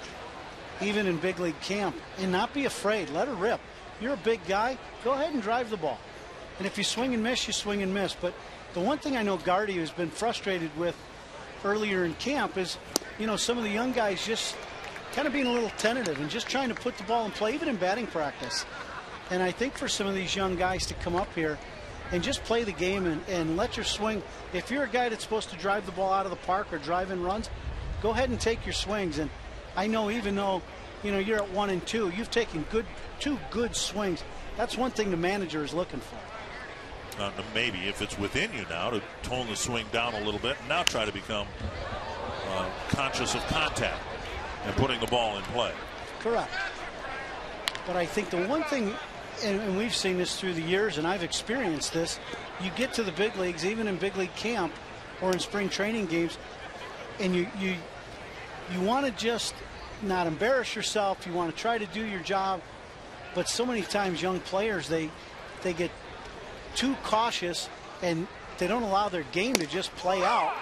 even in big league camp, and not be afraid. Let her rip. You're a big guy. Go ahead and drive the ball. And if you swing and miss, you swing and miss. But the one thing I know Gardy has been frustrated with earlier in camp is, you know, some of the young guys just kind of being a little tentative and just trying to put the ball in play, even in batting practice. And I think for some of these young guys to come up here and just play the game and let your swing. If you're a guy that's supposed to drive the ball out of the park or drive in runs, go ahead and take your swings. And I know, even though, you know, you're at 1 and 2, you've taken two good swings. That's one thing the manager is looking for. Maybe if it's within you now to tone the swing down a little bit and now try to become conscious of contact and putting the ball in play. Correct. But I think the one thing, and we've seen this through the years, and I've experienced this, you get to the big leagues, even in big league camp or in spring training games, and you want to just not embarrass yourself. You want to try to do your job. But so many times young players, they get too cautious and they don't allow their game to just play out.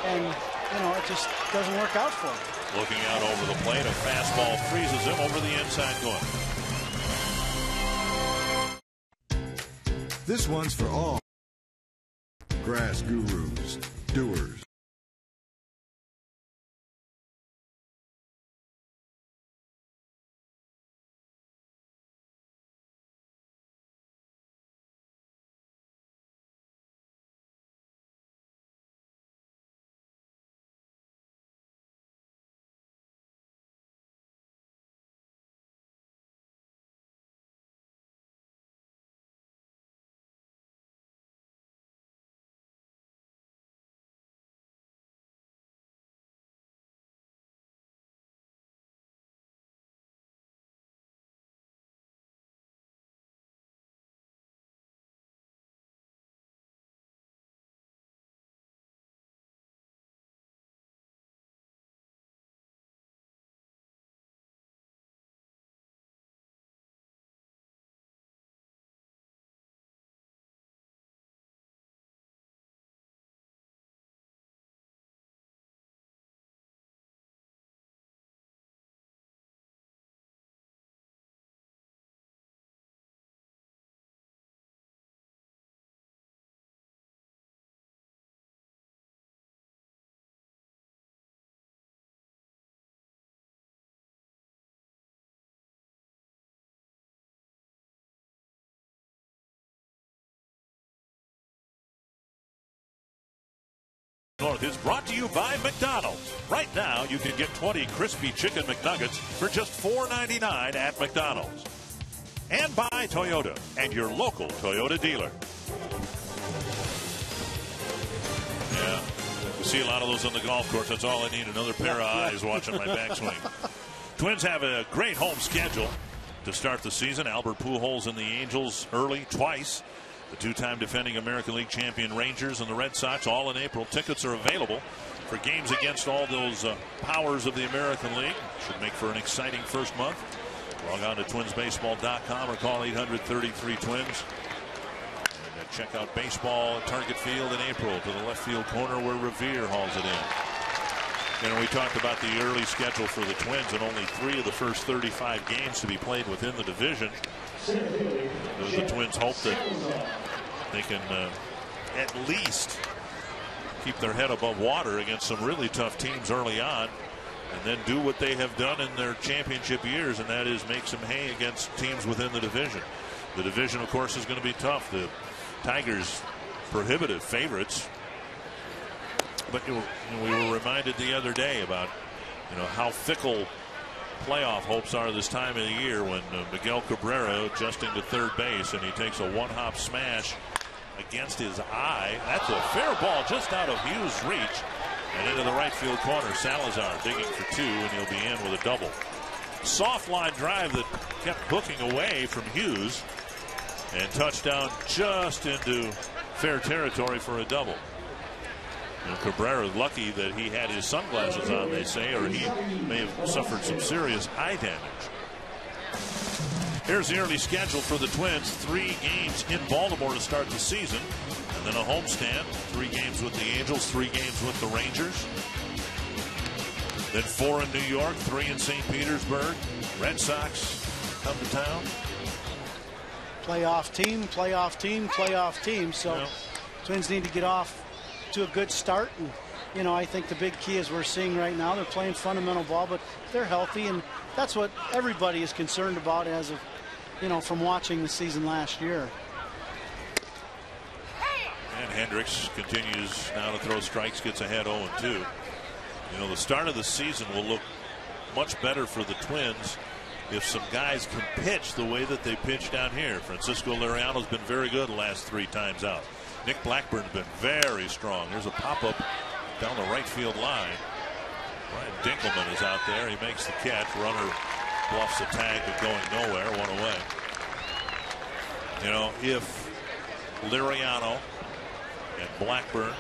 And, you know, it just doesn't work out for them. Looking out over the plate, a fastball freezes him over the inside corner. This one's for all grass gurus, doers. North is brought to you by McDonald's. Right now, you can get 20 crispy chicken McNuggets for just $4.99 at McDonald's. And by Toyota and your local Toyota dealer. Yeah, we see a lot of those on the golf course. That's all I need, another pair of eyes watching my backswing. Twins have a great home schedule to start the season. Albert Pujols and the Angels early twice. The two-time defending American League champion Rangers and the Red Sox all in April. Tickets are available for games against all those powers of the American League. Should make for an exciting first month. Log on to twinsbaseball.com or call 800-33-TWINS. And check out baseball at Target Field in April to the left field corner where Revere hauls it in. You know, we talked about the early schedule for the Twins and only 3 of the first 35 games to be played within the division. The Twins hope that they can at least keep their head above water against some really tough teams early on. and then do what they have done in their championship years, and that is make some hay against teams within the division. The division, of course, is going to be tough. The Tigers, prohibitive favorites. But we were reminded the other day about how fickle playoff hopes are this time of the year when Miguel Cabrera adjusting to third base and he takes a one-hop smash against his eye. That's a fair ball just out of Hughes' reach and into the right field corner. Salazar digging for two, and he'll be in with a double. Soft line drive that kept hooking away from Hughes, and touchdown just into fair territory for a double. Cabrera lucky that he had his sunglasses on, they say, or he may have suffered some serious eye damage. Here's the early schedule for the Twins. 3 games in Baltimore to start the season, and then a homestand. 3 games with the Angels, 3 games with the Rangers. Then 4 in New York, 3 in St. Petersburg. Red Sox come to town. Playoff team, playoff team, playoff team. So Twins need to get off to a good start. And, I think the big key is we're seeing right now, they're playing fundamental ball, but they're healthy, and that's what everybody is concerned about as of, from watching the season last year. And Hendricks continues now to throw strikes, gets ahead 0-2. The start of the season will look much better for the Twins if some guys can pitch the way that they pitch down here. Francisco Liriano's been very good the last 3 times out. Nick Blackburn's been very strong. There's a pop-up down the right field line. Brian Dinkelman is out there. He makes the catch. Runner bluffs a tag, but going nowhere. 1 away. If Liriano and Blackburn,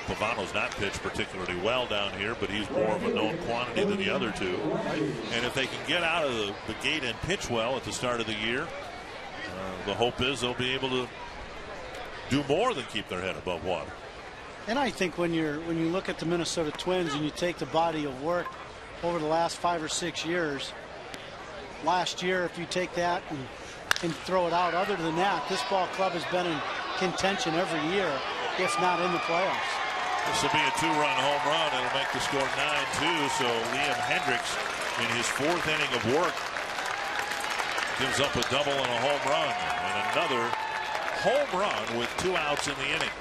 Pavano's not pitched particularly well down here, but he's more of a known quantity than the other 2. And if they can get out of the gate and pitch well at the start of the year, the hope is they'll be able to do more than keep their head above water. And I think when you look at the Minnesota Twins and you take the body of work over the last 5 or 6 years, last year, if you take that and throw it out, other than that, this ball club has been in contention every year, if not in the playoffs. This will be a 2-run home run. It'll make the score 9-2. So Liam Hendricks, in his 4th inning of work, gives up a double and a home run, and another home run with 2 outs in the inning.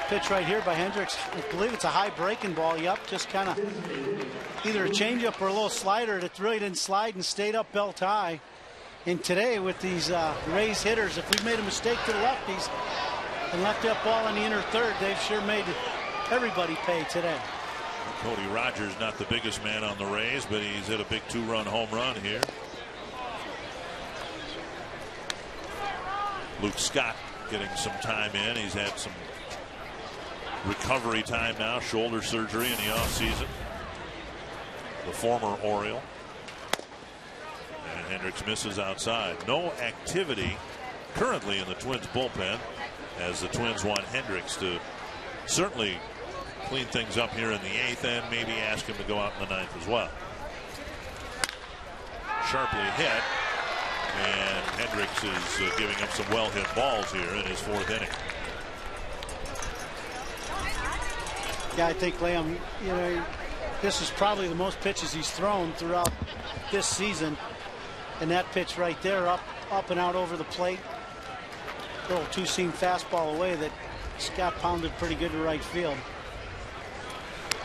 Pitch right here by Hendricks. I believe it's a high breaking ball. Yep, just kind of either a changeup or a little slider that really didn't slide and stayed up belt high. And today with these Rays hitters, if we made a mistake to the lefties and left that ball in the inner third, they've sure made everybody pay today. Cody Rogers, not the biggest man on the Rays, but he's hit a big 2-run home run here. Luke Scott getting some time in. He's had some recovery time now, shoulder surgery in the offseason. The former Oriole. And Hendricks misses outside. No activity currently in the Twins bullpen, as the Twins want Hendricks to certainly clean things up here in the 8th and maybe ask him to go out in the 9th as well. Sharply hit, and Hendricks is giving up some well-hit balls here in his 4th inning. Yeah, I think, Liam, this is probably the most pitches he's thrown throughout this season. And that pitch right there, up and out over the plate. Little 2-seam fastball away that Scott pounded pretty good to right field.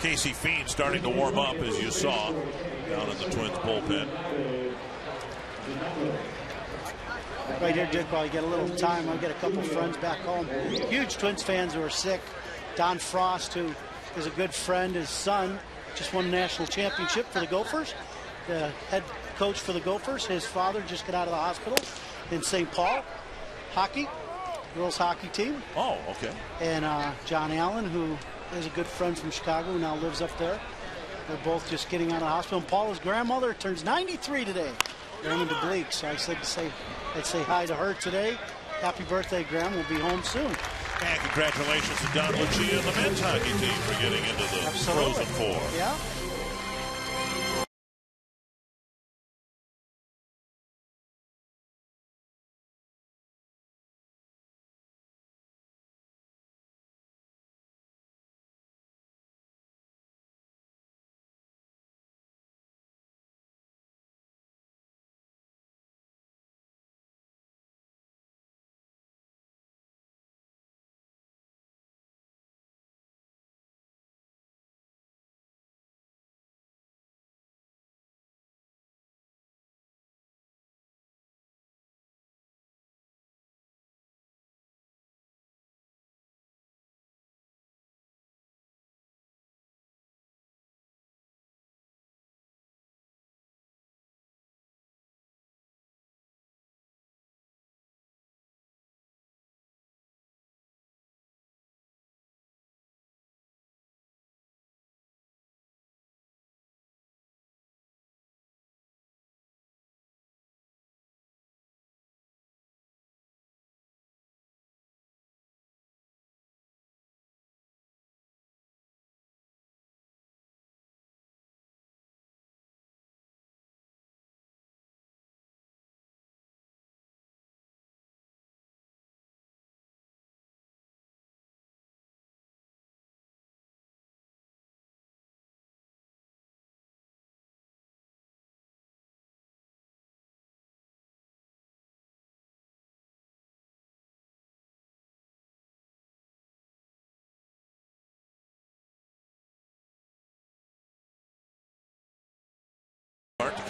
Casey Fiend starting to warm up, as you saw, down in the Twins bullpen. Right here, Dick, while you get a little time, I'll get a couple friends back home. Huge Twins fans who are sick. Don Frost, who is a good friend, his son just won a national championship for the Gophers. The head coach for the Gophers, his father just got out of the hospital in St. Paul. Hockey, girls hockey team. Oh, okay. And John Allen, who is a good friend from Chicago, who now lives up there. They're both just getting out of the hospital. And Paula's grandmother turns 93 today. Going into Bleak, so I'd say hi to her today. Happy birthday, Graham. We'll be home soon. And congratulations to Don Lucia and the men's hockey team for getting into the Frozen Four. Yeah.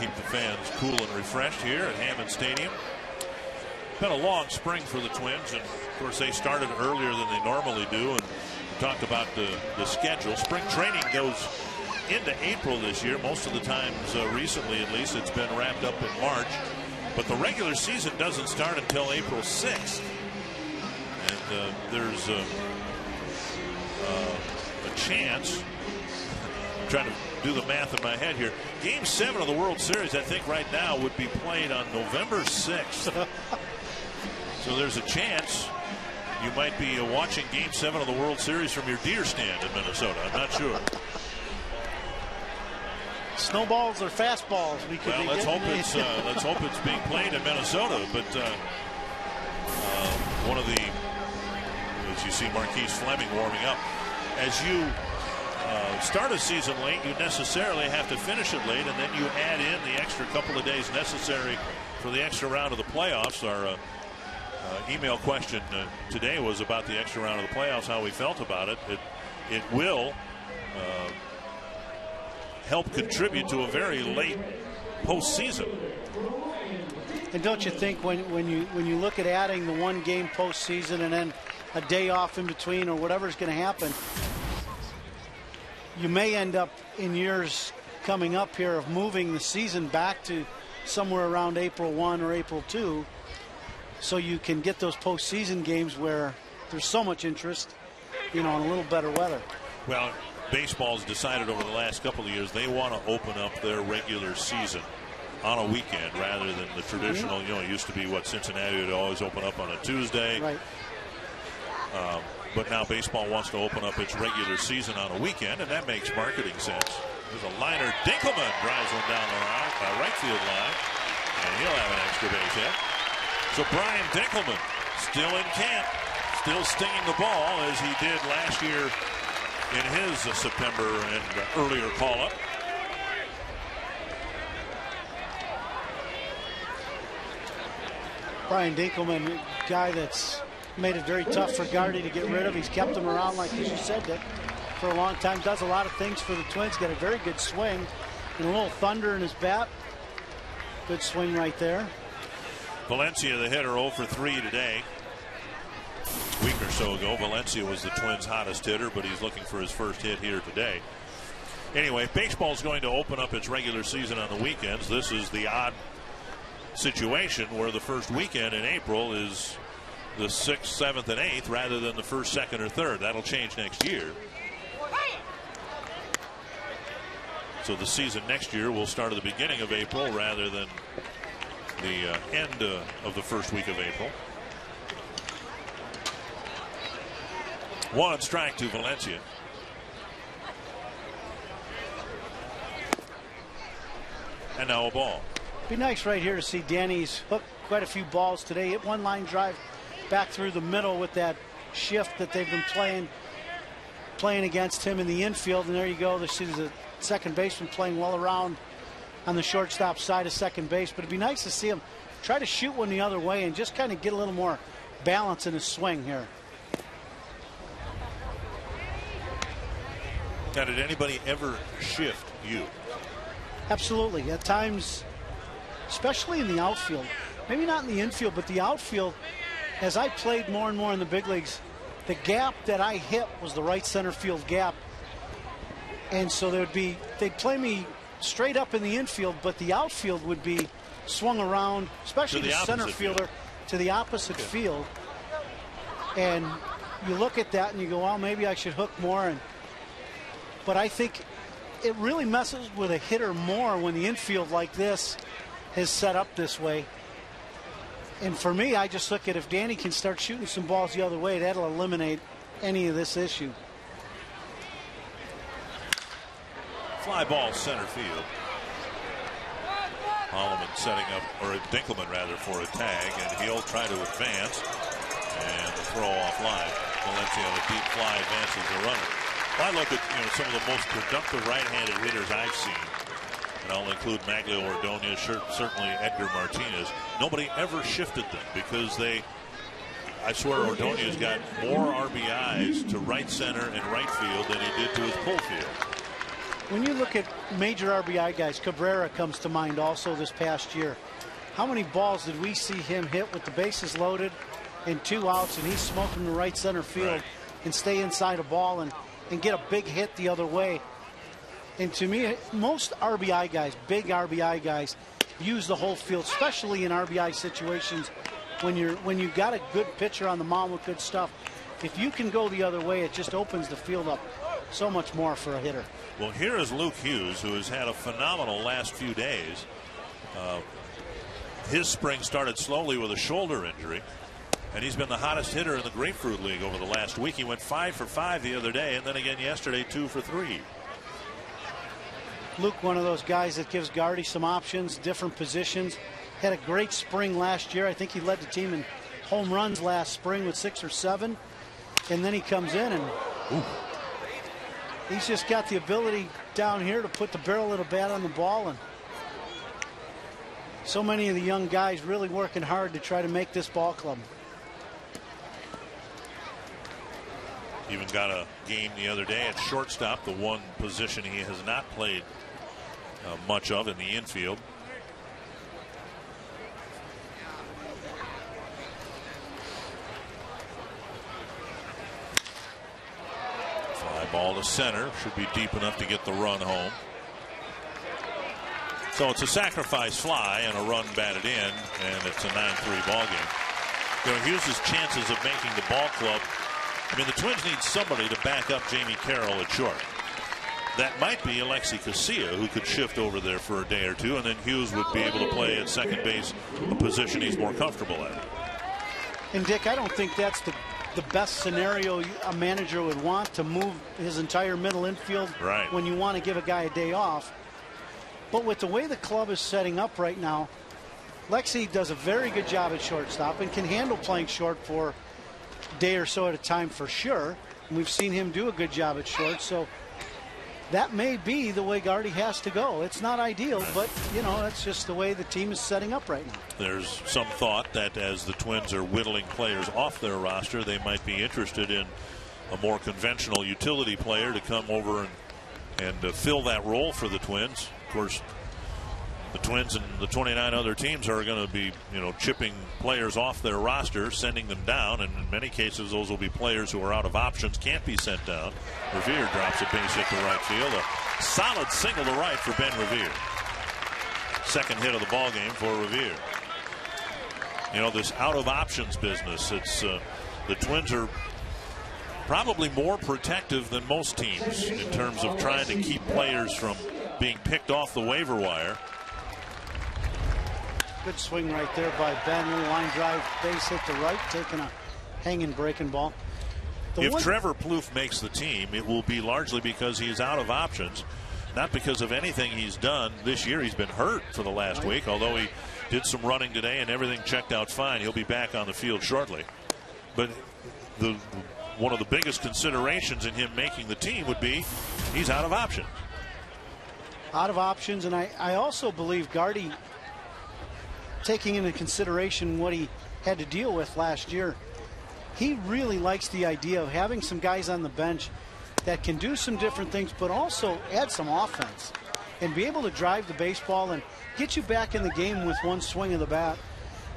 keep the fans cool and refreshed here at Hammond Stadium. Been a long spring for the Twins, and of course they started earlier than they normally do, and we talked about the schedule. Spring training goes into April this year. Most of the times recently, at least, it's been wrapped up in March, but the regular season doesn't start until April 6th, and there's a chance. I'm trying to do the math in my head here. Game 7 of the World Series, I think right now, would be played on November 6th. So there's a chance you might be watching Game 7 of the World Series from your deer stand in Minnesota. I'm not sure. Snowballs or fastballs? We could well, let's hope it's being played in Minnesota. But one of the, as you see, Marquise Fleming warming up. As you start a season late, you necessarily have to finish it late, and then you add in the extra couple of days necessary for the extra round of the playoffs. Our email question today was about the extra round of the playoffs, how we felt about it. It will help contribute to a very late postseason. And don't you think when you look at adding the one game postseason and then a day off in between or whatever's going to happen, you may end up in years coming up here of moving the season back to somewhere around April 1 or April 2, so you can get those postseason games where there's so much interest, in a little better weather. Well, baseball's decided over the last couple of years they want to open up their regular season on a weekend rather than the traditional. It used to be Cincinnati would always open up on a Tuesday. Right. But now baseball wants to open up its regular season on a weekend, and that makes marketing sense. There's a liner. Dinkelman drives one down the right field line, and he'll have an extra base hit. So Brian Dinkelman still in camp, still stinging the ball as he did last year in his September and earlier call-up. Brian Dinkelman, guy that's made it very tough for Gardy to get rid of. He's kept him around, like you said, Dick, for a long time. Does a lot of things for the Twins. Got a very good swing and a little thunder in his bat. Good swing right there. Valencia, the hitter, 0 for 3 today. A week or so ago, Valencia was the Twins' hottest hitter, but he's looking for his first hit here today. Anyway, baseball's going to open up its regular season on the weekends. This is the odd situation where the first weekend in April is the 6th, 7th, and 8th rather than the 1st, 2nd, or 3rd. That'll change next year. So the season next year will start at the beginning of April rather than the end of the first week of April. 1 strike to Valencia. And now a ball. Be nice right here to see Danny's hooked quite a few balls today. Hit one line drive back through the middle with that shift that they've been playing against him in the infield. And there you go. This is a second baseman playing well around on the shortstop side of second base. But it'd be nice to see him try to shoot one the other way and just kind of get a little more balance in his swing here. Now, did anybody ever shift you? Absolutely. At times, especially in the outfield. Maybe not in the infield, but the outfield, as I played more and more in the big leagues, the gap that I hit was the right center field gap. And so they'd play me straight up in the infield, but the outfield would be swung around, especially the center fielder, to the opposite field. And you look at that and you go, well, maybe I should hook more. But I think it really messes with a hitter more when the infield like this is set up this way. And for me, I just look at if Danny can start shooting some balls the other way, that'll eliminate any of this issue. Fly ball center field. Holloman setting up, or Dinkelman rather, for a tag, and he'll try to advance. And the throw off line. Valencia on a deep fly advances the runner. Well, I look at some of the most productive right-handed hitters I've seen, and I'll include Maglio Ordonez, certainly Edgar Martinez. Nobody ever shifted them because I swear Ordonez got more RBIs to right center and right field than he did to his pull field. When you look at major RBI guys, Cabrera comes to mind also this past year. How many balls did we see him hit with the bases loaded and 2 outs, and he's smoking the right center field and stay inside a ball and get a big hit the other way? And to me, most RBI guys, big RBI guys, use the whole field, especially in RBI situations when you got a good pitcher on the mound with good stuff. If you can go the other way, it just opens the field up so much more for a hitter. Well, here is Luke Hughes, who has had a phenomenal last few days. His spring started slowly with a shoulder injury, and he's been the hottest hitter in the Grapefruit League over the last week. He went 5 for 5 the other day, and then again yesterday 2 for 3. Luke, one of those guys that gives Gardy some options, different positions. Had a great spring last year. I think he led the team in home runs last spring with 6 or 7. And then he comes in and he's just got the ability down here to put the barrel of the bat on the ball. And so many of the young guys really working hard to try to make this ball club. Even got a game the other day at shortstop, the one position he has not played much of in the infield. Fly ball to center, should be deep enough to get the run home. So it's a sacrifice fly and a run batted in, and it's a 9-3 ball game. You know, Hughes' chances of making the ball club. I mean, the Twins need somebody to back up Jamie Carroll at short. That might be Alexi Casilla, who could shift over there for a day or two, and then Hughes would be able to play at second base, a position he's more comfortable at. And Dick, I don't think that's the best scenario a manager would want, to move his entire middle infield when you want to give a guy a day off. But with the way the club is setting up right now, Lexi does a very good job at shortstop and can handle playing short for a day or so at a time for sure. And we've seen him do a good job at short. So that may be the way Gardy has to go. It's not ideal, but, you know, that's just the way the team is setting up right now. There's some thought that as the Twins are whittling players off their roster, they might be interested in a more conventional utility player to come over and fill that role for the Twins. Of course, the Twins and the 29 other teams are going to be, you know, chipping players off their roster, sending them down, and in many cases those will be players who are out of options, can't be sent down. Revere drops a base hit to right field. A solid single to right for Ben Revere. Second hit of the ball game for Revere. You know, this out of options business, it's the Twins are probably more protective than most teams in terms of trying to keep players from being picked off the waiver wire. Good swing right there by Ben. Little line drive, base hit to right, taking a hanging breaking ball. If Trevor Plouffe makes the team, it will be largely because he is out of options, not because of anything he's done this year. He's been hurt for the last week, although he did some running today and everything checked out fine. He'll be back on the field shortly. But one of the biggest considerations in him making the team would be he's out of options. Out of options, and I also believe Gardy, taking into consideration what he had to deal with last year, he really likes the idea of having some guys on the bench that can do some different things, but also add some offense and be able to drive the baseball and get you back in the game with one swing of the bat.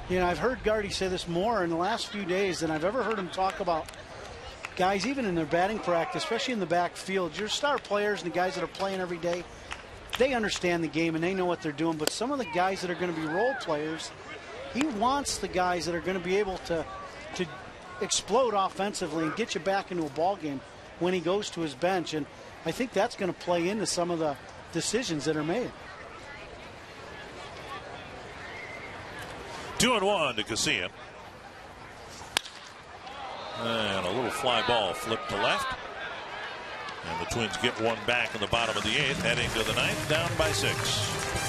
You know, I've heard Gardy say this more in the last few days than I've ever heard him talk about guys, even in their batting practice, especially in the backfield. Your star players and the guys that are playing every day, they understand the game and they know what they're doing. But some of the guys that are going to be role players, he wants the guys that are going to be able to explode offensively and get you back into a ball game when he goes to his bench. And I think that's going to play into some of the decisions that are made. 2-1 to Casilla. And a little fly ball flipped to left. And the Twins get one back in the bottom of the 8th, heading to the 9th, down by 6.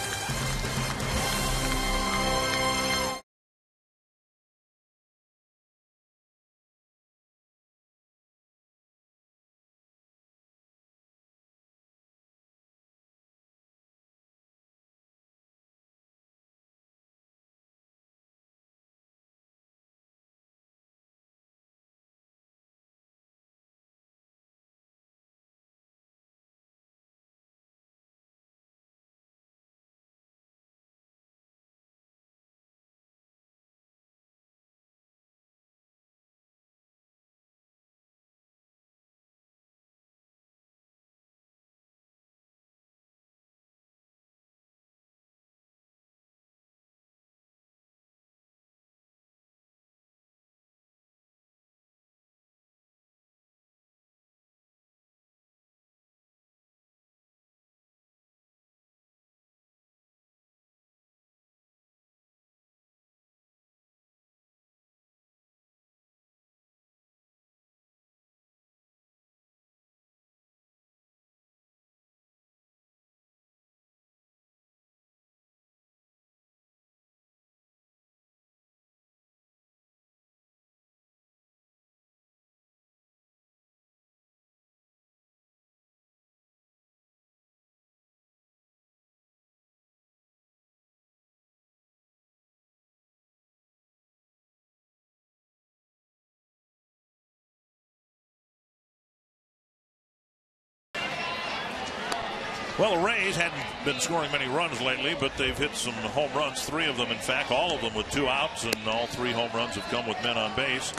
Well, the Rays hadn't been scoring many runs lately, but they've hit some home runs, 3 of them, in fact, all of them with 2 outs, and all 3 home runs have come with men on base.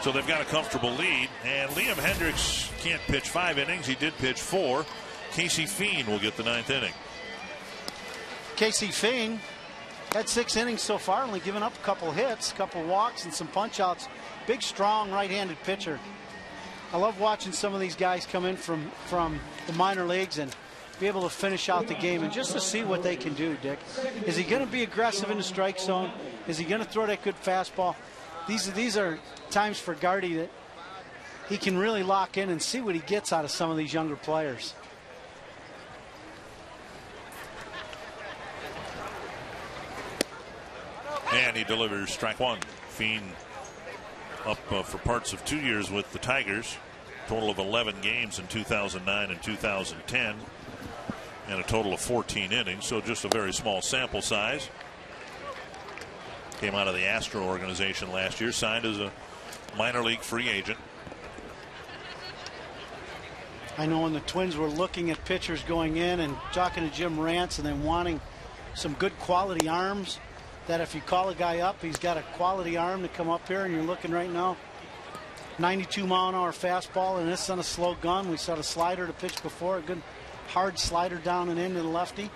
So they've got a comfortable lead, and Liam Hendricks can't pitch 5 innings. He did pitch 4. Casey Fien will get the 9th inning. Casey Fien had 6 innings so far, only given up a couple hits, a couple walks, and some punch-outs. Big, strong, right-handed pitcher. I love watching some of these guys come in from the minor leagues and be able to finish out the game, and just to see what they can do, Dick. Is he going to be aggressive in the strike zone? Is he going to throw that good fastball? These are times for Gardy that he can really lock in and see what he gets out of some of these younger players. And he delivers strike 1. Fien up for parts of 2 years with the Tigers. Total of 11 games in 2009 and 2010. And a total of 14 innings, so just a very small sample size. Came out of the Astro organization last year, signed as a minor league free agent. I know when the Twins were looking at pitchers going in and talking to Jim Rance and then wanting some good quality arms, that if you call a guy up, he's got a quality arm to come up here, and you're looking right now, 92-mile-an-hour fastball, and this on a slow gun. We saw the slider to pitch before, a good hard slider down and into the lefty.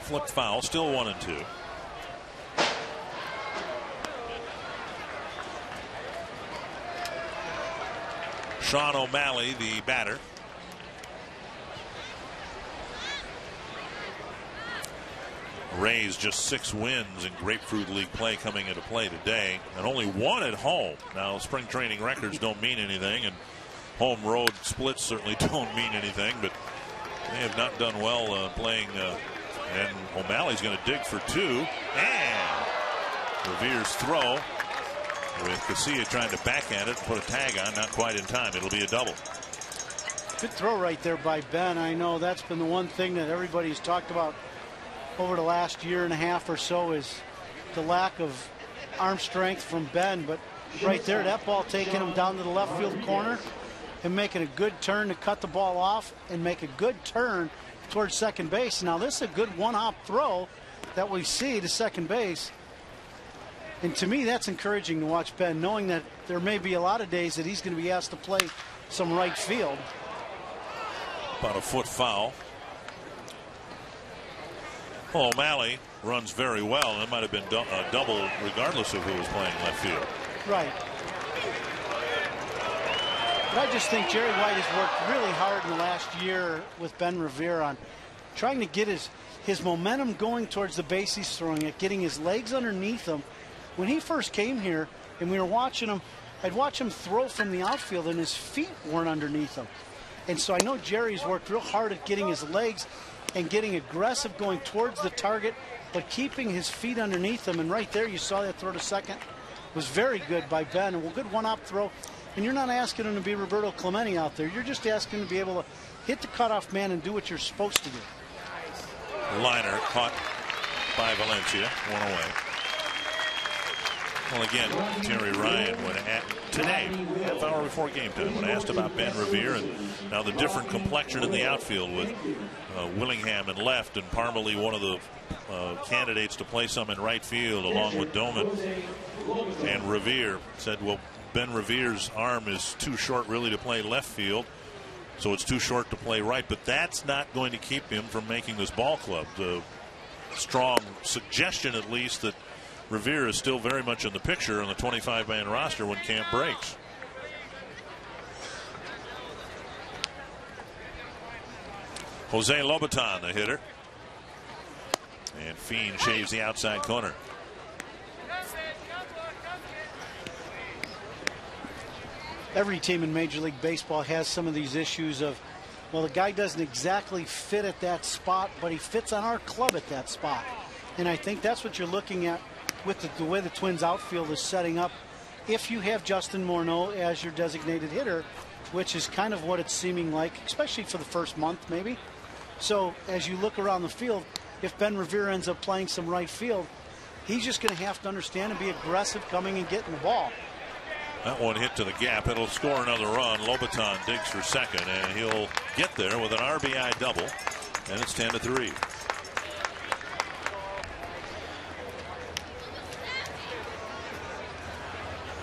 Flipped foul, still 1-2. Sean O'Malley, the batter. Rays just 6 wins in Grapefruit League play coming into play today, and only 1 at home. Now, spring training records don't mean anything, and home road splits certainly don't mean anything, but they have not done well playing. And O'Malley's going to dig for 2, and Revere's throw with Casilla trying to back at it, put a tag on, not quite in time. It'll be a double. Good throw right there by Ben. I know that's been the one thing that everybody's talked about over the last year and a half or so, is the lack of arm strength from Ben. But right there, that ball taking him down to the left field corner and making a good turn to cut the ball off and make a good turn towards second base. Now this is a good one-hop throw that we see to second base. And to me, that's encouraging to watch Ben, knowing that there may be a lot of days that he's going to be asked to play some right field. About a foot foul. Well, O'Malley runs very well. It might have been a double regardless of who was playing left field. Right. But I just think Jerry White has worked really hard in the last year with Ben Revere on trying to get his momentum going towards the base he's throwing it, getting his legs underneath him. When he first came here and we were watching him, I'd watch him throw from the outfield and his feet weren't underneath him. And so I know Jerry's worked real hard at getting his legs and getting aggressive going towards the target, but keeping his feet underneath him. And right there, you saw that throw to second was very good by Ben. And a good one-hop throw. And you're not asking him to be Roberto Clemente out there. You're just asking him to be able to hit the cutoff man and do what you're supposed to do. Liner caught by Valencia, 1 away. Well, again, Terry Ryan, when today, half hour before game time, when asked about Ben Revere and now the different complexion in the outfield with Willingham in left and Parmalee, one of the candidates to play some in right field, along with Doman and Revere, said, well, Ben Revere's arm is too short really to play left field, so it's too short to play right, but that's not going to keep him from making this ball club. The strong suggestion, at least, that Revere is still very much in the picture on the 25-man roster when camp breaks. Jose Lobaton, the hitter. And Fien shaves the outside corner. Every team in Major League Baseball has some of these issues of, well, the guy doesn't exactly fit at that spot, but he fits on our club at that spot. And I think that's what you're looking at with the way the Twins outfield is setting up. If you have Justin Morneau as your designated hitter, which is kind of what it's seeming like, especially for the first month maybe. So as you look around the field, if Ben Revere ends up playing some right field, he's just going to have to understand and be aggressive coming and getting the ball. That one hit to the gap. It'll score another run. Lobaton digs for second, and he'll get there with an RBI double, and it's 10-3.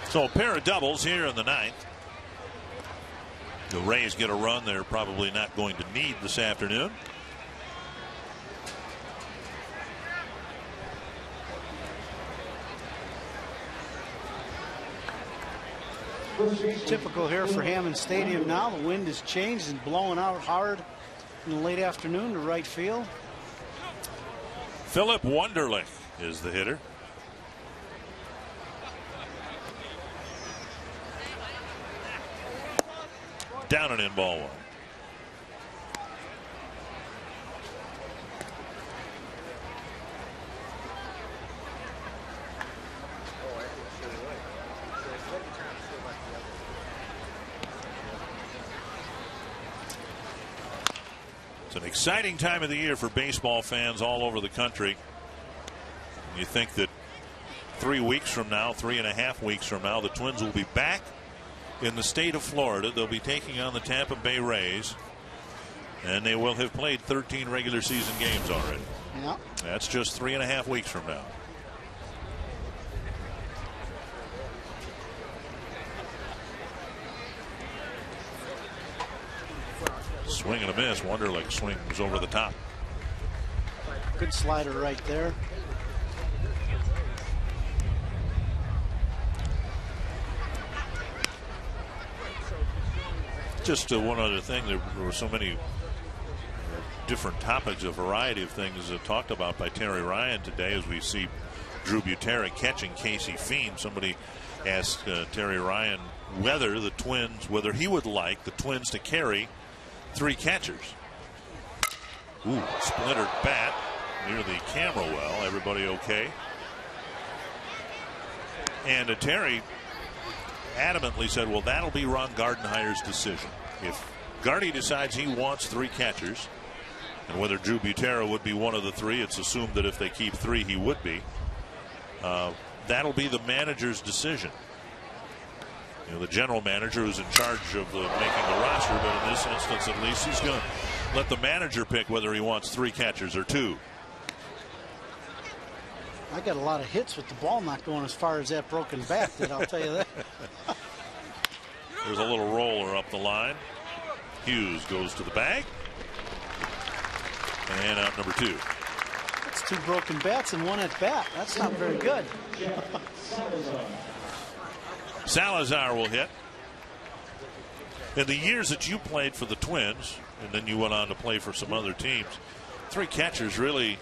So a pair of doubles here in the ninth. The Rays get a run they're probably not going to need this afternoon. Typical here for Hammond Stadium now. The wind has changed and blowing out hard in the late afternoon to right field. Philip Wunderlich is the hitter. Down and in, ball one. It's an exciting time of the year for baseball fans all over the country. You think that 3 weeks from now, 3.5 weeks from now, the Twins will be back in the state of Florida. They'll be taking on the Tampa Bay Rays, and they will have played 13 regular season games already. Yeah. That's just 3.5 weeks from now. Swing and a miss. Wunderlich swings over the top. Good slider right there. Just one other thing, there were so many different topics, a variety of things talked about by Terry Ryan today as we see Drew Butera catching Casey Fiend. Somebody asked Terry Ryan whether he would like the Twins to carry 3 catchers. Ooh, splintered bat near the camera well. Everybody okay? And Terry adamantly said, well, that'll be Ron Gardenhire's decision. If Gardy decides he wants 3 catchers, and whether Drew Butera would be one of the 3, it's assumed that if they keep 3, he would be. That'll be the manager's decision. You know, the general manager who's in charge of making the roster, but in this instance at least he's going to let the manager pick whether he wants 3 catchers or 2. I got a lot of hits with the ball not going as far as that broken bat did, I'll tell you that. There's a little roller up the line. Hughes goes to the bag. And out number 2. That's 2 broken bats and 1 at bat. That's not very good. Salazar will hit. In the years that you played for the Twins, and then you went on to play for some other teams, 3 catchers really,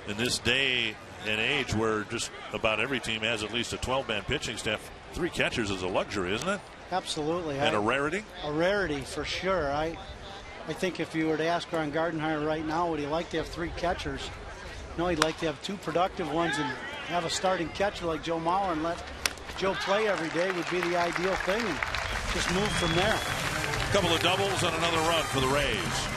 in this day and age where just about every team has at least a 12-man pitching staff, 3 catchers is a luxury, isn't it? Absolutely. And a rarity? A rarity for sure. I think if you were to ask Ron Gardenhire right now, would he like to have 3 catchers? No, he'd like to have 2 productive ones and have a starting catcher like Joe Mauer and let Joe play every day would be the ideal thing, and just move from there. A couple of doubles and another run for the Rays.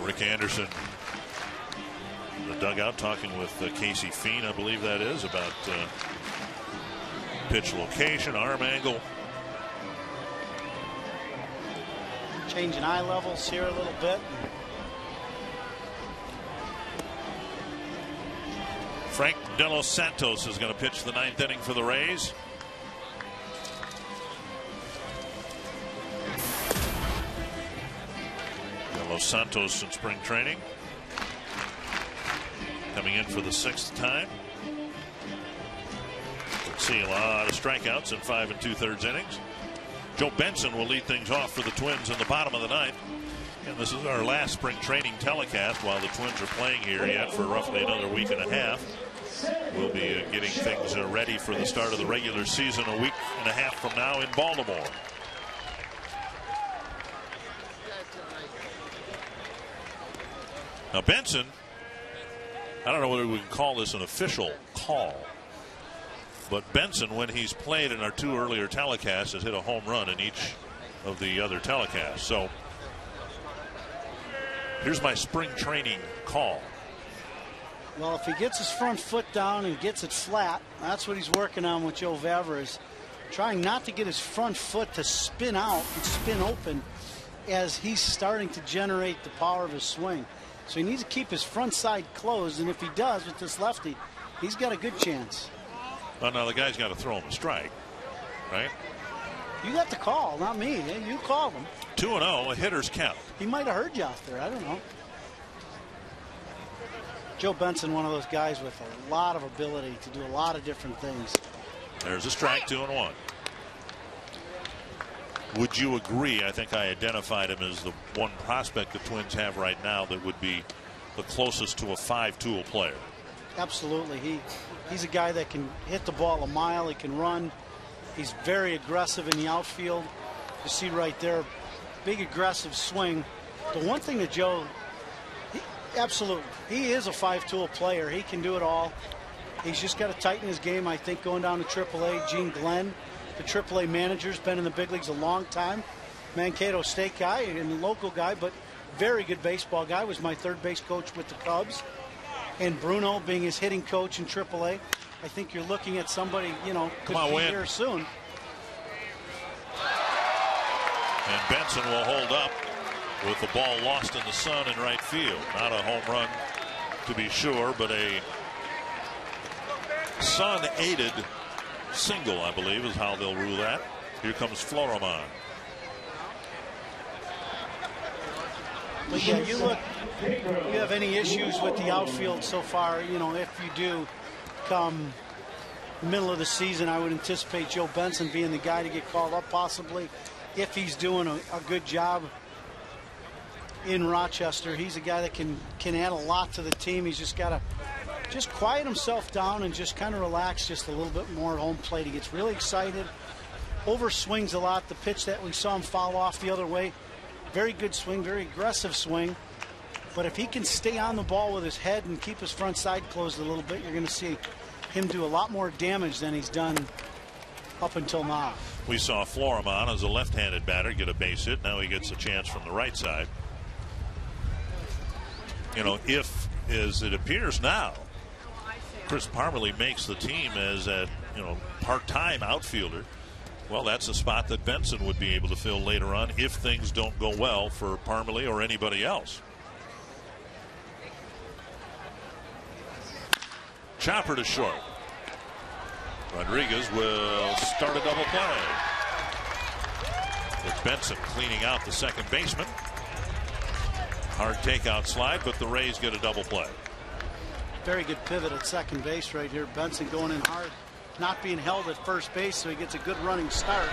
Rick Anderson in the dugout talking with Casey Feen, I believe that is, about pitch location, arm angle. Changing eye levels here a little bit. Frank De Los Santos is going to pitch the 9th inning for the Rays. De Los Santos in spring training, coming in for the 6th time. Let's see, a lot of strikeouts in 5 2/3 innings. Joe Benson will lead things off for the Twins in the bottom of the 9th. And this is our last spring training telecast while the Twins are playing here yet for roughly another week and a half. We'll be getting things ready for the start of the regular season a week and a half from now in Baltimore. Now Benson, I don't know whether we can call this an official call, but Benson, when he's played in our 2 earlier telecasts, has hit a home run in each of the other telecasts. So here's my spring training call. Well, if he gets his front foot down and gets it flat, that's what he's working on with Joe Vavra, is trying not to get his front foot to spin out and spin open as he's starting to generate the power of his swing. So he needs to keep his front side closed, and if he does with this lefty, he's got a good chance. Well, now the guy's got to throw him a strike, right? You got the call, not me. You called him. 2-0, a hitter's count. He might have heard you out there. I don't know. Joe Benson, one of those guys with a lot of ability to do a lot of different things. There's a strike, 2-1. Would you agree? I think I identified him as the one prospect the Twins have right now that would be the closest to a 5-tool player. Absolutely. He's a guy that can hit the ball a mile. He can run. He's very aggressive in the outfield. You see right there, big aggressive swing. The one thing that Joe, absolutely, he is a 5-tool player. He can do it all. He's just got to tighten his game, I think, going down to AAA. Gene Glenn, the AAA manager's been in the big leagues a long time. Mankato State guy and a local guy, but very good baseball guy. Was my third base coach with the Cubs. And Bruno being his hitting coach in AAA. I think you're looking at somebody, could be here soon. And Benson will hold up with the ball lost in the sun in right field. Not a home run to be sure, but a sun-aided single, I believe, is how they'll rule that. Here comes Florimon. But yeah, you look, you have any issues with the outfield so far, if you do come middle of the season, I would anticipate Joe Benson being the guy to get called up possibly if he's doing a good job in Rochester. He's a guy that can add a lot to the team. He's just got to just quiet himself down and just kind of relax just a little bit more at home plate. He gets really excited, overswings a lot. The pitch that we saw him foul off the other way, very good swing, very aggressive swing. But if he can stay on the ball with his head and keep his front side closed a little bit, you're going to see him do a lot more damage than he's done up until now. We saw Florimon as a left-handed batter get a base hit. Now he gets a chance from the right side. If, as it appears now, Chris Parmelee makes the team as a part-time outfielder, well, that's a spot that Benson would be able to fill later on if things don't go well for Parmelee or anybody else. Chopper to short. Rodriguez will start a double play. With Benson cleaning out the second baseman. Hard takeout slide, but the Rays get a double play. Very good pivot at second base right here. Benson going in hard, not being held at first base, so he gets a good running start.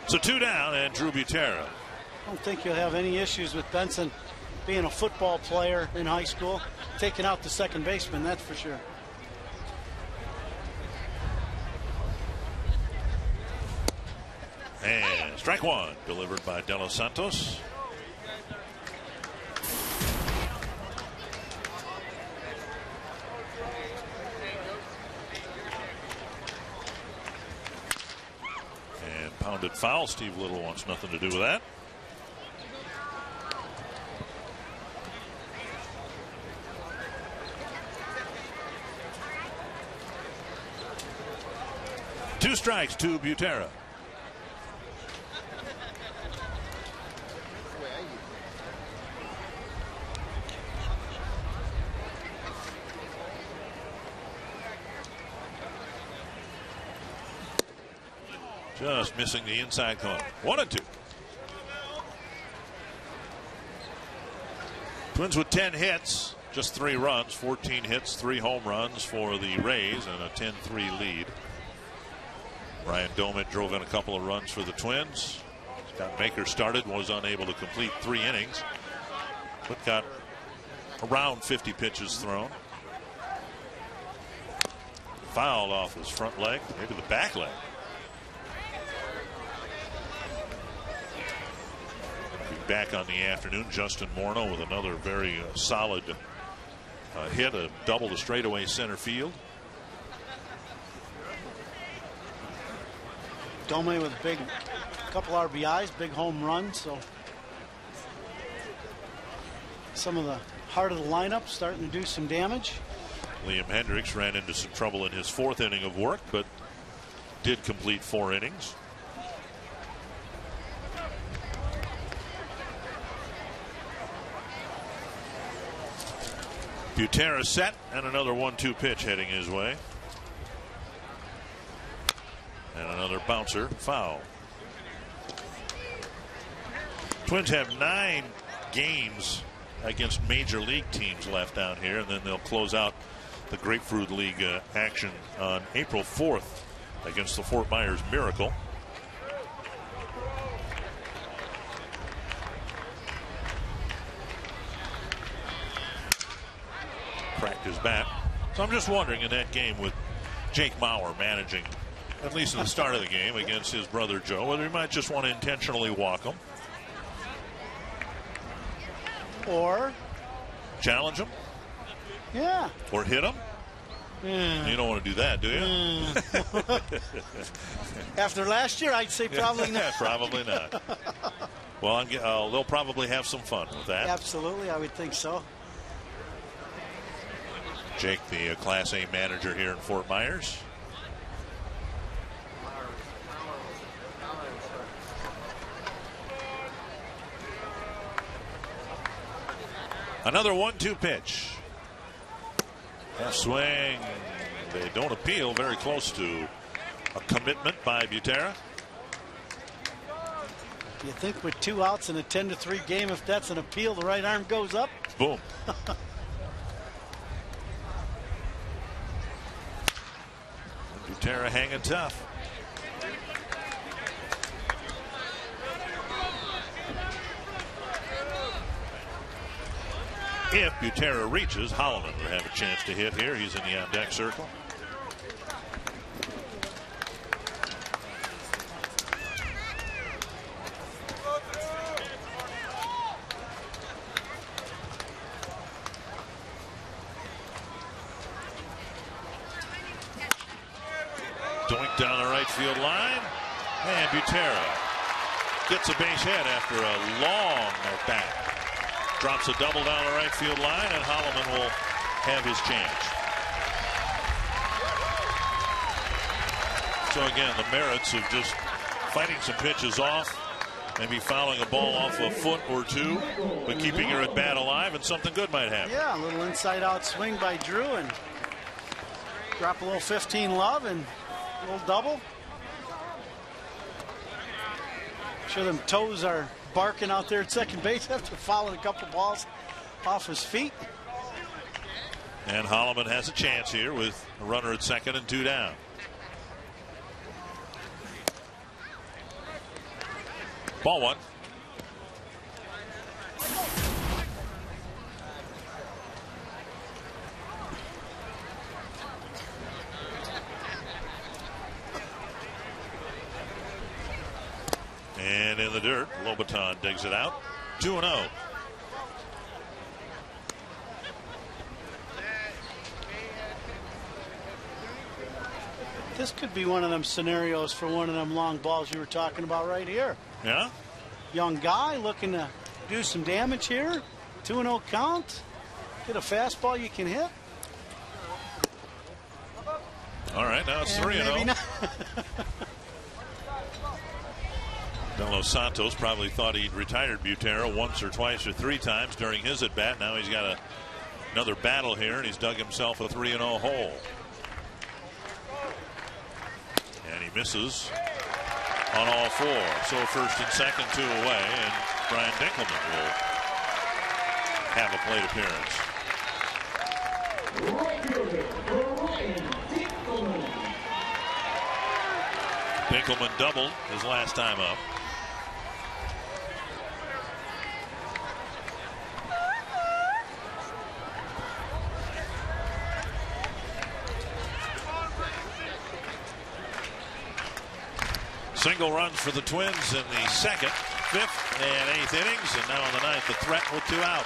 So 2 down, and Drew Butera. I don't think you'll have any issues with Benson being a football player in high school, taking out the second baseman, that's for sure. And strike one delivered by De Los Santos. Pounded foul. Steve Little wants nothing to do with that. Two strikes to Butera. Just missing the inside corner. 1-2. Twins with 10 hits, just 3 runs, 14 hits, 3 home runs for the Rays, and a 10-3 lead. Ryan Domit drove in a couple of runs for the Twins. Scott Baker started, was unable to complete 3 innings, but got around 50 pitches thrown. Fouled off his front leg, maybe the back leg. Back on the afternoon, Justin Morneau with another very solid hit, a double to straightaway center field. Dome with a big couple RBIs, big home run. So some of the heart of the lineup starting to do some damage. Liam Hendricks ran into some trouble in his 4th inning of work, but did complete 4 innings. Butera set, and another 1-2 pitch heading his way. And another bouncer, foul. Twins have 9 games against major league teams left down here, and then they'll close out the Grapefruit League action on April 4th against the Fort Myers Miracle. Cracked his bat. So I'm just wondering, in that game with Jake Mauer managing, at least at the start of the game against his brother Joe, whether he might just want to intentionally walk him. Or challenge him. Yeah. Or hit him. Yeah. You don't want to do that, do you? After last year, I'd say probably not. Probably not. Well, they'll probably have some fun with that. Absolutely, I would think so. Jake, the Class A manager here in Fort Myers. Another 1-2 pitch. Half swing. They don't appeal. Very close to a commitment by Butera. You think with 2 outs in a 10-3 game, if that's an appeal, the right arm goes up? Boom. Butera hanging tough. If Butera reaches, Holloman would have a chance to hit here. He's in the on-deck circle. Doink down the right field line. And Butera gets a base hit after a long at bat. Drops a double down the right field line, and Holloman will have his chance. So again, the merits of just fighting some pitches off, maybe fouling a ball off a foot or 2, but keeping your at bat alive, and something good might happen. Yeah, a little inside out swing by Drew, and drop a little 15 love and a little double. Sure, them toes are barking out there at second base after fouling a couple balls off his feet. And Holloman has a chance here with a runner at second and 2 down. Ball 1. And in the dirt, Lobaton digs it out. 2-0. This could be one of them scenarios for one of them long balls you were talking about right here. Yeah? Young guy looking to do some damage here. 2-0 count. Get a fastball you can hit. All right, now it's 3-0. Delos Santos probably thought he'd retired Butera once or twice or 3 times during his at-bat. Now he's got another battle here, and he's dug himself a 3-0 hole. And he misses on all 4. So first and second, 2 away, and Brian Dinkelman will have a plate appearance. Dinkelman doubled his last time up. Single runs for the Twins in the 2nd, 5th, and 8th innings, and now in the 9th, the threat with 2 out.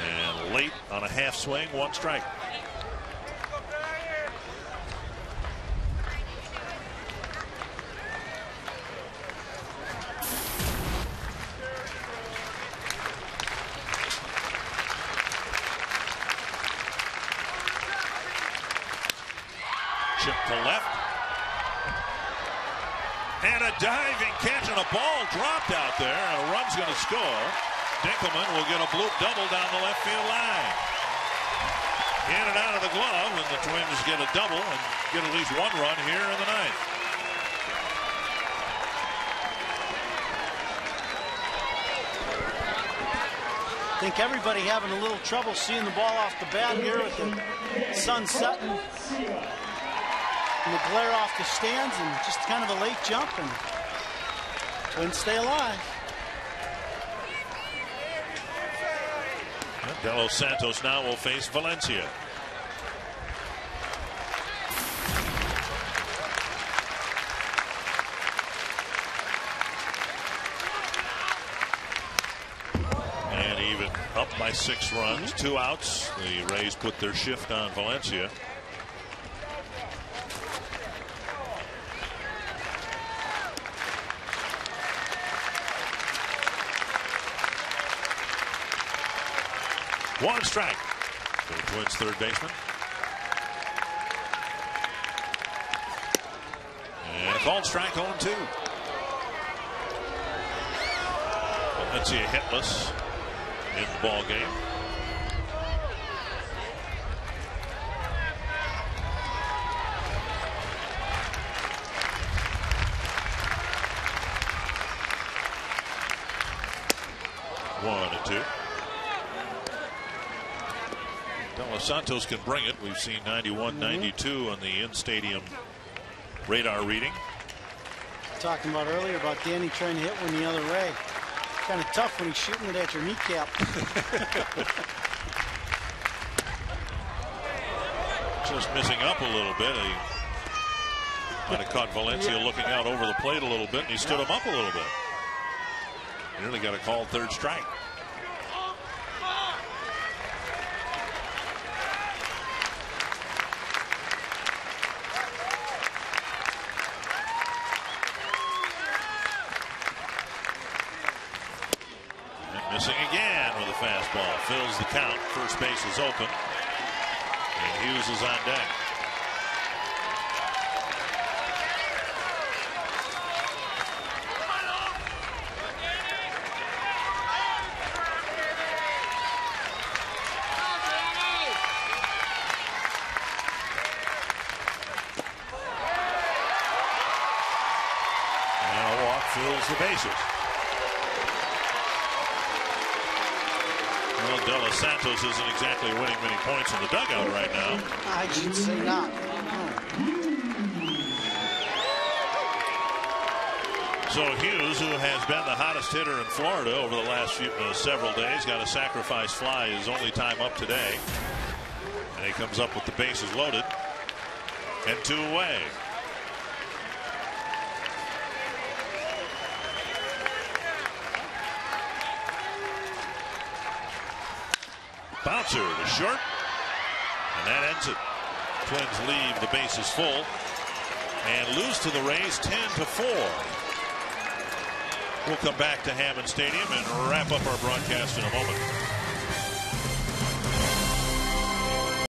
And late on a half swing, 1 strike. Chip to left. And a diving catch, and a ball dropped out there, and a run's going to score. Dinkelman will get a bloop double down the left field line. In and out of the glove, and the Twins get a double and get at least 1 run here in the 9th. I think everybody having a little trouble seeing the ball off the bat here with the sun setting. And the glare off the stands, and just kind of a late jump, and Twins stay alive. Delos Santos now will face Valencia. And even up by 6 runs, 2 outs. The Rays put their shift on Valencia. One strike for the Twins' third baseman. And a called strike, 0-2. Valencia hitless in the ball game. One and 2. Delos Santos can bring it. We've seen 91, 92 on the in-stadium radar reading. Talking about earlier about Danny trying to hit one the other way. Kind of tough when he's shooting it at your kneecap. Just missing up a little bit. He might have caught Valencia looking out over the plate a little bit, and he stood him up a little bit. Nearly got a called third strike. Missing again with a fastball. Fills the count. First base is open. And Hughes is on deck. And a walk fills the bases. Well, Delos Santos isn't exactly winning many points in the dugout right now. I should say not. So Hughes, who has been the hottest hitter in Florida over the last several days, got a sacrifice fly his only time up today. And he comes up with the bases loaded and 2 away. Bouncer to short. And that ends it. Twins leave the bases full and lose to the Rays 10-4. We'll come back to Hammond Stadium and wrap up our broadcast in a moment.